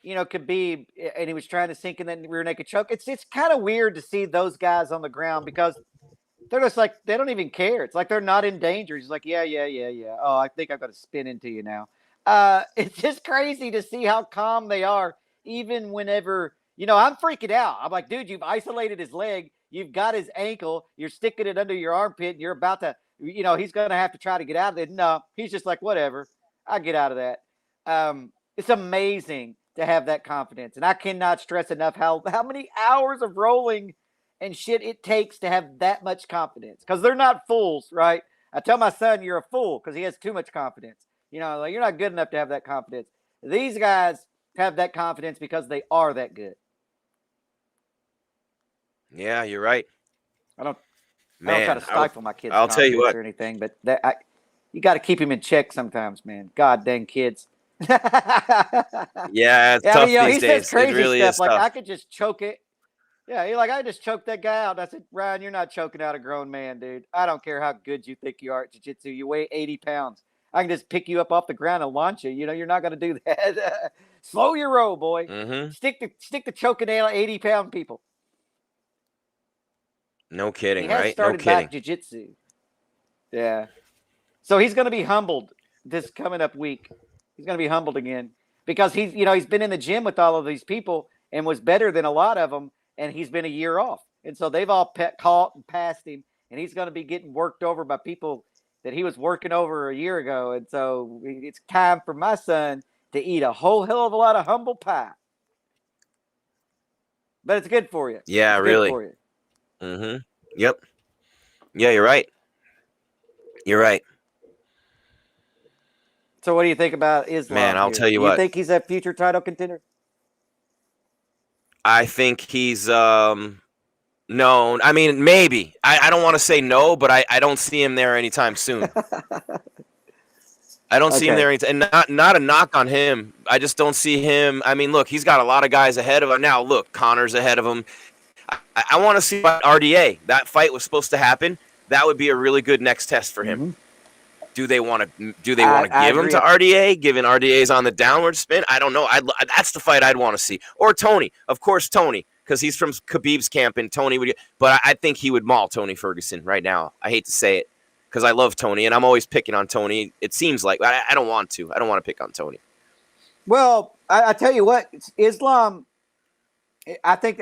Khabib, and he was trying to sink in that rear naked choke. It's kind of weird to see those guys on the ground because they're just like, they don't even care. It's like they're not in danger. He's like, yeah. Oh, I think I've got to spin into you now. It's just crazy to see how calm they are, even whenever, I'm freaking out. I'm like, dude, you've isolated his leg. You've got his ankle. You're sticking it under your armpit, and you're about to, he's going to have to try to get out of it. No, he's just like, whatever. I'll get out of that. It's amazing to have that confidence. And I cannot stress enough how many hours of rolling and shit it takes to have that much confidence. Because they're not fools, right? I tell my son, you're a fool because he has too much confidence. Like, you're not good enough to have that confidence. These guys have that confidence because they are that good. Yeah, you're right. I don't try to stifle my kids' I'll tell you what. or anything, but you got to keep him in check sometimes, man. God dang kids. Yeah, it's tough these he days. says crazy it really stuff is like tough. I could just choke it. Yeah, you're like, I just choked that guy out. I said, Ryan, you're not choking out a grown man, dude. I don't care how good you think you are at jiu-jitsu. You weigh 80 pounds. I can just pick you up off the ground and launch you. You're not going to do that. Slow your roll, boy. Mm-hmm. Stick the choking nail at 80-pound people. No kidding, He has right? started No kidding. back jiu-jitsu. Yeah. So he's going to be humbled this coming up week. He's going to be humbled again because he's been in the gym with all of these people and was better than a lot of them, and he's been a year off. And so they've all caught and passed him, and he's going to be getting worked over by people that he was working over a year ago. And so it's time for my son to eat a whole hell of a lot of humble pie. But it's good for you. Yeah, it's really. Good for you. Mm-hmm. Yep. Yeah, you're right. You're right. So what do you think about Islam? Man, I'll here? tell you Do what. You think he's a future title contender? I think he's no. I mean, maybe. I don't want to say no, but I don't see him there anytime soon. I don't see him there anytime. And not a knock on him. I just don't see him. I mean, look, he's got a lot of guys ahead of him. Now, look, Conor's ahead of him. I want to see RDA. That fight was supposed to happen. That would be a really good next test for him. Mm-hmm. Do they want to give him to RDA, given RDA's on the downward spin? I don't know. That's the fight I'd want to see. Or Tony. Of course, Tony, because he's from Khabib's camp, and Tony would. But I think he would maul Tony Ferguson right now. I hate to say it, because I love Tony, and I'm always picking on Tony. It seems like I don't want to. I don't want to pick on Tony. Well, I tell you what, Islam. I think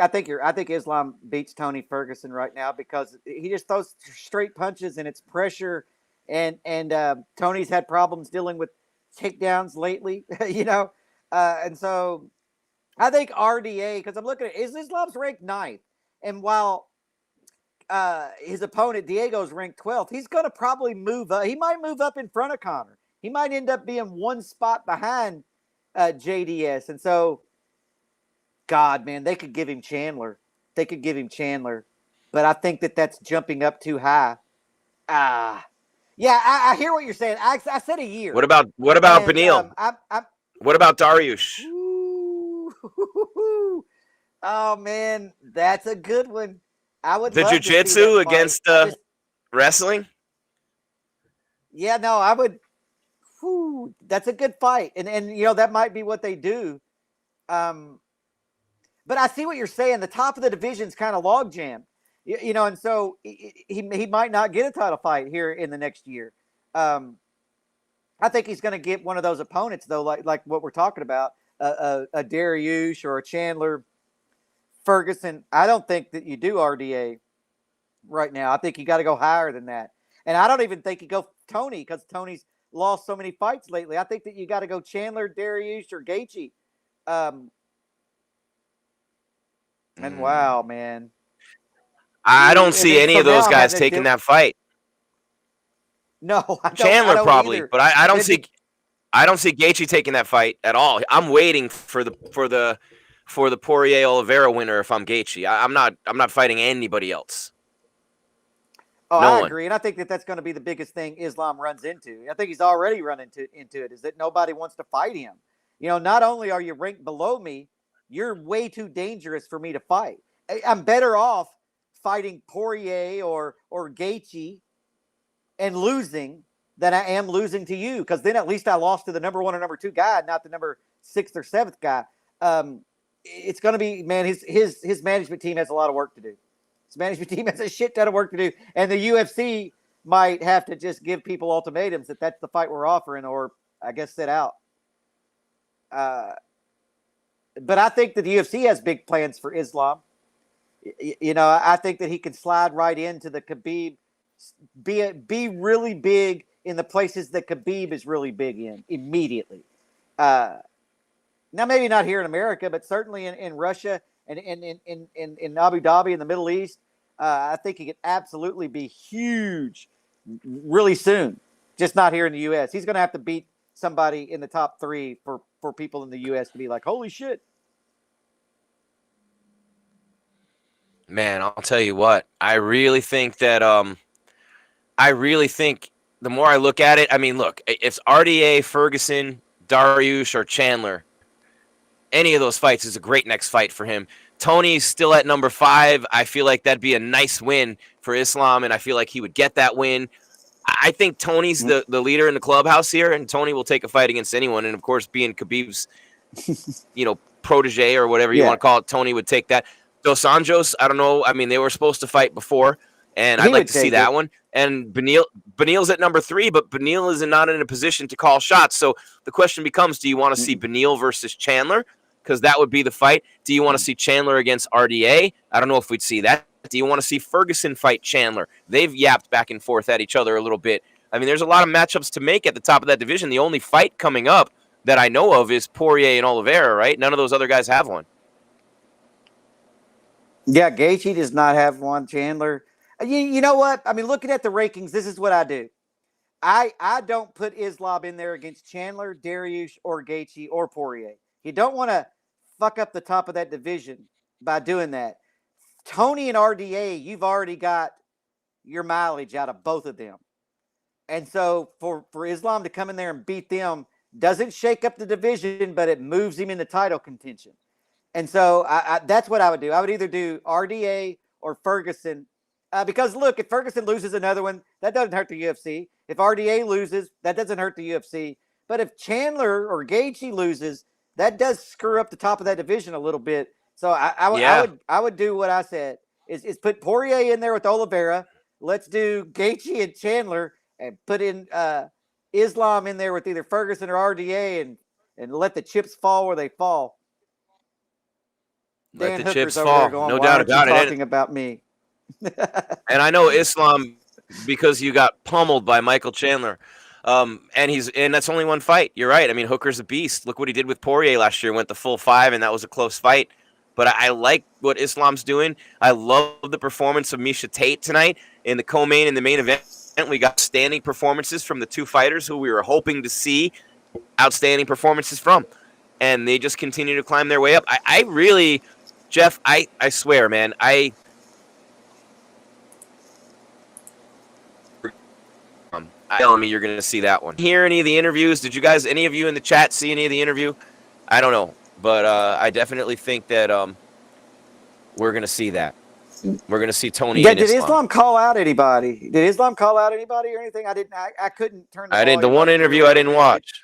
Islam beats Tony Ferguson right now because he just throws straight punches and it's pressure, and Tony's had problems dealing with takedowns lately, and so I think RDA, because I'm looking at Islam's ranked 9th, and while his opponent Diego's ranked 12th, he's going to probably move up. He might move up in front of Conor. He might end up being one spot behind JDS, and so. God, man, they could give him Chandler. But I think that's jumping up too high. Yeah, I hear what you're saying. I said a year. What about Beneil? What about Dariush? Oh man, that's a good one. I would the love jiu-jitsu against wrestling. Yeah, no, I would. That's a good fight, and that might be what they do. But I see what you're saying. The top of the division's kind of log jammed, and so he might not get a title fight here in the next year. I think he's going to get one of those opponents, though, like what we're talking about, a Dariush or a Chandler Ferguson. I don't think that you do RDA right now. I think you got to go higher than that. And I don't even think you go Tony, because Tony's lost so many fights lately. I think that you got to go Chandler, Dariush, or Gaethje. And wow, man. I don't see then, any so of those now guys having to taking that fight. No, I don't. Chandler I don't probably, either. but I don't Then see. I don't see Gaethje taking that fight at all. I'm waiting for the Poirier Oliveira winner if I'm Gaethje. I'm not fighting anybody else. Oh, No I one. agree, and I think that that's going to be the biggest thing Islam runs into. I think he's already run into it. Is that nobody wants to fight him? You know, not only are you ranked below me, you're way too dangerous for me to fight. I'm better off fighting Poirier or Gaethje and losing than I am losing to you, because then at least I lost to the number 1 or number 2 guy, not the number 6th or 7th guy. It's going to be, man, his management team has a lot of work to do. His management team has a shit ton of work to do, and the UFC might have to just give people ultimatums that that's the fight we're offering, or I guess sit out. But I think that the UFC has big plans for Islam. You know, I think that he can slide right into the Khabib, be really big in the places that Khabib is really big in immediately. Now, maybe not here in America, but certainly in Russia and in Abu Dhabi in the Middle East, I think he could absolutely be huge really soon. Just not here in the U.S. He's going to have to beat somebody in the top 3 for people in the U.S. to be like, holy shit. Man, I'll tell you what. I really think that the more I look at it, I mean, look, if it's RDA, Ferguson, Dariush, or Chandler, any of those fights is a great next fight for him. Tony's still at number 5. I feel like that'd be a nice win for Islam, and I feel like he would get that win. I think Tony's the leader in the clubhouse here, and Tony will take a fight against anyone. And, of course, being Khabib's, protege or whatever you want to call it, Tony would take that. Dos Anjos, I don't know. I mean, they were supposed to fight before, and I'd like to see that one. And Beneil's at number 3, but Beneil is not in a position to call shots. So the question becomes, do you want to see Beneil versus Chandler? Because that would be the fight. Do you want to see Chandler against RDA? I don't know if we'd see that. Do you want to see Ferguson fight Chandler? They've yapped back and forth at each other a little bit. I mean, there's a lot of matchups to make at the top of that division. The only fight coming up that I know of is Poirier and Oliveira, right? None of those other guys have one. Yeah, Gaethje does not have one. Chandler. You know what? I mean, looking at the rankings, this is what I do. I don't put Islam in there against Chandler, Dariush, or Gaethje, or Poirier. You don't want to fuck up the top of that division by doing that. Tony and RDA, you've already got your mileage out of both of them. And so for Islam to come in there and beat them doesn't shake up the division, but it moves him into title contention. And so that's what I would do. I would either do RDA or Ferguson. Because, look, if Ferguson loses another one, that doesn't hurt the UFC. If RDA loses, that doesn't hurt the UFC. But if Chandler or Gaethje loses, that does screw up the top of that division a little bit. So I would do what I said, is put Poirier in there with Oliveira. Let's do Gaethje and Chandler and put in Islam in there with either Ferguson or RDA and let the chips fall where they fall. Let Dan the Hooker's chips over fall. there going, No why doubt aren't you about it. talking about me. And I know Islam because you got pummeled by Michael Chandler. And that's only one fight. You're right. I mean, Hooker's a beast. Look what he did with Poirier last year. Went the full 5, and that was a close fight. But I like what Islam's doing. I love the performance of Miesha Tate tonight in the co-main and the main event. We got standing performances from the 2 fighters who we were hoping to see outstanding performances from. And they just continue to climb their way up. I really, Jeff, I swear, man, telling me you're going to see that one. Hear any of the interviews? Did you guys, any of you in the chat, see any of the interview? I don't know, but I definitely think that we're going to see that. We're going to see Tony. Yeah, did Islam call out anybody? Did Islam call out anybody or anything? I didn't. I couldn't turn. I didn't. The one interview I didn't watch.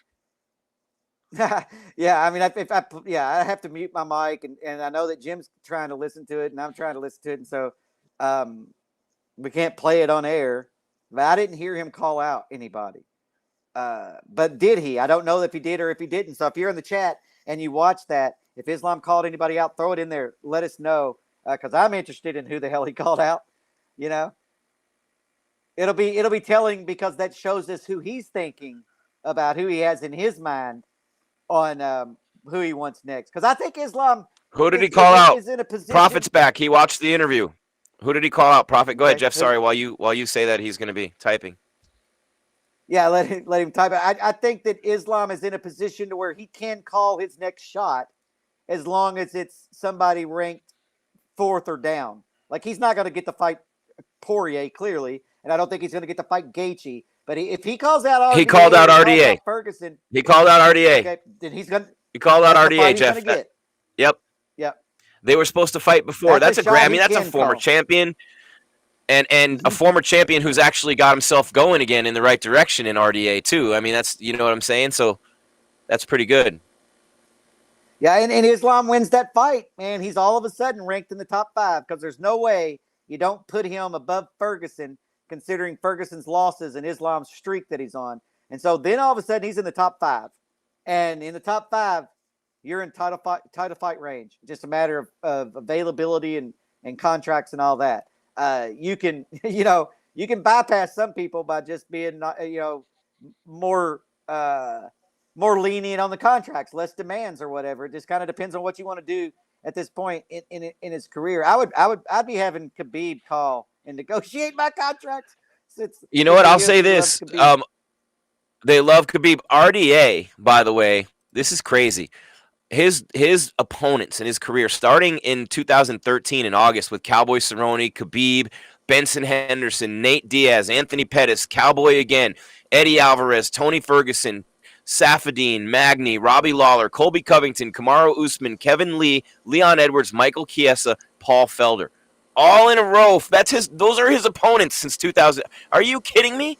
Yeah, I mean, I have to mute my mic, and I know that Jim's trying to listen to it, and I'm trying to listen to it, and so we can't play it on air. But I didn't hear him call out anybody. But did he? I don't know if he did or if he didn't. So if you're in the chat and you watch that, if Islam called anybody out, throw it in there. Let us know, because I'm interested in who the hell he called out. You know, it'll be telling, because that shows us who he's thinking about who he has in his mind on who he wants next. Because I think Islam Who did he call out? is in a position. Prophet's back. He watched the interview. Who did he call out? Prophet. Go ahead, Okay, Jeff. who- Sorry, while you say that, he's going to be typing. Yeah, let him type it. I think that Islam is in a position to where he can call his next shot as long as it's somebody ranked 4th or down. Like, he's not going to get to fight Poirier, clearly, and I don't think he's going to get to fight Gaethje. But if he calls out RDA, He called out calls RDA. out Ferguson. He called out RDA. Okay, then he's going. He called out That's the RDA, fight he's Jeff. gonna get. Yep. Yep. They were supposed to fight before. That's That's a a shot I mean, he that's a can former call. champion, and a former champion who's actually got himself going again in the right direction in RDA too. I mean, that's, you know what I'm saying. So that's pretty good. Yeah, and Islam wins that fight, man. He's all of a sudden ranked in the top 5 because there's no way you don't put him above Ferguson, considering Ferguson's losses and Islam's streak that he's on. And so then all of a sudden he's in the top 5. And in the top 5, you're in title fight range. Just a matter of availability and contracts and all that. You can, you can bypass some people by just being, more lenient on the contracts, less demands or whatever. It just kind of depends on what you want to do at this point in his career. I'd be having Khabib call and negotiate my contracts. You know what? I'll say this. They love Khabib. RDA, by the way, this is crazy. His opponents in his career, starting in 2013 in August with Cowboy Cerrone, Khabib, Benson Henderson, Nate Diaz, Anthony Pettis, Cowboy again, Eddie Alvarez, Tony Ferguson, Safadine, Magny, Robbie Lawler, Colby Covington, Kamaru Usman, Kevin Lee, Leon Edwards, Michael Chiesa, Paul Felder. All in a row. Those are his opponents since 2000. Are you kidding me?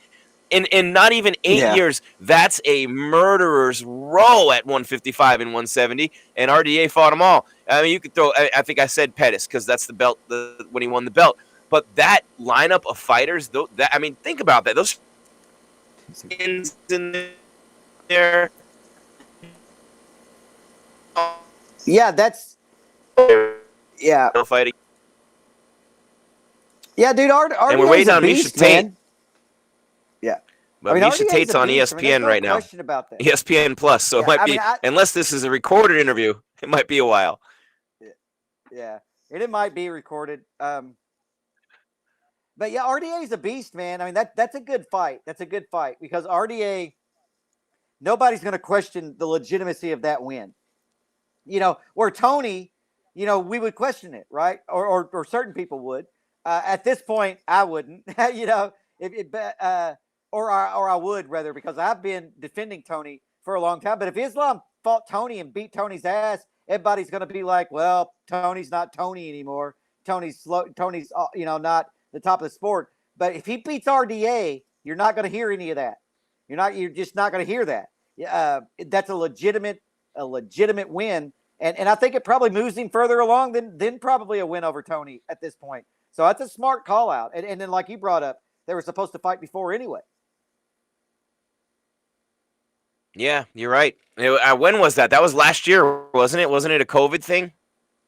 In not even 8 years, that's a murderer's row at 155 and 170, and RDA fought them all. I mean, you could throw, I think I said Pettis because that's the belt when he won the belt. But that lineup of fighters, I mean, think about that. Those skins in there. Yeah, that's yeah. Fighting. Yeah, dude, RDA And we're waiting on Miesha Tate. Man. Yeah. But RDA Miesha is Tate's a on beast. ESPN no right now. question about that. ESPN Plus, so it might be, unless this is a recorded interview, it might be a while. Yeah, it might be recorded. But yeah, RDA is a beast, man. I mean, that's a good fight. That's a good fight because RDA, nobody's going to question the legitimacy of that win. Where Tony, we would question it, right? Or certain people would. At this point, I wouldn't. Or I would rather, because I've been defending Tony for a long time. But if Islam fought Tony and beat Tony's ass, everybody's going to be like, well, Tony's not Tony anymore. Tony's slow. Tony's not the top of the sport. But if he beats RDA, you're not going to hear any of that. You're just not going to hear that. That's a legitimate win. And I think it probably moves him further along than probably a win over Tony at this point. So that's a smart call out. And then, like you brought up, they were supposed to fight before anyway. Yeah, you're right. When was that? That was last year, wasn't it? Wasn't it a COVID thing,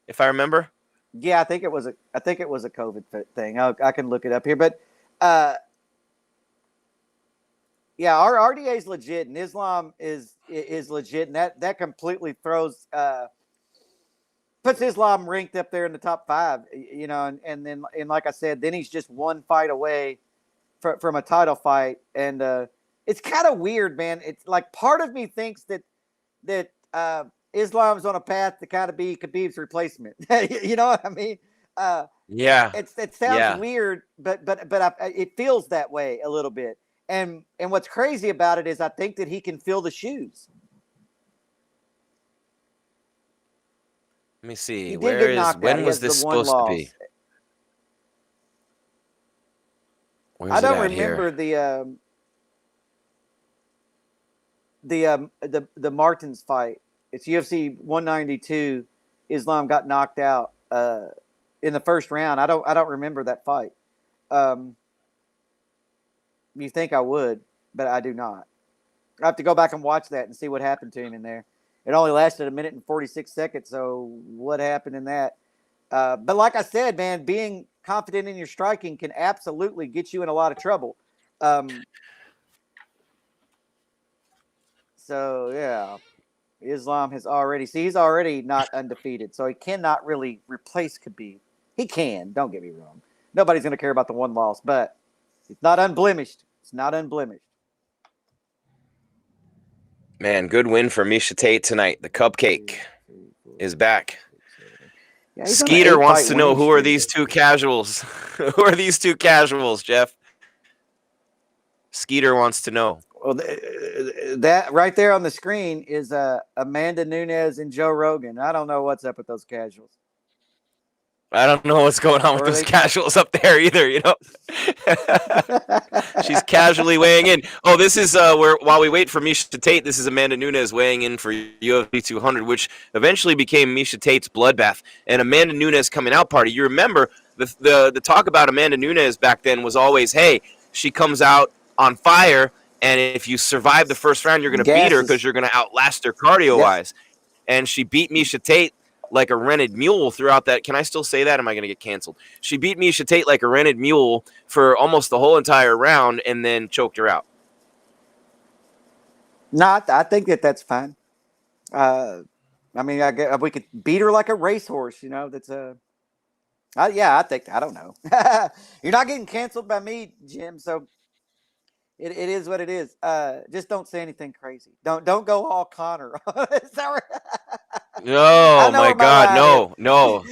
if I remember? Yeah, I think it was a COVID thing. I can look it up here, but yeah, our RDA is legit, and Islam is legit, and that completely puts Islam ranked up there in the top 5. And then like I said, then he's just one fight away from a title fight, and it's kind of weird, man. It's like part of me thinks that Islam's on a path to kind of be Khabib's replacement. You know what I mean? Yeah. It sounds weird, but it feels that way a little bit. And what's crazy about it is I think that he can fill the shoes. Let me see. When was this supposed to be? I don't remember the Martins fight. It's UFC 192. Islam got knocked out in the first round. I don't remember that fight. You think I would, but I do not. I have to go back and watch that and see what happened to him in there. It only lasted 1 minute and 46 seconds. So what happened in that? But like I said, man, being confident in your striking can absolutely get you in a lot of trouble. So yeah, Islam he's already not undefeated, so he cannot really replace Khabib. He can, don't get me wrong. Nobody's going to care about the one loss, but it's not unblemished. It's not unblemished. Man, good win for Miesha Tate tonight. The cupcake is back. Yeah, he's on an Skeeter wants 8-fight to know, winning who are streak. these two casuals? Who are these two casuals, Jeff? Skeeter wants to know. Well, that right there on the screen is Amanda Nunes and Joe Rogan. I don't know what's up with those casuals. I don't know what's going on with Or those they- casuals up there either, you know. She's casually weighing in. Oh, this is where while we wait for Miesha Tate, this is Amanda Nunes weighing in for UFC 200, which eventually became Miesha Tate's bloodbath. And Amanda Nunes coming out party. You remember the talk about Amanda Nunes back then was always, hey, she comes out on fire, and if you survive the first round, you're going to beat her because you're going to outlast her cardio-wise. And she beat Miesha Tate like a rented mule throughout that. Can I still say that? Am I going to get canceled? She beat Miesha Tate like a rented mule for almost the whole entire round and then choked her out. No, I think that's fine. I mean, I guess we could beat her like a racehorse, you know. That's yeah, I don't know. You're not getting canceled by me, Jim. So it is what it is. Just don't say anything crazy. Don't go all Conor. Is that right? Oh my God, no.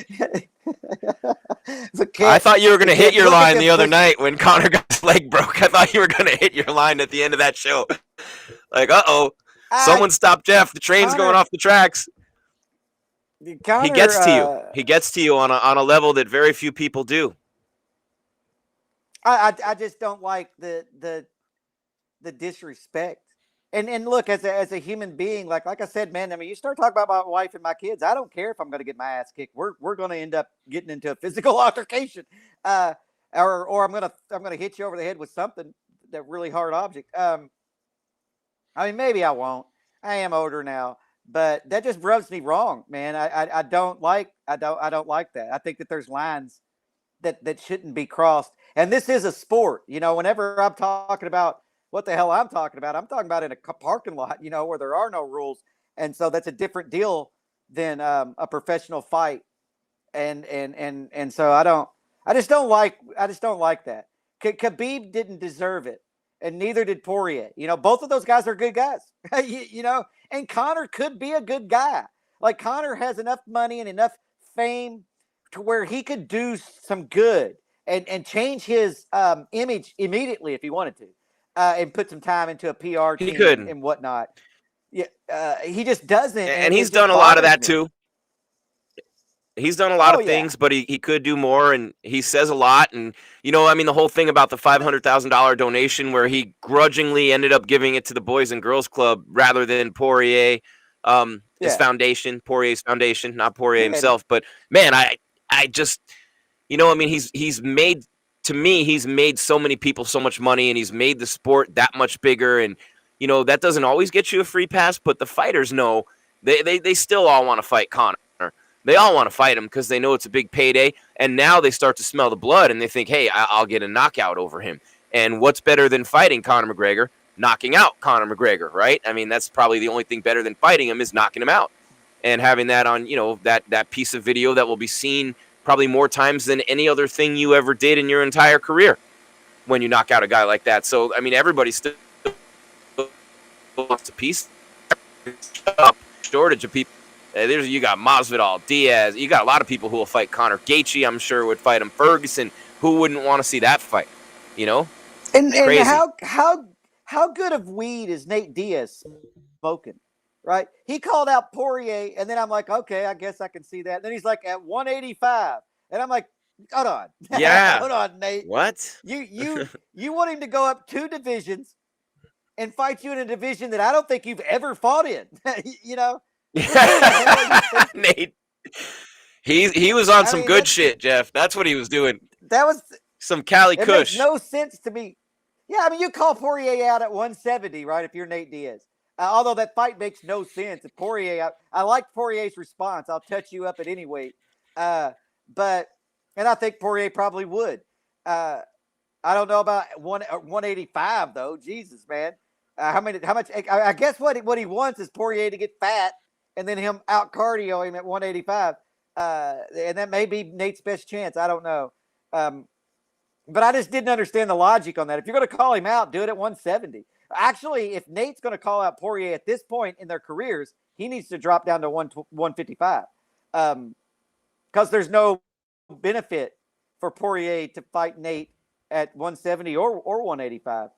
I thought you were going to hit your line the other night when Conor got his leg broke. I thought you were going to hit your line at the end of that show. Like, someone stop Jeff. The train's going off the tracks. Conor, he gets to you. He gets to you on a level that very few people do. I just don't like the disrespect. And look, as a human being, like I said, man, I mean, you start talking about my wife and my kids, I don't care if I'm going to get my ass kicked. We're going to end up getting into a physical altercation, or I'm going to hit you over the head with something, that really hard object. I mean, maybe I won't. I am older now, but that just rubs me wrong, man. I don't like that. I think that there's lines that shouldn't be crossed. And this is a sport, you know. Whenever I'm talking about what the hell I'm talking about in a parking lot, you know, where there are no rules. And so that's a different deal than a professional fight. And so I just don't like that. Khabib didn't deserve it, and neither did Poirier. You know, both of those guys are good guys. you know, and Conor could be a good guy. Like, Conor has enough money and enough fame to where he could do some good and change his image immediately if he wanted to. And put some time into a PR team and whatnot. Yeah, he just doesn't. And he's done a lot of that too. He's done a lot of things, but he could do more, and he says a lot. And, you know, I mean, the whole thing about the $500,000 donation where he grudgingly ended up giving it to the Boys and Girls Club rather than Poirier, his foundation, Poirier's foundation, not Poirier himself. But, man, I just, you know, I mean, he's made – to me, he's made so many people so much money, and he's made the sport that much bigger. And, you know, that doesn't always get you a free pass, but the fighters know they still all want to fight Conor. They all want to fight him because they know it's a big payday. And now they start to smell the blood, and they think, hey, I'll get a knockout over him. And what's better than fighting Conor McGregor? Knocking out Conor McGregor, right? I mean, that's probably the only thing better than fighting him is knocking him out. And having that on, you know, that piece of video that will be seen probably more times than any other thing you ever did in your entire career when you knock out a guy like that. So, I mean, everybody still wants a piece. Shortage of people. You got Masvidal, Diaz. You got a lot of people who will fight Conor. Gaethje, I'm sure, would fight him. Ferguson, who wouldn't want to see that fight? You know? And how good of weed is Nate Diaz smoking? Right? He called out Poirier, and then I'm like, okay, I guess I can see that. And then he's like, at 185. And I'm like, hold on. Yeah. Hold on, Nate. What? You want him to go up 2 divisions and fight you in a division that I don't think you've ever fought in. You know? Nate. He was on some good shit, Jeff. That's what he was doing. That was some Cali Kush. It makes no sense to me. Yeah, I mean, you call Poirier out at 170, right? If you're Nate Diaz. Although that fight makes no sense. If Poirier, I like Poirier's response. I'll touch you up at any weight. And I think Poirier probably would. I don't know about 185 though. Jesus, man. How much? I guess what he wants is Poirier to get fat, and then him out cardio him at 185. And that may be Nate's best chance. I don't know. But I just didn't understand the logic on that. If you're going to call him out, do it at 170. Actually, if Nate's going to call out Poirier at this point in their careers, he needs to drop down to 155. Because there's no benefit for Poirier to fight Nate at 170 or 185.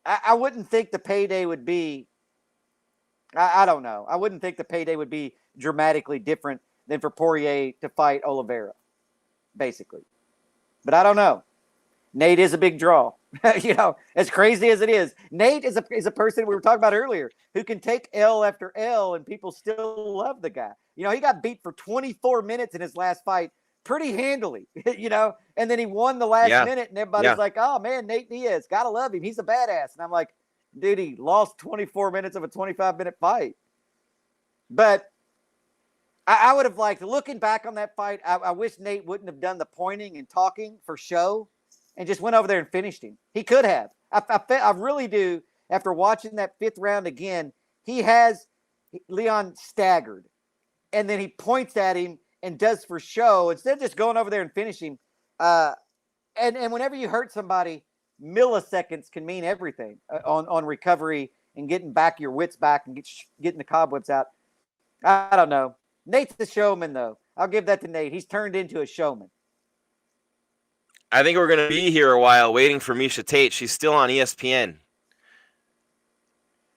I wouldn't think the payday would be, I don't know. I wouldn't think the payday would be dramatically different than for Poirier to fight Oliveira, basically. But I don't know. Nate is a big draw. As crazy as it is. Nate is a person we were talking about earlier who can take L after L and people still love the guy. He got beat for 24 minutes in his last fight pretty handily, and then he won the last minute and everybody's like, oh man, Nate Diaz, gotta love him. He's a badass. And I'm like, dude, he lost 24 minutes of a 25-minute fight. But I would have liked, looking back on that fight, I wish Nate wouldn't have done the pointing and talking for show and just went over there and finished him. He could have. I really do. After watching that fifth round again, he has Leon staggered. And then he points at him and does for show instead of just going over there and finishing. And whenever you hurt somebody, milliseconds can mean everything on recovery and getting back your wits back and getting the cobwebs out. I don't know. Nate's the showman, though. I'll give that to Nate. He's turned into a showman. I think we're going to be here a while waiting for Miesha Tate. She's still on ESPN.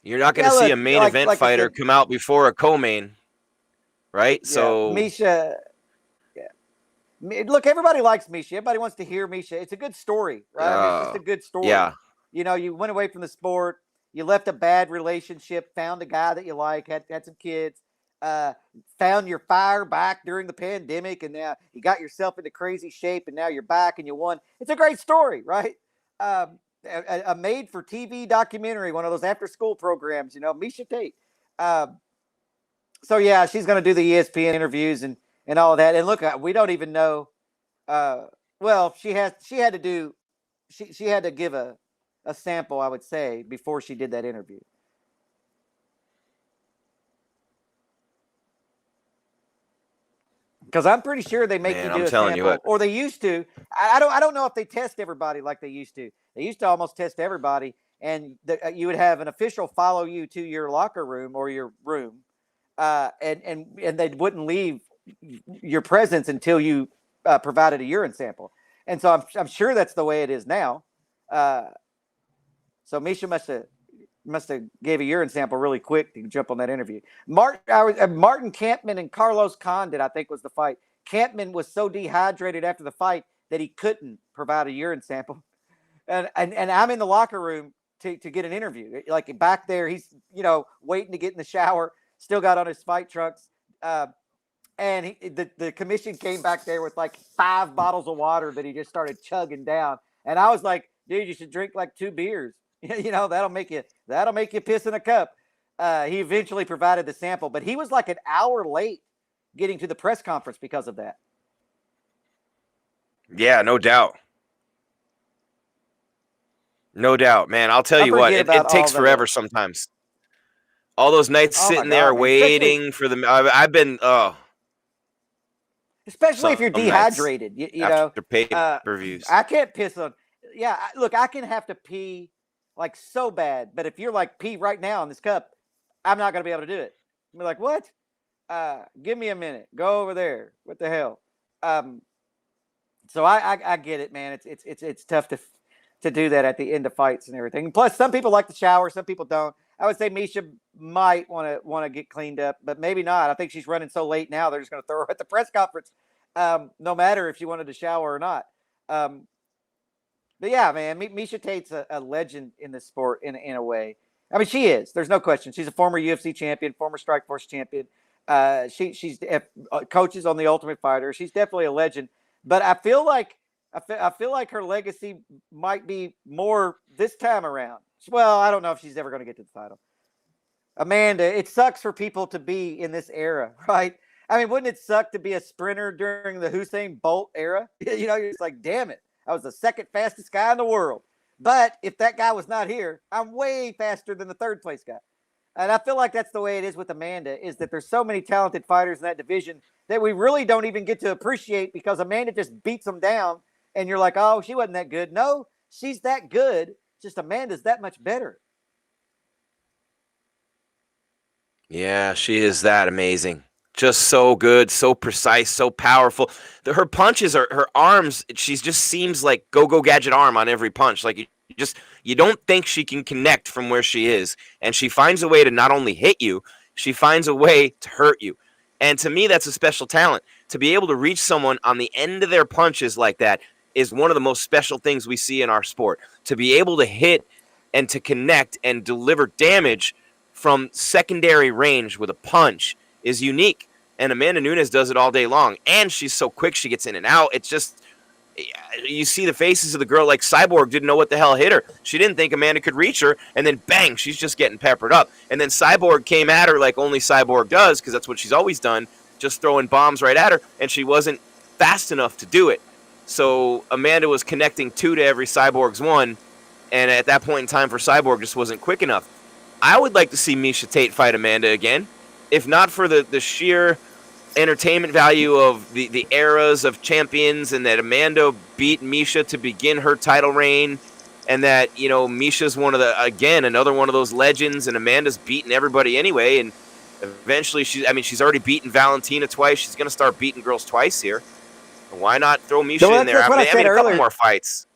You're not going to see a main event fighter come out before a co-main, right? Yeah, so Miesha, look, everybody likes Miesha. Everybody wants to hear Miesha. It's a good story, right? It's just a good story. Yeah. You went away from the sport. You left a bad relationship, found a guy that you like, had some kids, found your fire back during the pandemic, and now you got yourself into crazy shape, and now you're back and you won. It's a great story, right? A made-for-TV documentary, one of those after-school programs, Miesha Tate. So, yeah, she's going to do the ESPN interviews and all of that. And look, we don't even know. Well, she had to give a sample, I would say, before she did that interview. Because I'm pretty sure they make you do a sample, or they used to. I don't know if they test everybody like they used to. They used to almost test everybody, and you would have an official follow you to your locker room or your room, and they wouldn't leave your presence until you provided a urine sample. And so I'm sure that's the way it is now. So Miesha must have gave a urine sample really quick to jump on that interview. Martin Kampmann and Carlos Condit, I think, was the fight. Kampmann was so dehydrated after the fight that he couldn't provide a urine sample. And I'm in the locker room to get an interview. Like back there, he's, waiting to get in the shower, still got on his fight trunks. And the commission came back there with like 5 bottles of water that he just started chugging down. And I was like, dude, you should drink like 2 beers. That'll make you piss in a cup. He eventually provided the sample, but he was like an hour late getting to the press conference because of that. Yeah, no doubt. No doubt, man. I'll tell you what, it takes forever sometimes. All those nights sitting there waiting for the. I've been. Especially if you're dehydrated, after pay-per-views. I can't piss on. Yeah, look, I can have to pee like so bad, but if you're like pee right now in this cup, I'm not gonna be able to do it. I'm like, what? Give me a minute. Go over there. What the hell? So I get it, man. It's tough to do that at the end of fights and everything. Plus, some people like to shower, some people don't. I would say Miesha might want to get cleaned up, but maybe not. I think she's running so late now, they're just going to throw her at the press conference, no matter if she wanted to shower or not. But yeah, man, Miesha Tate's a legend in this sport in a way. I mean, she is. There's no question. She's a former UFC champion, former Strikeforce champion. She's coaches on The Ultimate Fighter. She's definitely a legend. But I feel like her legacy might be more this time around. Well, I don't know if she's ever going to get to the title. Amanda, it sucks for people to be in this era, right? I mean, wouldn't it suck to be a sprinter during the Usain Bolt era? You're just like, damn it. I was the second fastest guy in the world. But if that guy was not here, I'm way faster than the third place guy. And I feel like that's the way it is with Amanda, is that there's so many talented fighters in that division that we really don't even get to appreciate because Amanda just beats them down. And you're like, oh, she wasn't that good. No, she's that good. Just Amanda's that much better. Yeah, she is that amazing. Just so good, so precise, so powerful. Her punches are her arms. She just seems like go gadget arm on every punch. Like you don't think she can connect from where she is, and she finds a way to not only hit you, she finds a way to hurt you. And to me, that's a special talent. To be able to reach someone on the end of their punches like that is one of the most special things we see in our sport. To be able to hit and to connect and deliver damage from secondary range with a punch is unique. And Amanda Nunes does it all day long. And she's so quick, she gets in and out. It's just, you see the faces of the girl, like Cyborg didn't know what the hell hit her. She didn't think Amanda could reach her, and then bang, she's just getting peppered up. And then Cyborg came at her like only Cyborg does, because that's what she's always done, just throwing bombs right at her, and she wasn't fast enough to do it. So Amanda was connecting 2 to every Cyborg's 1, and at that point in time for Cyborg just wasn't quick enough. I would like to see Miesha Tate fight Amanda again, if not for the sheer entertainment value of the eras of champions, and that Amanda beat Miesha to begin her title reign, and that, you know, Miesha's another one of those legends, and Amanda's beating everybody anyway, and eventually she's already beaten Valentina twice. She's going to start beating girls twice here. Why not throw Miesha in there? I mean, a couple more fights.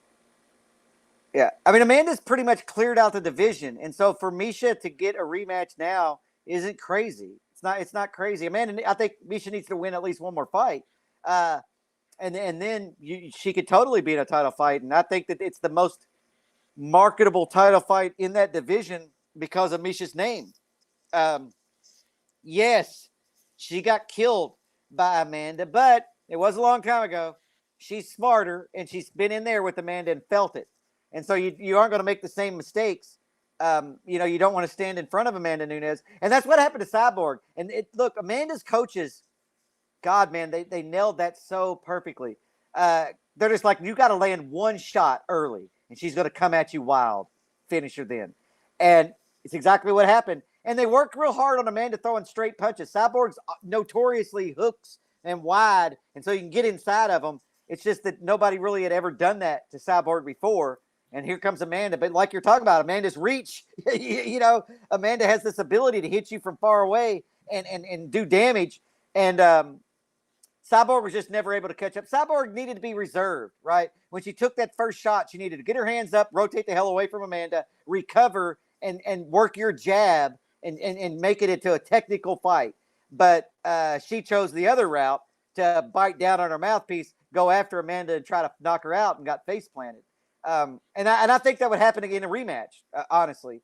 Yeah, I mean, Amanda's pretty much cleared out the division, and so for Miesha to get a rematch now isn't crazy. It's not crazy. Amanda, I think Miesha needs to win at least one more fight, and then she could totally be in a title fight. And I think that it's the most marketable title fight in that division because of Miesha's name. Yes, she got killed by Amanda, but it was a long time ago. She's smarter, and she's been in there with Amanda and felt it. And so you aren't going to make the same mistakes. You don't want to stand in front of Amanda Nunes. And that's what happened to Cyborg. And look, Amanda's coaches, God, man, they nailed that so perfectly. They're just like, you got to land one shot early, and she's going to come at you wild. Finish her then. And it's exactly what happened. And they worked real hard on Amanda throwing straight punches. Cyborg's notoriously hooks and wide, and so you can get inside of them. It's just that nobody really had ever done that to Cyborg before. And here comes Amanda. But like you're talking about, Amanda's reach, Amanda has this ability to hit you from far away and do damage. And Cyborg was just never able to catch up. Cyborg needed to be reserved, right? When she took that first shot, she needed to get her hands up, rotate the hell away from Amanda, recover, and work your jab and make it into a technical fight. But she chose the other route to bite down on her mouthpiece, go after Amanda and try to knock her out, and got face planted. And I think that would happen again in a rematch, honestly.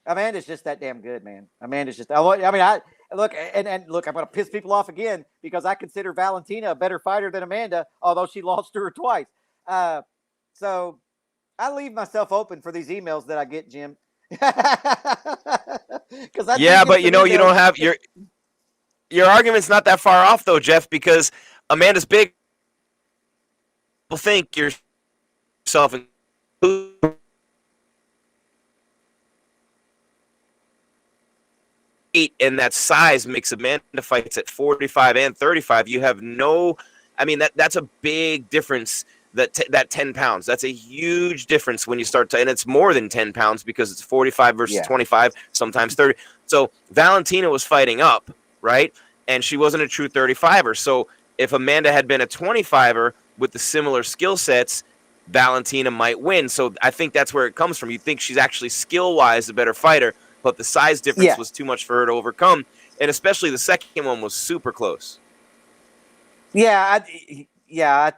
Amanda's just that damn good, man. Amanda's just, look, I'm going to piss people off again because I consider Valentina a better fighter than Amanda, although she lost to her twice. So I leave myself open for these emails that I get, Jim. But you don't have your argument's not that far off though, Jeff, because Amanda's big. People think yourself and that size makes Amanda fights at 45 and 35. You have that's a big difference. That 10 pounds, that's a huge difference when you start to, and it's more than 10 pounds because it's 45 versus 25, sometimes 30. So Valentina was fighting up, right? And she wasn't a true 35er. So if Amanda had been a 25er with the similar skill sets, Valentina might win. So I think that's where it comes from. You think she's actually skill-wise a better fighter, but the size difference was too much for her to overcome. And especially the second one was super close. I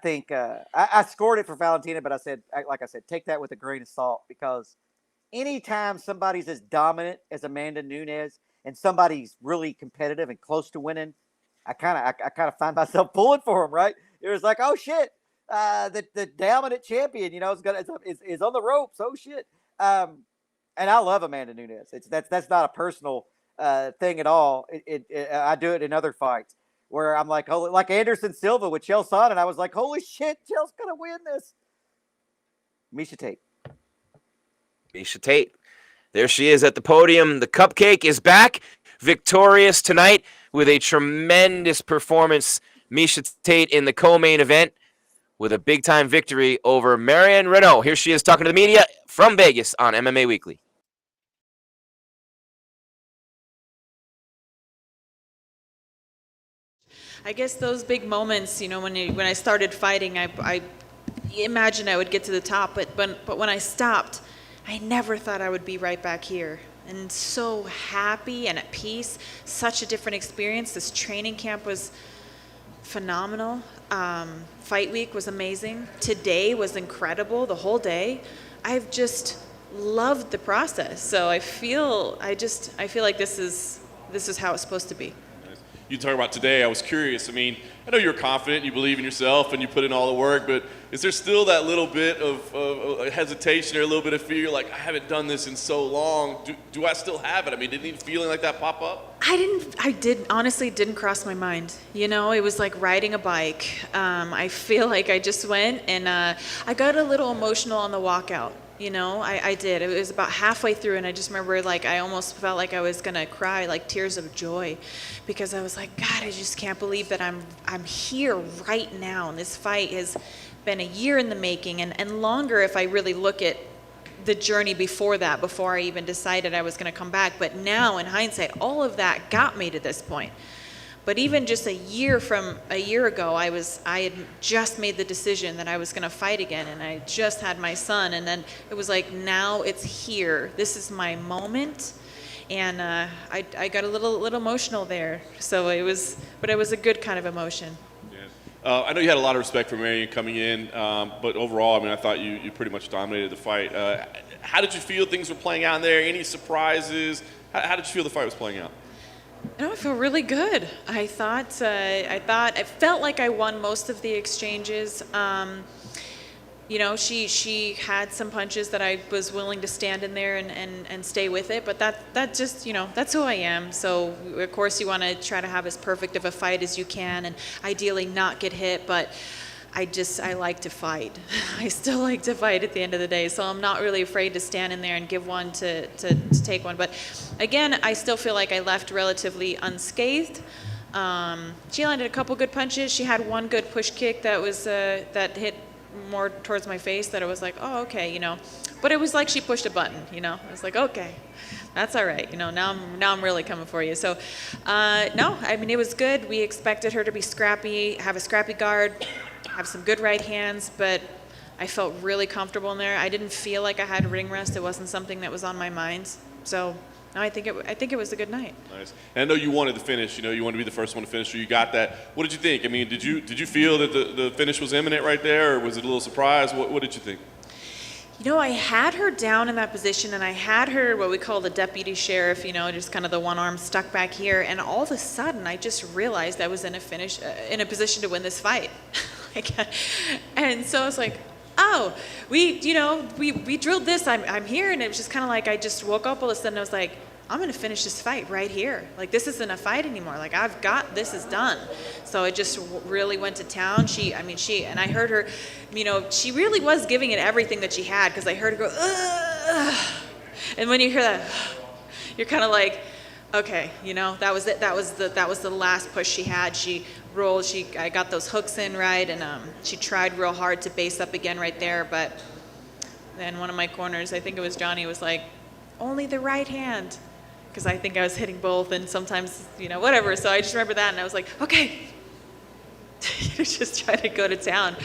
think I scored it for Valentina, but I said, take that with a grain of salt, because anytime somebody's as dominant as Amanda Nunes and somebody's really competitive and close to winning, I kind of find myself pulling for them, right? It was like, oh shit, the dominant champion, is on the ropes. Oh shit. And I love Amanda Nunes. That's not a personal thing at all. I do it in other fights where I'm like, like Anderson Silva with Chael Sonnen. I was like, holy shit, Chael's gonna win this. Miesha Tate. Miesha Tate. There she is at the podium. The Cupcake is back, victorious tonight with a tremendous performance. Miesha Tate in the co-main event with a big-time victory over Marion Renault. Here she is talking to the media from Vegas on MMA Weekly. I guess those big moments, you know, when I started fighting, I imagined I would get to the top, but when I stopped, I never thought I would be right back here. And so happy and at peace. Such a different experience. This training camp was phenomenal. Fight week was amazing. Today was incredible, the whole day. I've just loved the process. So I feel like this is how it's supposed to be. You talk about today, I was curious. I mean, I know you're confident, you believe in yourself, and you put in all the work, but is there still that little bit of hesitation or a little bit of fear, like, I haven't done this in so long, do I still have it? I mean, did any feeling like that pop up? Honestly, didn't cross my mind. You know, it was like riding a bike. I feel like I just went, and I got a little emotional on the walkout. You know, I did. It was about halfway through, and I just remember, like, I almost felt like I was gonna cry, like tears of joy, because I was like, God, I just can't believe that I'm here right now. And this fight has been a year in the making, and longer if I really look at the journey before that, before I even decided I was gonna come back. But now, in hindsight, all of that got me to this point. But even just a year ago, I had just made the decision that I was going to fight again, and I just had my son, and then it was like, now it's here. This is my moment, and I got a little emotional there. So it was a good kind of emotion. Yeah. I know you had a lot of respect for Marion coming in, but overall, I mean, I thought you pretty much dominated the fight. How did you feel things were playing out in there? Any surprises? How did you feel the fight was playing out? No, I feel really good. I felt like I won most of the exchanges. You know, she had some punches that I was willing to stand in there and stay with it, but that just, you know, that's who I am. So of course you want to try to have as perfect of a fight as you can, and ideally not get hit, but I like to fight. I still like to fight at the end of the day, so I'm not really afraid to stand in there and give one to take one. But again, I still feel like I left relatively unscathed. She landed a couple good punches. She had one good push kick that was that hit more towards my face, that it was like, oh, okay, you know. But it was like she pushed a button, you know. I was like, okay, that's all right, you know. Now I'm really coming for you. So, no, I mean, it was good. We expected her to be scrappy, have a scrappy guard, have some good right hands, but I felt really comfortable in there. I didn't feel like I had ring rest. It wasn't something that was on my mind. So, no, I think it was a good night. Nice. And I know you wanted to finish. You know, you wanted to be the first one to finish. So you got that. What did you think? I mean, did you feel that the finish was imminent right there, or was it a little surprise? What did you think? You know, I had her down in that position, and I had her what we call the deputy sheriff, you know, just kind of the one arm stuck back here, and all of a sudden I just realized I was in a position to win this fight. And so I was like, oh, we drilled this, I'm here, and it was just kind of like I just woke up all of a sudden. I was like, I'm going to finish this fight right here. Like, this isn't a fight anymore. Like, this is done. So I just really went to town. And I heard her, you know, she really was giving it everything that she had, because I heard her go, ugh. And when you hear that, you're kind of like, okay, you know, that was it. That was the last push she had. She rolled, I got those hooks in right, and she tried real hard to base up again right there, but then one of my corners, I think it was Johnny, was like, only the right hand. Because I think I was hitting both, and sometimes, you know, whatever. So I just remember that, and I was like, okay, just try to go to town.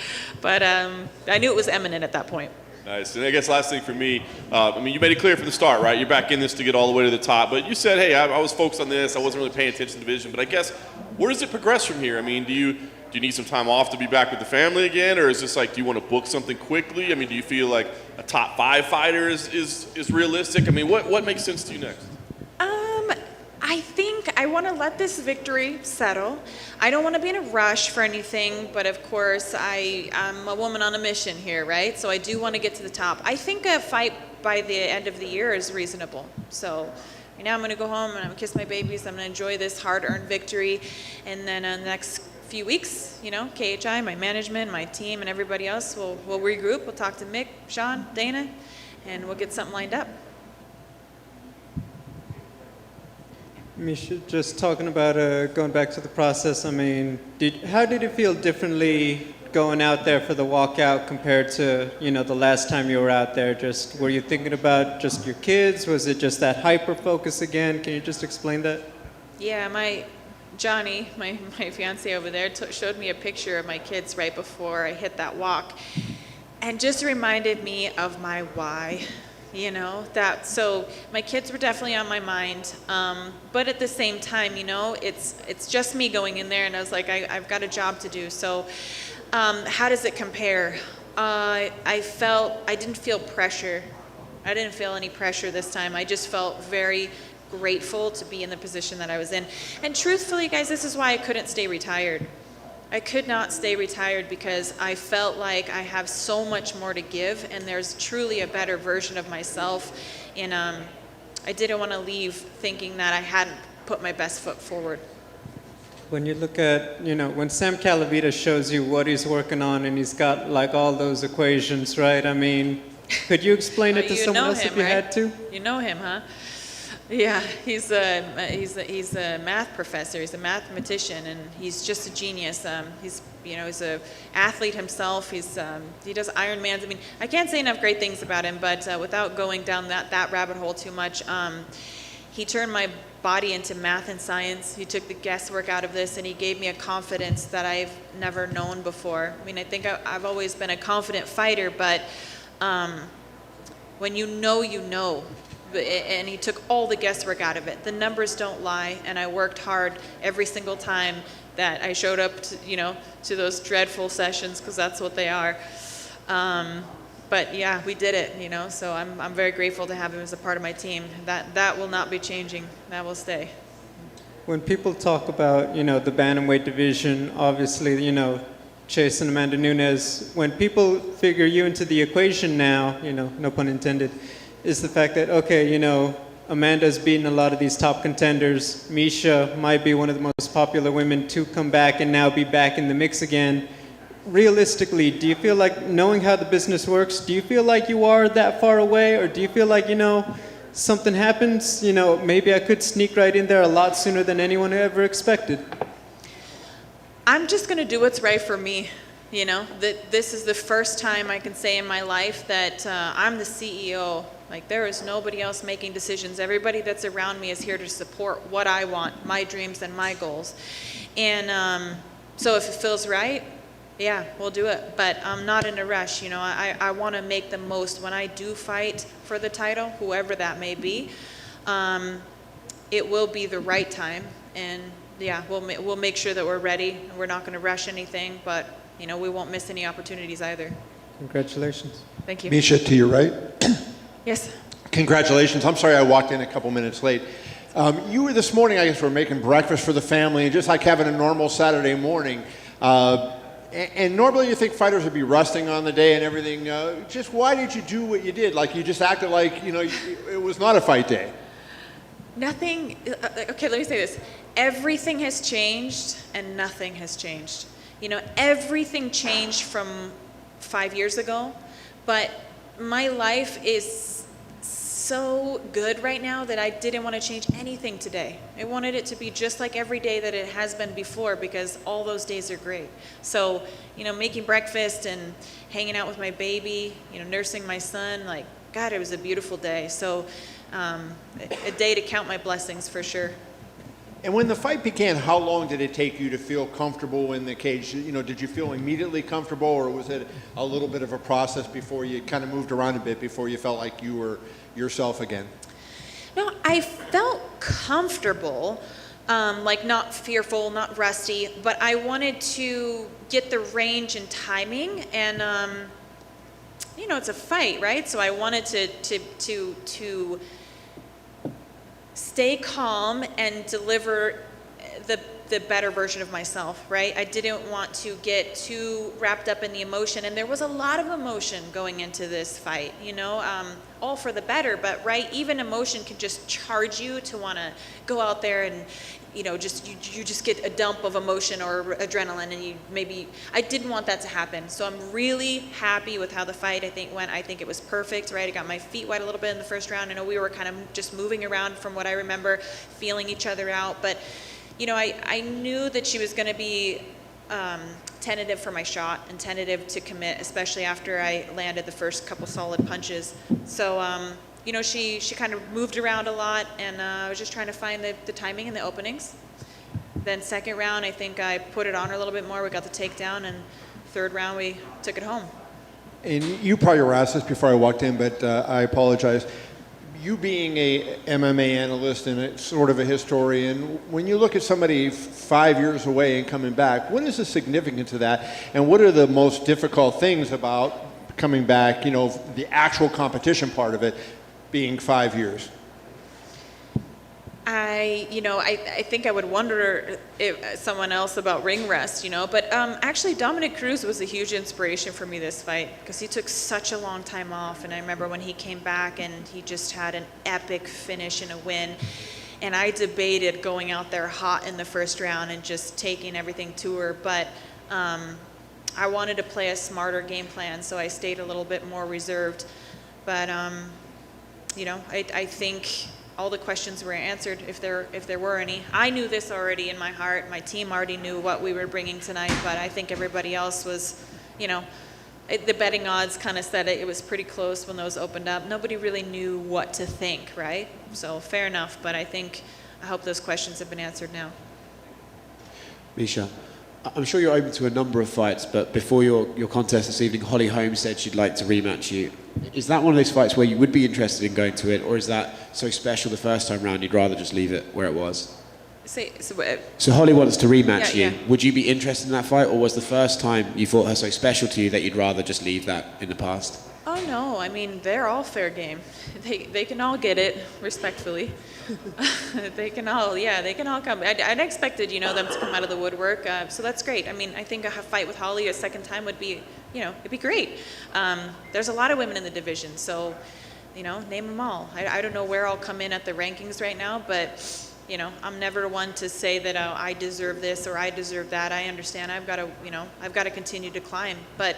But I knew it was imminent at that point. Nice. And I guess last thing for me, I mean, you made it clear from the start, right? You're back in this to get all the way to the top. But you said, hey, I was focused on this. I wasn't really paying attention to the division. But I guess, where does it progress from here? I mean, do you need some time off to be back with the family again? Or is this like, do you want to book something quickly? I mean, do you feel like a top 5 fighter is realistic? I mean, what makes sense to you next? I think I want to let this victory settle. I don't want to be in a rush for anything, but of course I'm a woman on a mission here, right? So I do want to get to the top. I think a fight by the end of the year is reasonable. So right now I'm going to go home and I'm going to kiss my babies. I'm going to enjoy this hard-earned victory, and then the next few weeks, you know, KHI, my management, my team, and everybody else, we'll regroup. We'll talk to Mick, Sean, Dana, and we'll get something lined up. Miesha, just talking about going back to the process, I mean, how did it feel differently going out there for the walkout compared to, you know, the last time you were out there? Just, were you thinking about just your kids? Was it just that hyper focus again? Can you just explain that? Yeah, Johnny, my fiance over there, showed me a picture of my kids right before I hit that walk, and just reminded me of my why. You know, so my kids were definitely on my mind, but at the same time, you know, it's just me going in there, and I was like, I've got a job to do. So how does it compare? I didn't feel pressure. I didn't feel any pressure this time. I just felt very grateful to be in the position that I was in. And truthfully, guys, this is why I couldn't stay retired. I could not stay retired because I felt like I have so much more to give, and there's truly a better version of myself. And I didn't want to leave thinking that I hadn't put my best foot forward. When you look at, you know, when Sam Calavita shows you what he's working on, and he's got like all those equations, right? I mean, could you explain it to someone else if you had to? You know him, huh? Yeah, he's a math professor. He's a mathematician, and he's just a genius. He's an athlete himself. He does Ironmans. I mean, I can't say enough great things about him, but without going down that rabbit hole too much, he turned my body into math and science. He took the guesswork out of this, and he gave me a confidence that I've never known before. I mean, I think I've always been a confident fighter, but when you know, you know. And he took all the guesswork out of it. The numbers don't lie, and I worked hard every single time that I showed up to those dreadful sessions, because that's what they are. But yeah, we did it, you know, so I'm very grateful to have him as a part of my team. That will not be changing. That will stay. When people talk about, you know, the bantamweight division, obviously, you know, Chase and Amanda Nunes, when people figure you into the equation now, you know, no pun intended, is the fact that, okay, you know, Amanda's beaten a lot of these top contenders. Miesha might be one of the most popular women to come back and now be back in the mix again. Realistically, do you feel like, knowing how the business works, do you feel like you are that far away? Or do you feel like, you know, something happens, you know, maybe I could sneak right in there a lot sooner than anyone ever expected? I'm just going to do what's right for me. You know, that this is the first time I can say in my life that I'm the CEO. Like, there is nobody else making decisions. Everybody that's around me is here to support what I want, my dreams and my goals. And so if it feels right, yeah, we'll do it. But I'm not in a rush. You know, I want to make the most when I do fight for the title, whoever that may be. It will be the right time. And yeah, we'll make sure that we're ready. We're not going to rush anything, but you know, we won't miss any opportunities either. Congratulations. Thank you. Miesha, to your right. Yes. Congratulations. I'm sorry I walked in a couple minutes late. You were this morning, I guess, were making breakfast for the family, and just like having a normal Saturday morning. And normally you think fighters would be resting on the day and everything. Just why did you do what you did? Like, you just acted like, you know, it was not a fight day. Nothing, okay, let me say this. Everything has changed and nothing has changed. You know, everything changed from 5 years ago, but my life is so good right now that I didn't want to change anything today. I wanted it to be just like every day that it has been before, because all those days are great. So, you know, making breakfast and hanging out with my baby, you know, nursing my son, like, God, it was a beautiful day. So, a day to count my blessings for sure. And when the fight began, how long did it take you to feel comfortable in the cage? You know, did you feel immediately comfortable, or was it a little bit of a process before you kind of moved around a bit before you felt like you were yourself again? No, I felt comfortable, like not fearful, not rusty, but I wanted to get the range and timing, and you know, it's a fight, right? So I wanted to stay calm and deliver the better version of myself, right? I didn't want to get too wrapped up in the emotion, and there was a lot of emotion going into this fight, you know, all for the better, but right, even emotion can just charge you to want to go out there and just you just get a dump of emotion or adrenaline, and I didn't want that to happen. So I'm really happy with how the fight went. I think it was perfect, right? I got my feet wet a little bit in the first round. I know we were kind of just moving around from what I remember, feeling each other out. But, I knew that she was going to be tentative for my shot and tentative to commit, especially after I landed the first couple solid punches. So, she kind of moved around a lot, and I was just trying to find the timing and the openings. Then second round, I think I put it on her a little bit more. We got the takedown, and third round, we took it home. And you probably were asked this before I walked in, but I apologize. You being a MMA analyst and a sort of a historian, when you look at somebody 5 years away and coming back, what is the significance of that? And what are the most difficult things about coming back, the actual competition part of it being 5 years? I think I would wonder if someone else about ring rust, but actually Dominic Cruz was a huge inspiration for me this fight, because he took such a long time off, and I remember when he came back and he just had an epic finish and a win, and I debated going out there hot in the first round and just taking everything to her, but I wanted to play a smarter game plan, so I stayed a little bit more reserved, but I think all the questions were answered, if there were any. I knew this already in my heart. My team already knew what we were bringing tonight, but I think everybody else was, the betting odds kind of said it was pretty close when those opened up. Nobody really knew what to think, right? So fair enough, but I hope those questions have been answered now. Miesha, I'm sure you're open to a number of fights, but before your contest this evening, Holly Holm said she'd like to rematch you. Is that one of those fights where you would be interested in going to it, or is that so special the first time round you'd rather just leave it where it was? So Holly wants to rematch you. Yeah. Would you be interested in that fight, or was the first time you thought her so special to you that you'd rather just leave that in the past? Oh no, they're all fair game. They can all get it, respectfully. they can all come. I'd expected, them to come out of the woodwork, so that's great. I think a fight with Holly a second time would be, it'd be great. There's a lot of women in the division, so, name them all. I don't know where I'll come in at the rankings right now, but, I'm never one to say that I deserve this or I deserve that. I understand I've got to continue to climb, but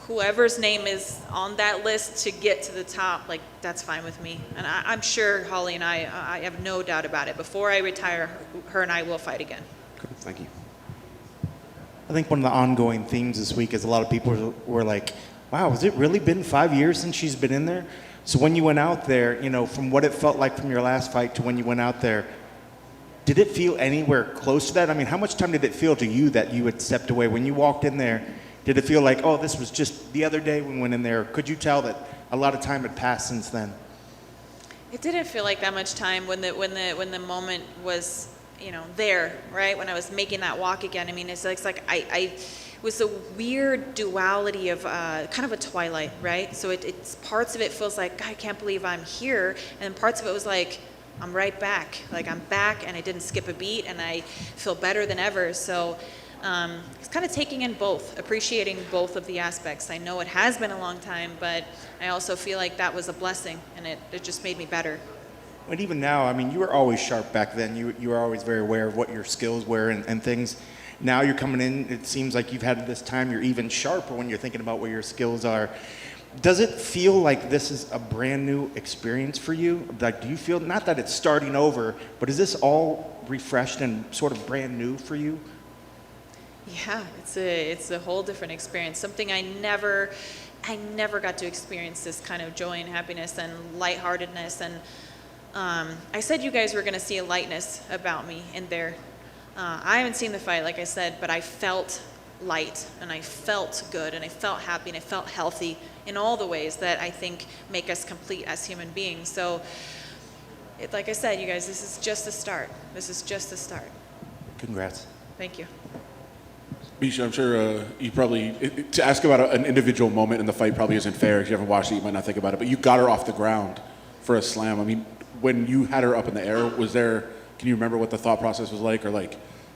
whoever's name is on that list to get to the top, that's fine with me. And I'm sure Holly and I have no doubt about it. Before I retire, her and I will fight again. Cool. Thank you. I think one of the ongoing themes this week is a lot of people were like, wow, has it really been 5 years since she's been in there? So when you went out there, from what it felt like from your last fight to when you went out there, did it feel anywhere close to that? How much time did it feel to you that you had stepped away? When you walked in there, did it feel like, oh, this was just the other day when we went in there? Could you tell that a lot of time had passed since then? It didn't feel like that much time when the moment was, there, right? When I was making that walk again. It's like I was a weird duality of kind of a twilight, right? So it's parts of it feels like, God, I can't believe I'm here, and parts of it was like, I'm right back. I'm back, and I didn't skip a beat, and I feel better than ever. So. It's kind of taking in both, appreciating both of the aspects. I know it has been a long time, but I also feel like that was a blessing, and it just made me better. But even now, you were always sharp back then. You were always very aware of what your skills were and things. Now you're coming in, it seems like you've had this time, you're even sharper when you're thinking about what your skills are. Does it feel like this is a brand new experience for you? Do you feel, not that it's starting over, but is this all refreshed and sort of brand new for you? Yeah, it's a whole different experience. Something I never got to experience, this kind of joy and happiness and lightheartedness. And I said you guys were going to see a lightness about me in there. I haven't seen the fight, like I said, but I felt light, and I felt good, and I felt happy, and I felt healthy in all the ways that I think make us complete as human beings. So, like I said, you guys, this is just the start. This is just the start. Congrats. Thank you. Miesha, I'm sure you probably, to ask about an individual moment in the fight probably isn't fair. If you haven't watched it, you might not think about it. But you got her off the ground for a slam. When you had her up in the air, can you remember what the thought process was like? Or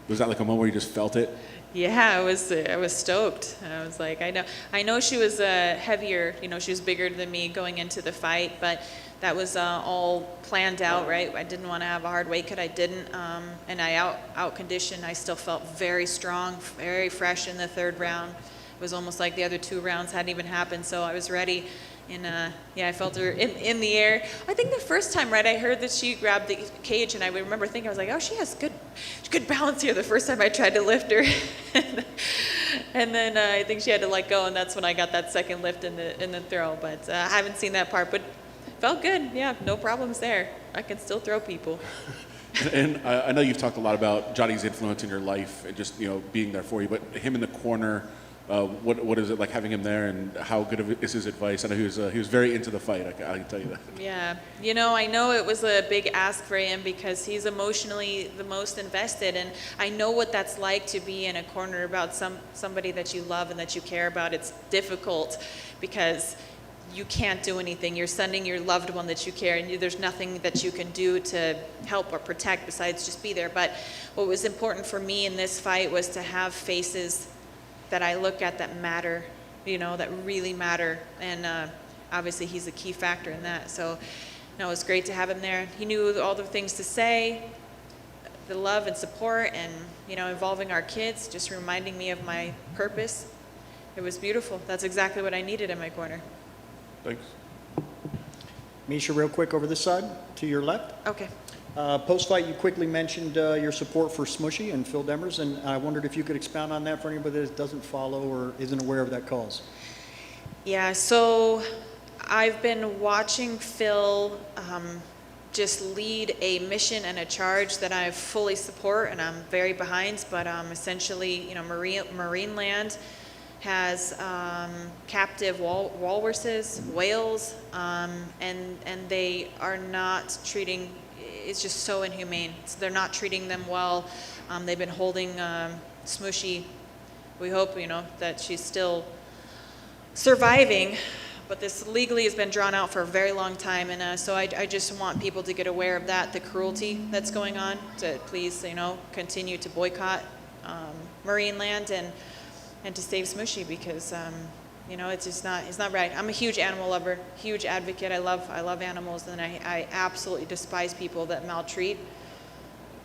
was that like a moment where you just felt it? Yeah, I was stoked. I was like, I know she was heavier, she was bigger than me going into the fight, but that was all planned out, right? I didn't want to have a hard weight cut. I didn't. And I out conditioned. I still felt very strong, very fresh in the third round. It was almost like the other 2 rounds hadn't even happened, so I was ready. And yeah, I felt her in the air. I think the first time, right, I heard that she grabbed the cage, and I remember thinking, I was like, oh, she has good balance here the first time I tried to lift her. And then I think she had to let go, and that's when I got that second lift in the throw. But I haven't seen that part, but felt good. Yeah, no problems there. I can still throw people. And I know you've talked a lot about Johnny's influence in your life and just, being there for you, but him in the corner, what is it like having him there, and how good is his advice? I know he was very into the fight, I can tell you that. Yeah, I know it was a big ask for him because he's emotionally the most invested, and I know what that's like to be in a corner about somebody that you love and that you care about. It's difficult because you can't do anything. You're sending your loved one that you care, and there's nothing that you can do to help or protect besides just be there. But what was important for me in this fight was to have faces that I look at that matter, that really matter. And obviously he's a key factor in that. So no, it was great to have him there. He knew all the things to say, the love and support, and involving our kids, just reminding me of my purpose. It was beautiful. That's exactly what I needed in my corner. Thanks. Miesha, real quick over this side, to your left. Okay. Post-fight, you quickly mentioned your support for Smushy and Phil Demers, and I wondered if you could expound on that for anybody that doesn't follow or isn't aware of that cause. Yeah, so I've been watching Phil just lead a mission and a charge that I fully support and I'm very behind, but essentially, Marineland has captive walruses, whales, and they are not treating. It's just so inhumane. So they're not treating them well. They've been holding Smushy. We hope, that she's still surviving, but this legally has been drawn out for a very long time. And so I just want people to get aware of that, the cruelty that's going on, to please, continue to boycott Marineland and to save Smushy, because it's just it's not right. I'm a huge animal lover, huge advocate. I love animals, and I absolutely despise people that maltreat.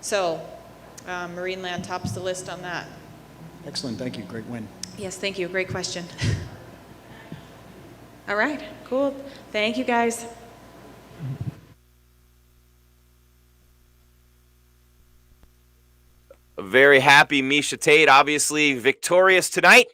So Marineland tops the list on that. Excellent, thank you, great win. Yes, thank you, great question. All right, cool. Thank you, guys. Very happy Miesha Tate, obviously victorious tonight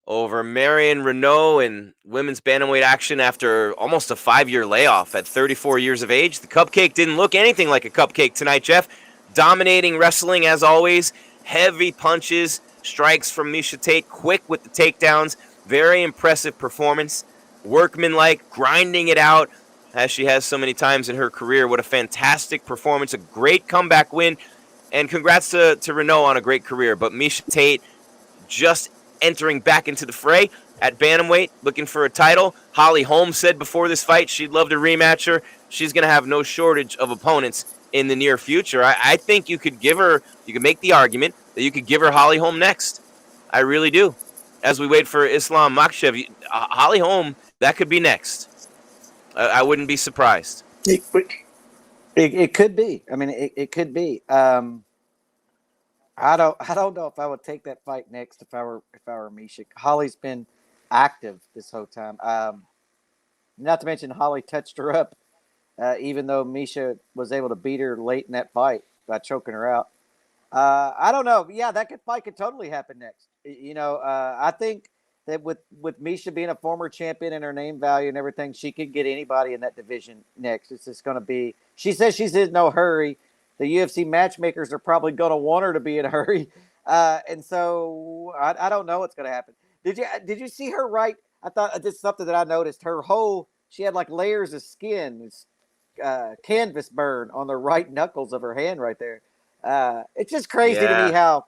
over Marion Renault in women's bantamweight action after almost a 5-year layoff at 34 years of age. The cupcake didn't look anything like a cupcake tonight, Jeff. Dominating wrestling as always. Heavy punches, strikes from Miesha Tate, quick with the takedowns. Very impressive performance. Workmanlike, grinding it out as she has so many times in her career. What a fantastic performance. A great comeback win. And congrats to Renault on a great career. But Miesha Tate just entering back into the fray at bantamweight, looking for a title. Holly Holm said before this fight she'd love to rematch her. She's going to have no shortage of opponents in the near future. I think you could make the argument that you could give her Holly Holm next. I really do. As we wait for Islam Makhachevand, Holly Holm, that could be next. I wouldn't be surprised. It could be. I mean, it could be. I don't know if I would take that fight next if I were Miesha. Holly's been active this whole time. Not to mention Holly touched her up, even though Miesha was able to beat her late in that fight by choking her out. I don't know. Yeah, that fight could totally happen next. I think that with Miesha being a former champion and her name value and everything, she could get anybody in that division next. It's just going to be. She says she's in no hurry. The UFC matchmakers are probably going to want her to be in a hurry, and so I don't know what's going to happen. Did you see her right? I thought this is something that I noticed. She had like layers of skin, canvas burn on the right knuckles of her hand right there. It's just crazy to me how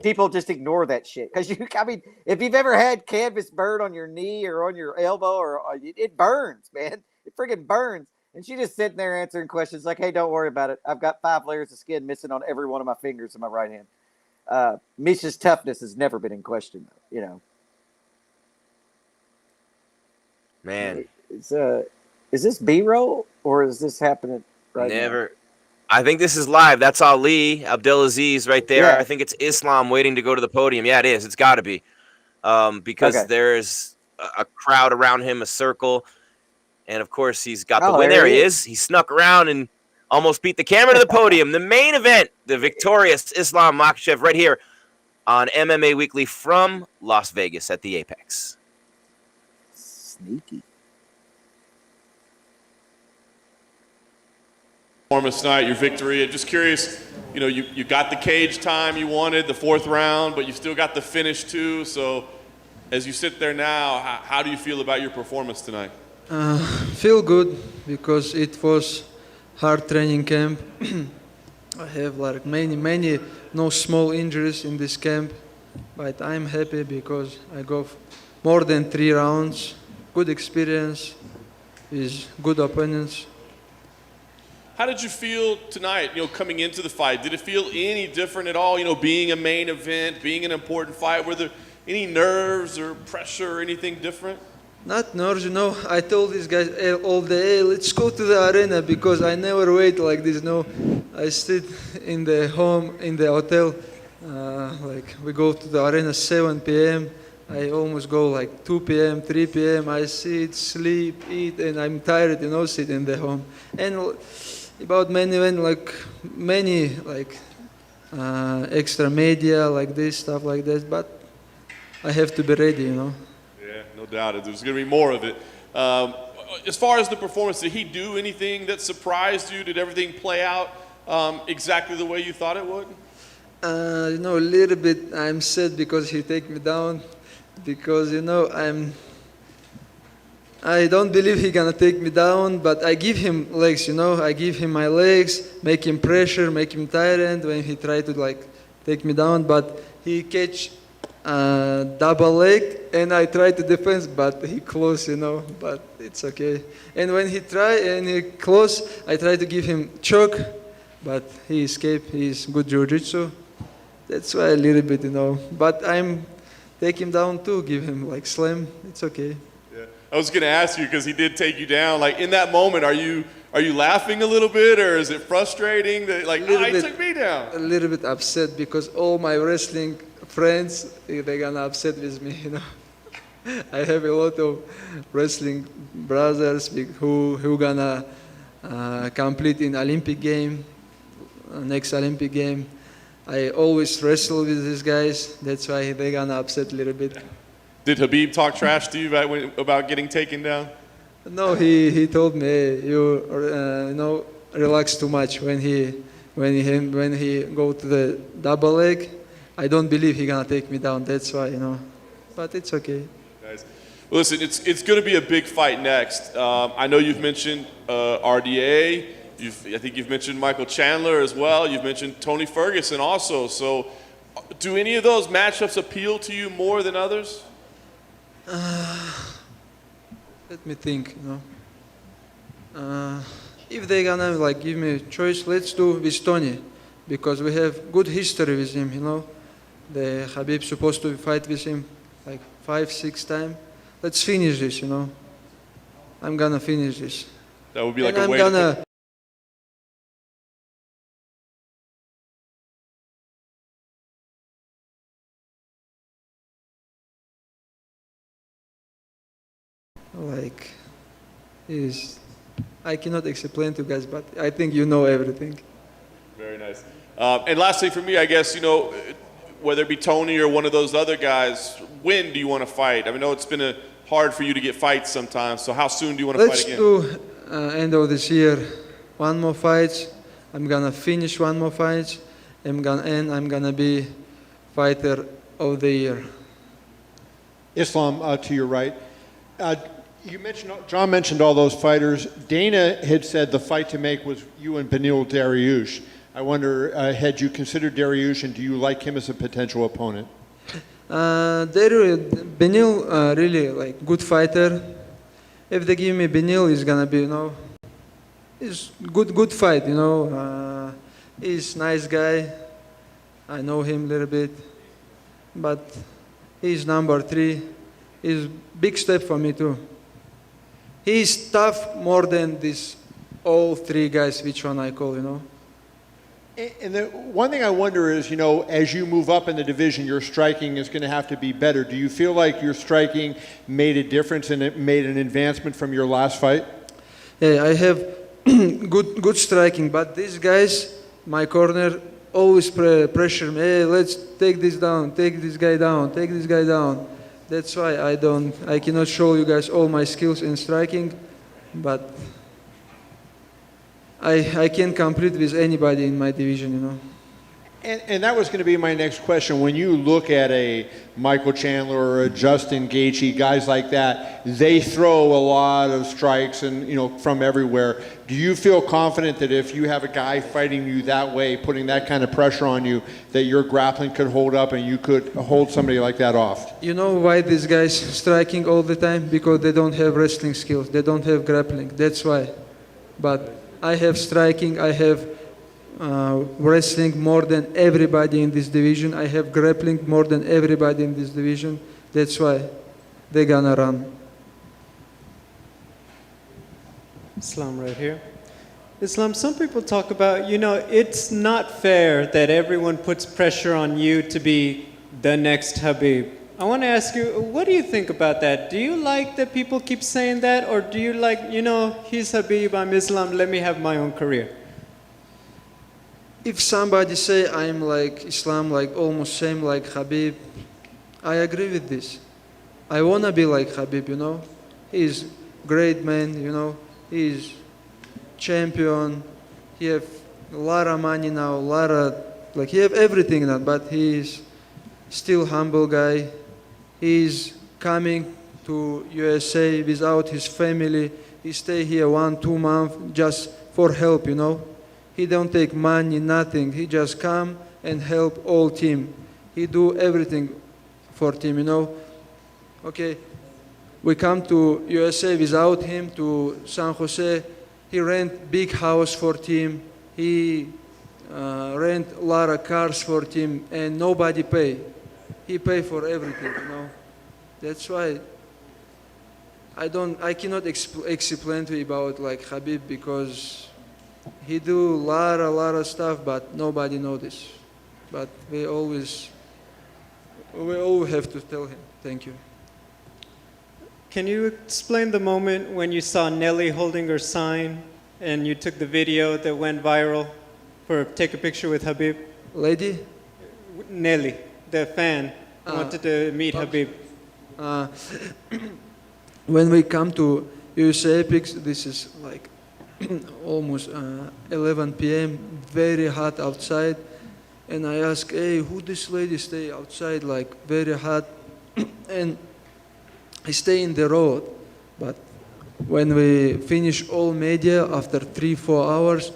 people just ignore that shit. Because if you've ever had canvas burn on your knee or on your elbow, or it burns, man. It freaking burns. And she just sitting there answering questions like, hey, don't worry about it. I've got 5 layers of skin missing on every one of my fingers in my right hand. Miesha's toughness has never been in question, Man. It's Is this B-roll or is this happening right now? Never. I think this is live. That's Ali Abdelaziz right there. Yeah. I think it's Islam waiting to go to the podium. Yeah, it is. It's got to be because there's a crowd around him, a circle, and of course he's got the win. There he is. He snuck around and almost beat the camera to the podium. The main event, the victorious Islam Makhachev, right here on MMA Weekly from Las Vegas at the Apex. Sneaky. Performance tonight, your victory. I'm just curious, you know, you got the cage time you wanted, the 4th round, but you still got the finish too. So as you sit there now, how do you feel about your performance tonight? Feel good because it was hard training camp. I have like many no small injuries in this camp, but I'm happy because I got more than 3 rounds. Good experience, is good opponents. How did you feel tonight, you know, coming into the fight? Did it feel any different at all, you know, being a main event, being an important fight? Were there any nerves or pressure or anything different? Not nerves, you know. I told these guys all day, hey, let's go to the arena because I never wait like this. No, I sit in the hotel. Like we go to the arena 7 p.m. I almost go like 2 p.m., 3 p.m. I sit, sleep, eat, and I'm tired, you know, sit in the home. And about main event, like many extra media like this, stuff like that, but I have to be ready, you know. Yeah, no doubt. There's going to be more of it. As far as the performance, did he do anything that surprised you? Did everything play out exactly the way you thought it would? You know, a little bit I'm sad because he take me down because, you know, I don't believe he gonna take me down, but I give him legs, you know. I give him my legs, make him pressure, make him tired when he try to like take me down, but he catch double leg and I try to defend, but he close, you know, but it's okay. And when he try and he close, I try to give him choke, but he escaped. He's good jiu-jitsu. That's why a little bit, you know, but I'm take him down too, give him like slam. It's okay. I was going to ask you because he did take you down. Like in that moment, are you laughing a little bit, or is it frustrating that like he took me down? A little bit upset because all my wrestling friends they're gonna upset with me. You know, I have a lot of wrestling brothers who gonna complete in Olympic game, next Olympic game. I always wrestle with these guys. That's why they're gonna upset a little bit. Did Khabib talk trash to you about getting taken down? No, he told me, hey, you know, relax too much when he go to the double leg. I don't believe he gonna take me down. That's why, you know, but it's okay. Nice. Well, listen, it's going to be a big fight next. I know you've mentioned RDA. I think you've mentioned Michael Chandler as well. You've mentioned Tony Ferguson also. So, do any of those matchups appeal to you more than others? Let me think, you know. If they're gonna like give me a choice, let's do with Tony, because we have good history with him, you know. The Khabib supposed to fight with him like 5-6 times. Let's finish this, you know. I'm gonna finish this. That would be like and a way to like I cannot explain to you guys, but I think you know everything. Very nice. And lastly for me, I guess, you know, whether it be Tony or one of those other guys, when do you want to fight? I know it's been hard for you to get fights sometimes, so how soon do you want to fight again? Let's do end of this year, one more fight. I'm gonna finish one more fight. I'm gonna be fighter of the year. Islam, to your right. John mentioned all those fighters. Dana had said the fight to make was you and Beneil Dariush. I wonder, had you considered Dariush, and do you like him as a potential opponent? Beneil, really like good fighter. If they give me Beneil, he's gonna be, you know, he's good fight, you know. He's nice guy. I know him a little bit, but he's number 3. He's big step for me too. He's tough more than these all three guys, which one I call, you know. And the one thing I wonder is, as you move up in the division, your striking is going to have to be better. Do you feel like your striking made a difference and it made an advancement from your last fight? Yeah, I have good striking, but these guys, my corner, always pressure me. Hey, let's take this down, take this guy down, take this guy down. That's why I cannot show you guys all my skills in striking, but I can compete with anybody in my division, you know. And that was going to be my next question. When you look at a Michael Chandler or a Justin Gaethje, guys like that, they throw a lot of strikes and from everywhere. Do you feel confident that if you have a guy fighting you that way, putting that kind of pressure on you, that your grappling could hold up and you could hold somebody like that off? You know why these guys striking all the time? Because they don't have wrestling skills. They don't have grappling. That's why. But I have striking. I have wrestling more than everybody in this division. I have grappling more than everybody in this division. That's why they're gonna run. Islam right here. Islam, some people talk about, it's not fair that everyone puts pressure on you to be the next Khabib. I want to ask you, what do you think about that? Do you like that people keep saying that, or do you like, he's Khabib, I'm Islam, let me have my own career? If somebody say I'm like Islam, like almost same like Khabib, I agree with this. I wanna be like Khabib, He's great man, He's champion. He have a lot of money now, he have everything now, but he's still humble guy. He's coming to USA without his family. He stay here 1-2 months just for help, He don't take money, nothing. He just come and help all team. He do everything for team, Okay, we come to USA without him to San Jose. He rent big house for team. He rent a lot of cars for team, and nobody pay. He pay for everything, That's why I cannot explain to you about like Khabib, because he do a lot of stuff, but nobody know this. But we always have to tell him. Thank you. Can you explain the moment when you saw Nelly holding her sign and you took the video that went viral for take a picture with Khabib? Lady? Nelly, the fan, wanted to meet Khabib. When we come to USA Epics, this is like almost 11 p.m., very hot outside. And I ask, hey, who this lady stay outside, like very hot? And I stay in the road. But when we finish all media, after 3-4 hours,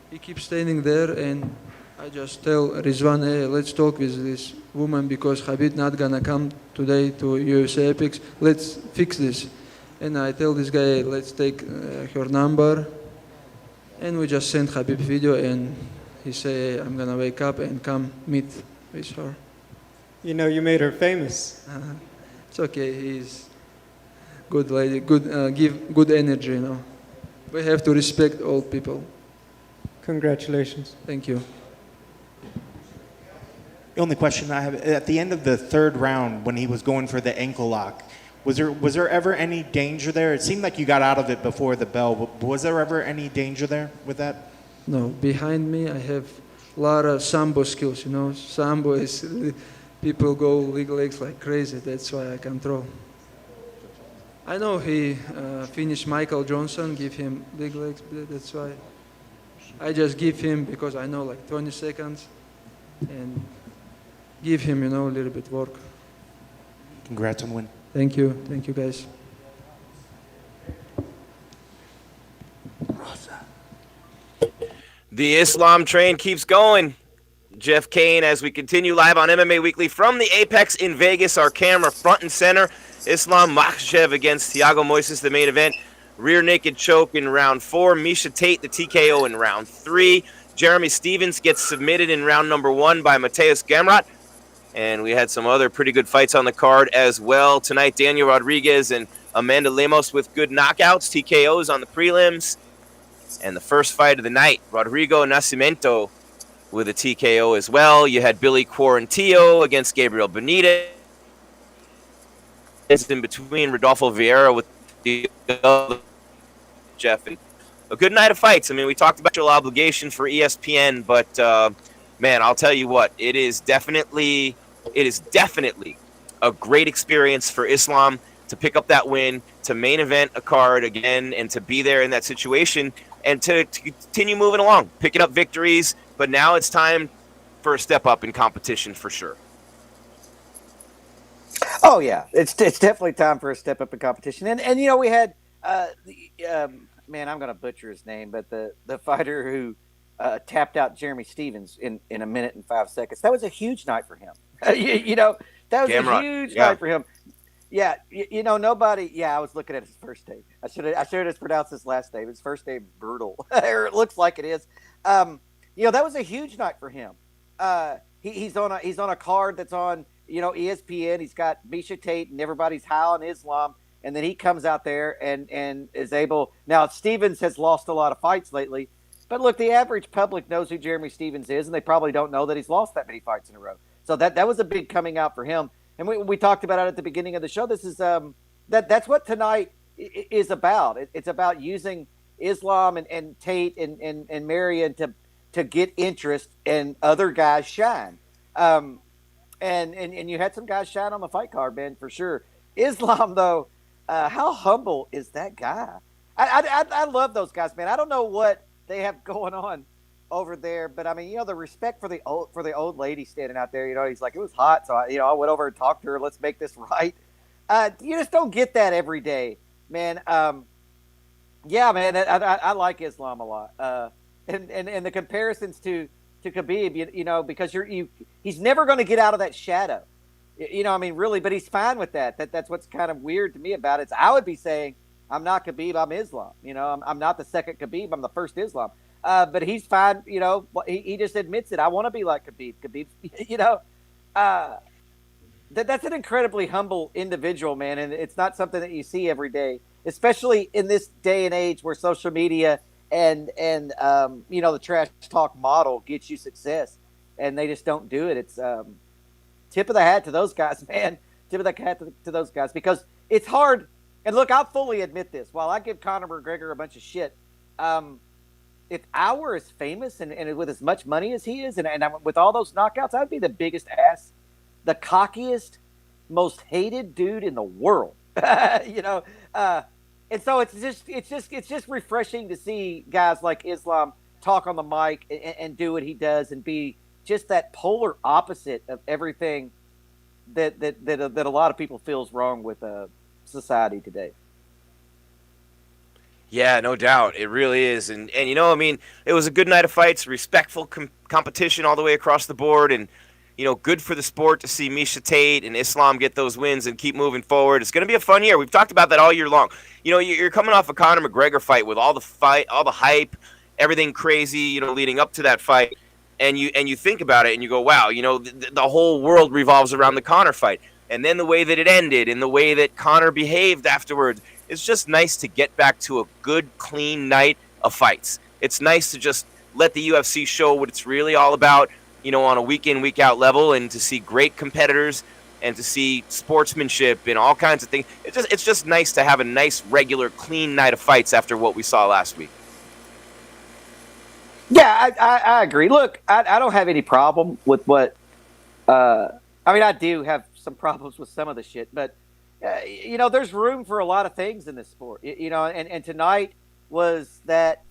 he keeps standing there, and I just tell Rizwan, hey, let's talk with this woman, because Khabib not gonna come today to USA Epics. Let's fix this. And I tell this guy, let's take her number. And we just send Khabib video, and he say, I'm gonna wake up and come meet with her. You made her famous. It's okay, he's good lady, give good energy, We have to respect all people. Congratulations. Thank you. The only question I have, at the end of the third round, when he was going for the ankle lock, was there ever any danger there? It seemed like you got out of it before the bell, but was there ever any danger there with that? No, behind me I have a lot of sambo skills, Sambo is, people go legs like crazy, that's why I can throw. I know he finished Michael Johnson, give him leg legs, that's why. I just give him, because I know like 20 seconds, and give him, a little bit work. Congrats on the win. Thank you guys. The Islam train keeps going. Jeff Cain, as we continue live on MMA Weekly from the Apex in Vegas, our camera front and center. Islam Makhachev against Thiago Moisés, the main event. Rear naked choke in round 4. Miesha Tate, the TKO in round 3. Jeremy Stevens gets submitted in round number 1 by Mateus Gamrot. And we had some other pretty good fights on the card as well. Tonight, Daniel Rodriguez and Amanda Lemos with good knockouts, TKOs on the prelims. And the first fight of the night, Rodrigo Nascimento with a TKO as well. You had Billy Quarantillo against Gabriel Benitez. In between Rodolfo Vieira with the other Jeff. And a good night of fights. I mean, we talked about your obligation for ESPN, but man, I'll tell you what, it is definitely a great experience for Islam to pick up that win, to main event a card again, and to be there in that situation, and to continue moving along, picking up victories. But now it's time for a step up in competition for sure. Oh yeah, it's definitely time for a step up in competition. And you know, we had man, I'm gonna butcher his name, but the fighter who tapped out Jeremy Stevens in a minute and 5 seconds. That was a huge night for him. you know, that was a huge night for him. Yeah, you know, nobody. Yeah, I was looking at his first name. I should have just pronounced his last name. His first name brutal, or it looks like it is. You know, that was a huge night for him. He's on a card that's on, you know, ESPN. He's got Miesha Tate and everybody's high on Islam, and then he comes out there and is able. Now Stevens has lost a lot of fights lately, but look, the average public knows who Jeremy Stevens is, and they probably don't know that he's lost that many fights in a row. So that was a big coming out for him. And we talked about it at the beginning of the show. This is that's what tonight is about. It's about using Islam and Tate and Marion to get interest and other guys shine. And you had some guys shine on the fight card, man, for sure. Islam, though, how humble is that guy? I love those guys, man. I don't know what they have going on over there, but I mean, you know, the respect for the old lady standing out there. You know, he's like, it was hot, so I went over and talked to her. Let's make this right. You just don't get that every day, man. Yeah, man, I like Islam a lot. And the comparisons to Khabib, you know, because he's never going to get out of that shadow. You know, I mean, really, but he's fine with that. That's what's kind of weird to me about it. I would be saying, I'm not Khabib, I'm Islam. You know, I'm not the second Khabib, I'm the first Islam. But he's fine, you know, he just admits it. I want to be like Khabib. Khabib, you know, that's an incredibly humble individual, man. And it's not something that you see every day, especially in this day and age where social media and you know, the trash talk model gets you success, and they just don't do it. It's tip of the hat to those guys, man. Tip of the hat to those guys, because it's hard. And look, I'll fully admit this. While I give Conor McGregor a bunch of shit, if I were as famous and with as much money as he is, and with all those knockouts, I'd be the biggest ass, the cockiest, most hated dude in the world. You know, and so it's just refreshing to see guys like Islam talk on the mic and do what he does and be just that polar opposite of everything that a lot of people feels wrong with society today. Yeah, no doubt. It really is. And you know, I mean, it was a good night of fights, respectful competition all the way across the board. And, you know, good for the sport to see Miesha Tate and Islam get those wins and keep moving forward. It's going to be a fun year. We've talked about that all year long. You know, you're coming off a Conor McGregor fight with all the hype, everything crazy, you know, leading up to that fight. And you think about it and you go, wow, you know, the whole world revolves around the Conor fight. And then the way that it ended and the way that Conor behaved afterwards, it's just nice to get back to a good, clean night of fights. It's nice to just let the UFC show what it's really all about, you know, on a week in, week out level, and to see great competitors and to see sportsmanship and all kinds of things. It's just nice to have a nice, regular, clean night of fights after what we saw last week. Yeah, I agree. Look, I don't have any problem with what I mean, I do have some problems with some of the shit, but you know, there's room for a lot of things in this sport. You know, and tonight was that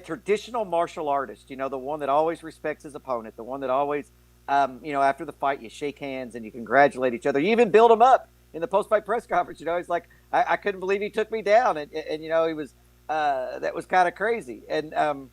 traditional martial artist, you know, the one that always respects his opponent, the one that always, you know, after the fight, you shake hands and you congratulate each other. You even build him up in the post-fight press conference. You know, he's like, I couldn't believe he took me down. And you know, he was, that was kind of crazy. And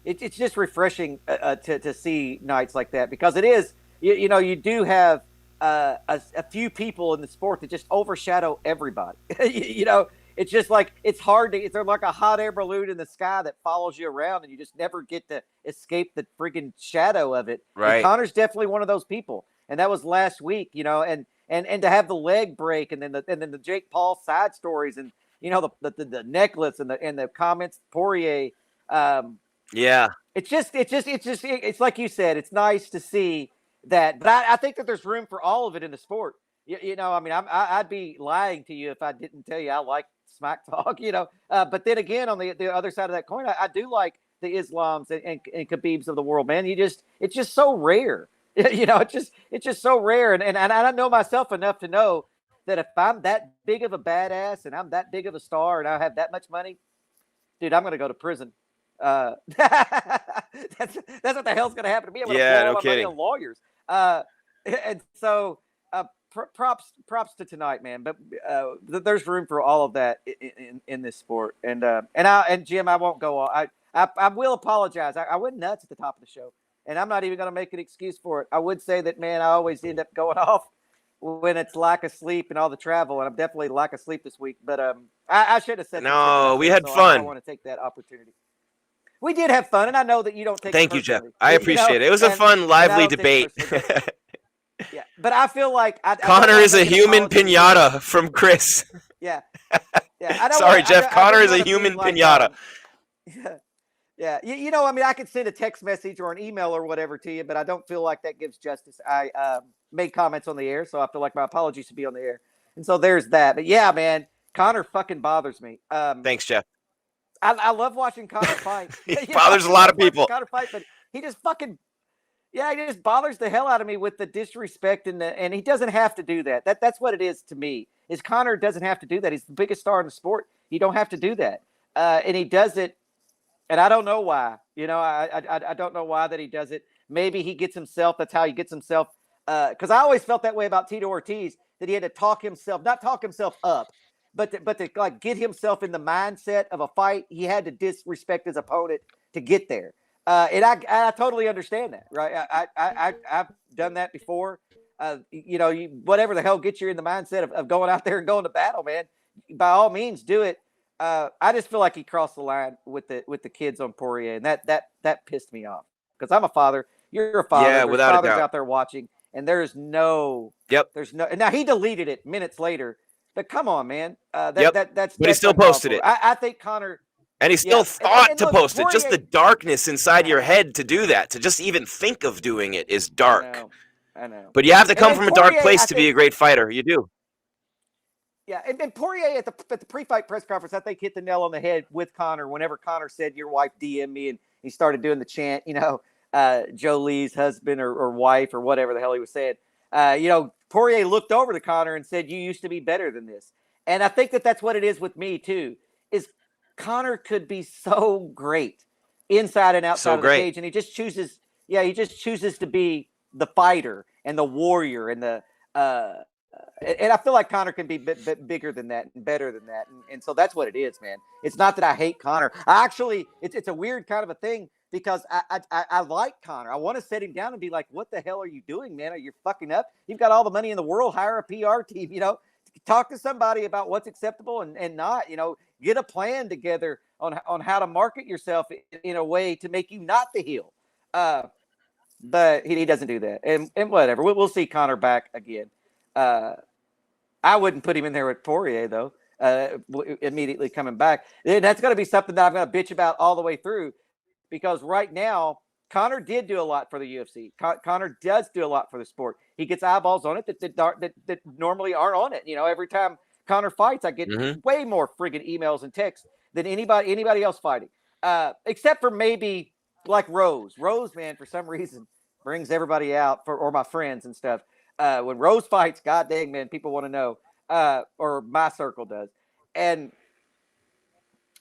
it's just refreshing to see nights like that, because it is, you know, you do have a few people in the sport that just overshadow everybody. You know, it's just like, it's hard to, they're like a hot air balloon in the sky that follows you around, and you just never get to escape the freaking shadow of it. Right. And Conor's definitely one of those people. And that was last week, you know, and and to have the leg break, and then the Jake Paul side stories, and the necklace and the comments Poirier. Yeah. It's like you said, it's nice to see that, but I think that there's room for all of it in the sport. I mean, I'd be lying to you if I didn't tell you I like smack talk, but then again, on the other side of that coin, I do like the Islams and Khabibs of the world, man. It's just so rare. It's just so rare. And I know myself enough to know that if I'm that big of a badass and I'm that big of a star and I have that much money, dude, I'm going to go to prison. That's what the hell's going to happen to me. I'm going to blow all my money on lawyers. And so props to tonight, man. But there's room for all of that in this sport. And Jim, I won't go on. I will apologize. I went nuts at the top of the show, and I'm not even going to make an excuse for it. I would say that, man, I always end up going off when it's lack of sleep and all the travel, and I'm definitely lack of sleep this week. But I should have said. No, we had fun. I want to take that opportunity. We did have fun, and I know that you don't take. Thank you, Jeff. I appreciate it. It was a fun, lively debate. Yeah, but I feel like Connor is a human pinata from Chris. Yeah. Yeah. Sorry, Jeff. Connor is a human pinata. Yeah. I mean, I could send a text message or an email or whatever to you, but I don't feel like that gives justice. I made comments on the air, so I feel like my apologies should be on the air. And so there's that. But yeah, man, Connor fucking bothers me. Thanks, Jeff. I love watching Connor fight. He bothers a lot of people. Connor fight, but he just fucking, he just bothers the hell out of me with the disrespect and he doesn't have to do that. That's what it is to me. Is Connor doesn't have to do that. He's the biggest star in the sport. You don't have to do that. And he does it. And I don't know why. I don't know why that he does it. Maybe he gets himself. That's how he gets himself. Because I always felt that way about Tito Ortiz, that he had to not talk himself up, but to like get himself in the mindset of a fight. He had to disrespect his opponent to get there. And I totally understand that, right? I've done that before. Whatever the hell gets you in the mindset of going out there and going to battle, man. By all means, do it. I just feel like he crossed the line with the kids on Poirier, and that pissed me off because I'm a father. You're a father. Yeah, there's without fathers a doubt out there watching, and there's no. Yep. There's no. And now he deleted it minutes later, but come on, man. That's. But he still posted it. I think Connor. And he still thought to look, post it. Poirier, Just the darkness inside your head to do that, to just even think of doing it is dark. I know. But you have to come from a dark Poirier, place to be a great fighter. You do. Yeah, and Poirier at the pre-fight press conference, I think hit the nail on the head with Connor. Whenever Connor said, "Your wife DM'd me," and he started doing the chant, Jolie's husband or wife or whatever the hell he was saying. Poirier looked over to Connor and said, "You used to be better than this." And I think that's what it is with me too. Is Connor could be so great inside and outside of the cage, and he just chooses. Yeah, he just chooses to be the fighter and the warrior and the. And I feel like Connor can be bigger than that and better than that. And so that's what it is, man. It's not that I hate Connor. It's a weird kind of a thing because I like Connor. I want to set him down and be like, what the hell are you doing, man? Are you fucking up? You've got all the money in the world. Hire a PR team, talk to somebody about what's acceptable and not, get a plan together on how to market yourself in a way to make you not the heel. But he doesn't do that. And whatever. We'll see Connor back again. I wouldn't put him in there with Poirier, though, immediately coming back. And that's going to be something that I'm going to bitch about all the way through because right now, Connor did do a lot for the UFC. Connor does do a lot for the sport. He gets eyeballs on it that normally aren't on it. Every time Connor fights, I get way more friggin' emails and texts than anybody else fighting, except for maybe like Rose. Rose, man, for some reason, brings everybody out or my friends and stuff. When Rose fights, god dang, man, people want to know, or my circle does, and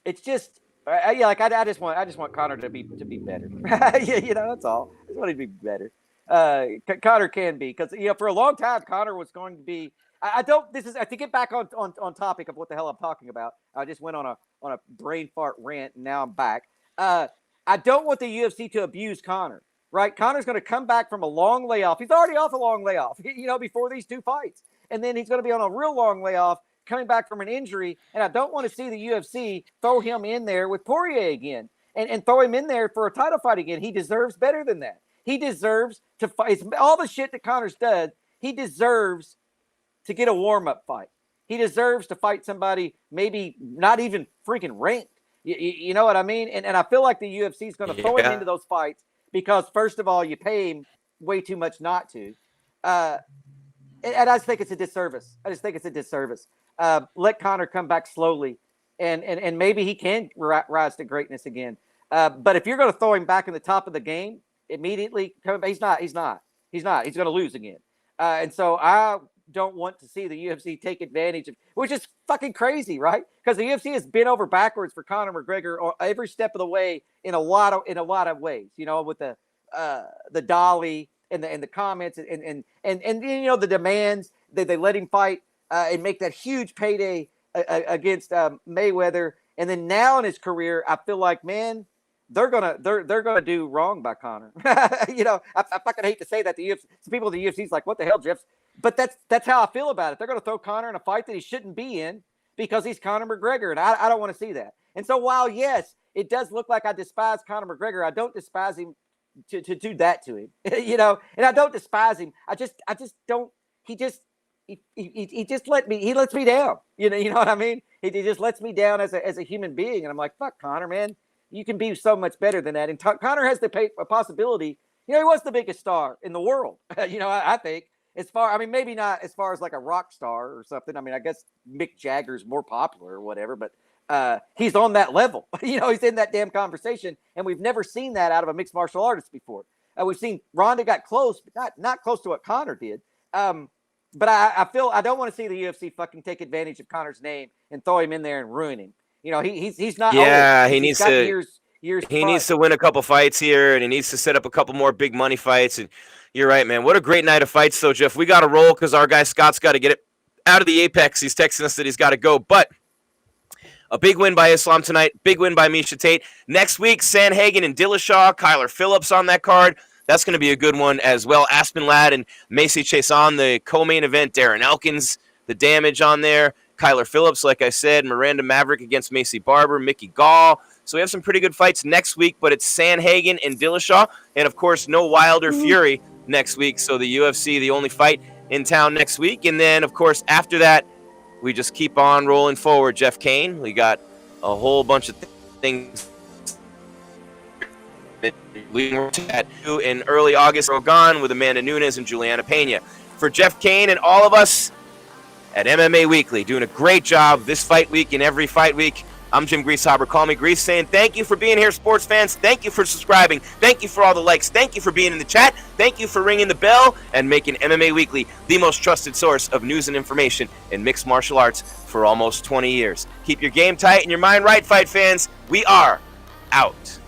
it's just, I just want Connor to be better. That's all. I just want him to be better. Connor can be because for a long time Connor was going to be. To get back on topic of what the hell I'm talking about. I just went on a brain fart rant, and now I'm back. I don't want the UFC to abuse Connor. Right, Connor's going to come back from a long layoff. He's already off a long layoff, before these two fights. And then he's going to be on a real long layoff coming back from an injury. And I don't want to see the UFC throw him in there with Poirier again and throw him in there for a title fight again. He deserves better than that. He deserves to fight. All the shit that Connor's done, he deserves to get a warm-up fight. He deserves to fight somebody maybe not even freaking ranked. You know what I mean? And I feel like the UFC is going to throw him into those fights because, first of all, you pay him way too much not to. And I just think it's a disservice. Let Conor come back slowly, and maybe he can rise to greatness again. But if you're going to throw him back in the top of the game immediately, he's not. He's going to lose again. And so I don't want to see the UFC take advantage of, which is fucking crazy, right? Because the UFC has bent over backwards for Conor McGregor every step of the way in a lot of ways. You know, with the dolly and the comments and you know the demands that they let him fight and make that huge payday against Mayweather, and then now in his career, I feel like, man, they're gonna do wrong by Conor. You know, I fucking hate to say that. The UFC, some people at the UFC is like, what the hell, Jeff? But that's how I feel about it. They're gonna throw Conor in a fight that he shouldn't be in because he's Conor McGregor, and I don't want to see that. And so while yes, it does look like I despise Conor McGregor, I don't despise him to do that to him. You know, and I don't despise him. I just don't. He just lets me down. You know what I mean? He just lets me down as a human being, and I'm like, fuck Conor, man. You can be so much better than that. And Conor has a possibility. You know, he was the biggest star in the world. You know, I think maybe not as far as like a rock star or something. I mean, I guess Mick Jagger's more popular or whatever, but he's on that level. You know, he's in that damn conversation, and we've never seen that out of a mixed martial artist before. We've seen Ronda got close, but not close to what Conor did. But I feel I don't want to see the UFC fucking take advantage of Conor's name and throw him in there and ruin him. You know, he's not. Yeah, old. he needs to. Years he needs to win a couple fights here, and he needs to set up a couple more big money fights. And you're right, man. What a great night of fights, though, Jeff. We got to roll because our guy Scott's got to get it out of the Apex. He's texting us that he's got to go, but a big win by Islam tonight. Big win by Miesha Tate. Next week, Sandhagen and Dillashaw, Kyler Phillips on that card. That's going to be a good one as well. Aspen Ladd and Macy Chase on the co-main event. Darren Elkins, the damage on there. Kyler Phillips, like I said, Miranda Maverick against Macy Barber, Mickey Gall. So we have some pretty good fights next week, but it's Sandhagen and Dillashaw. And, of course, no Wilder Fury next week. So the UFC, the only fight in town next week. And then, of course, after that, we just keep on rolling forward. Jeff Cain, we got a whole bunch of things in early August. Gone with Amanda Nunes and Juliana Pena. For Jeff Cain and all of us at MMA Weekly, doing a great job this fight week and every fight week. I'm Jim Grieshaber. Call me Grease, saying thank you for being here, sports fans. Thank you for subscribing. Thank you for all the likes. Thank you for being in the chat. Thank you for ringing the bell and making MMA Weekly the most trusted source of news and information in mixed martial arts for almost 20 years. Keep your game tight and your mind right, fight fans. We are out.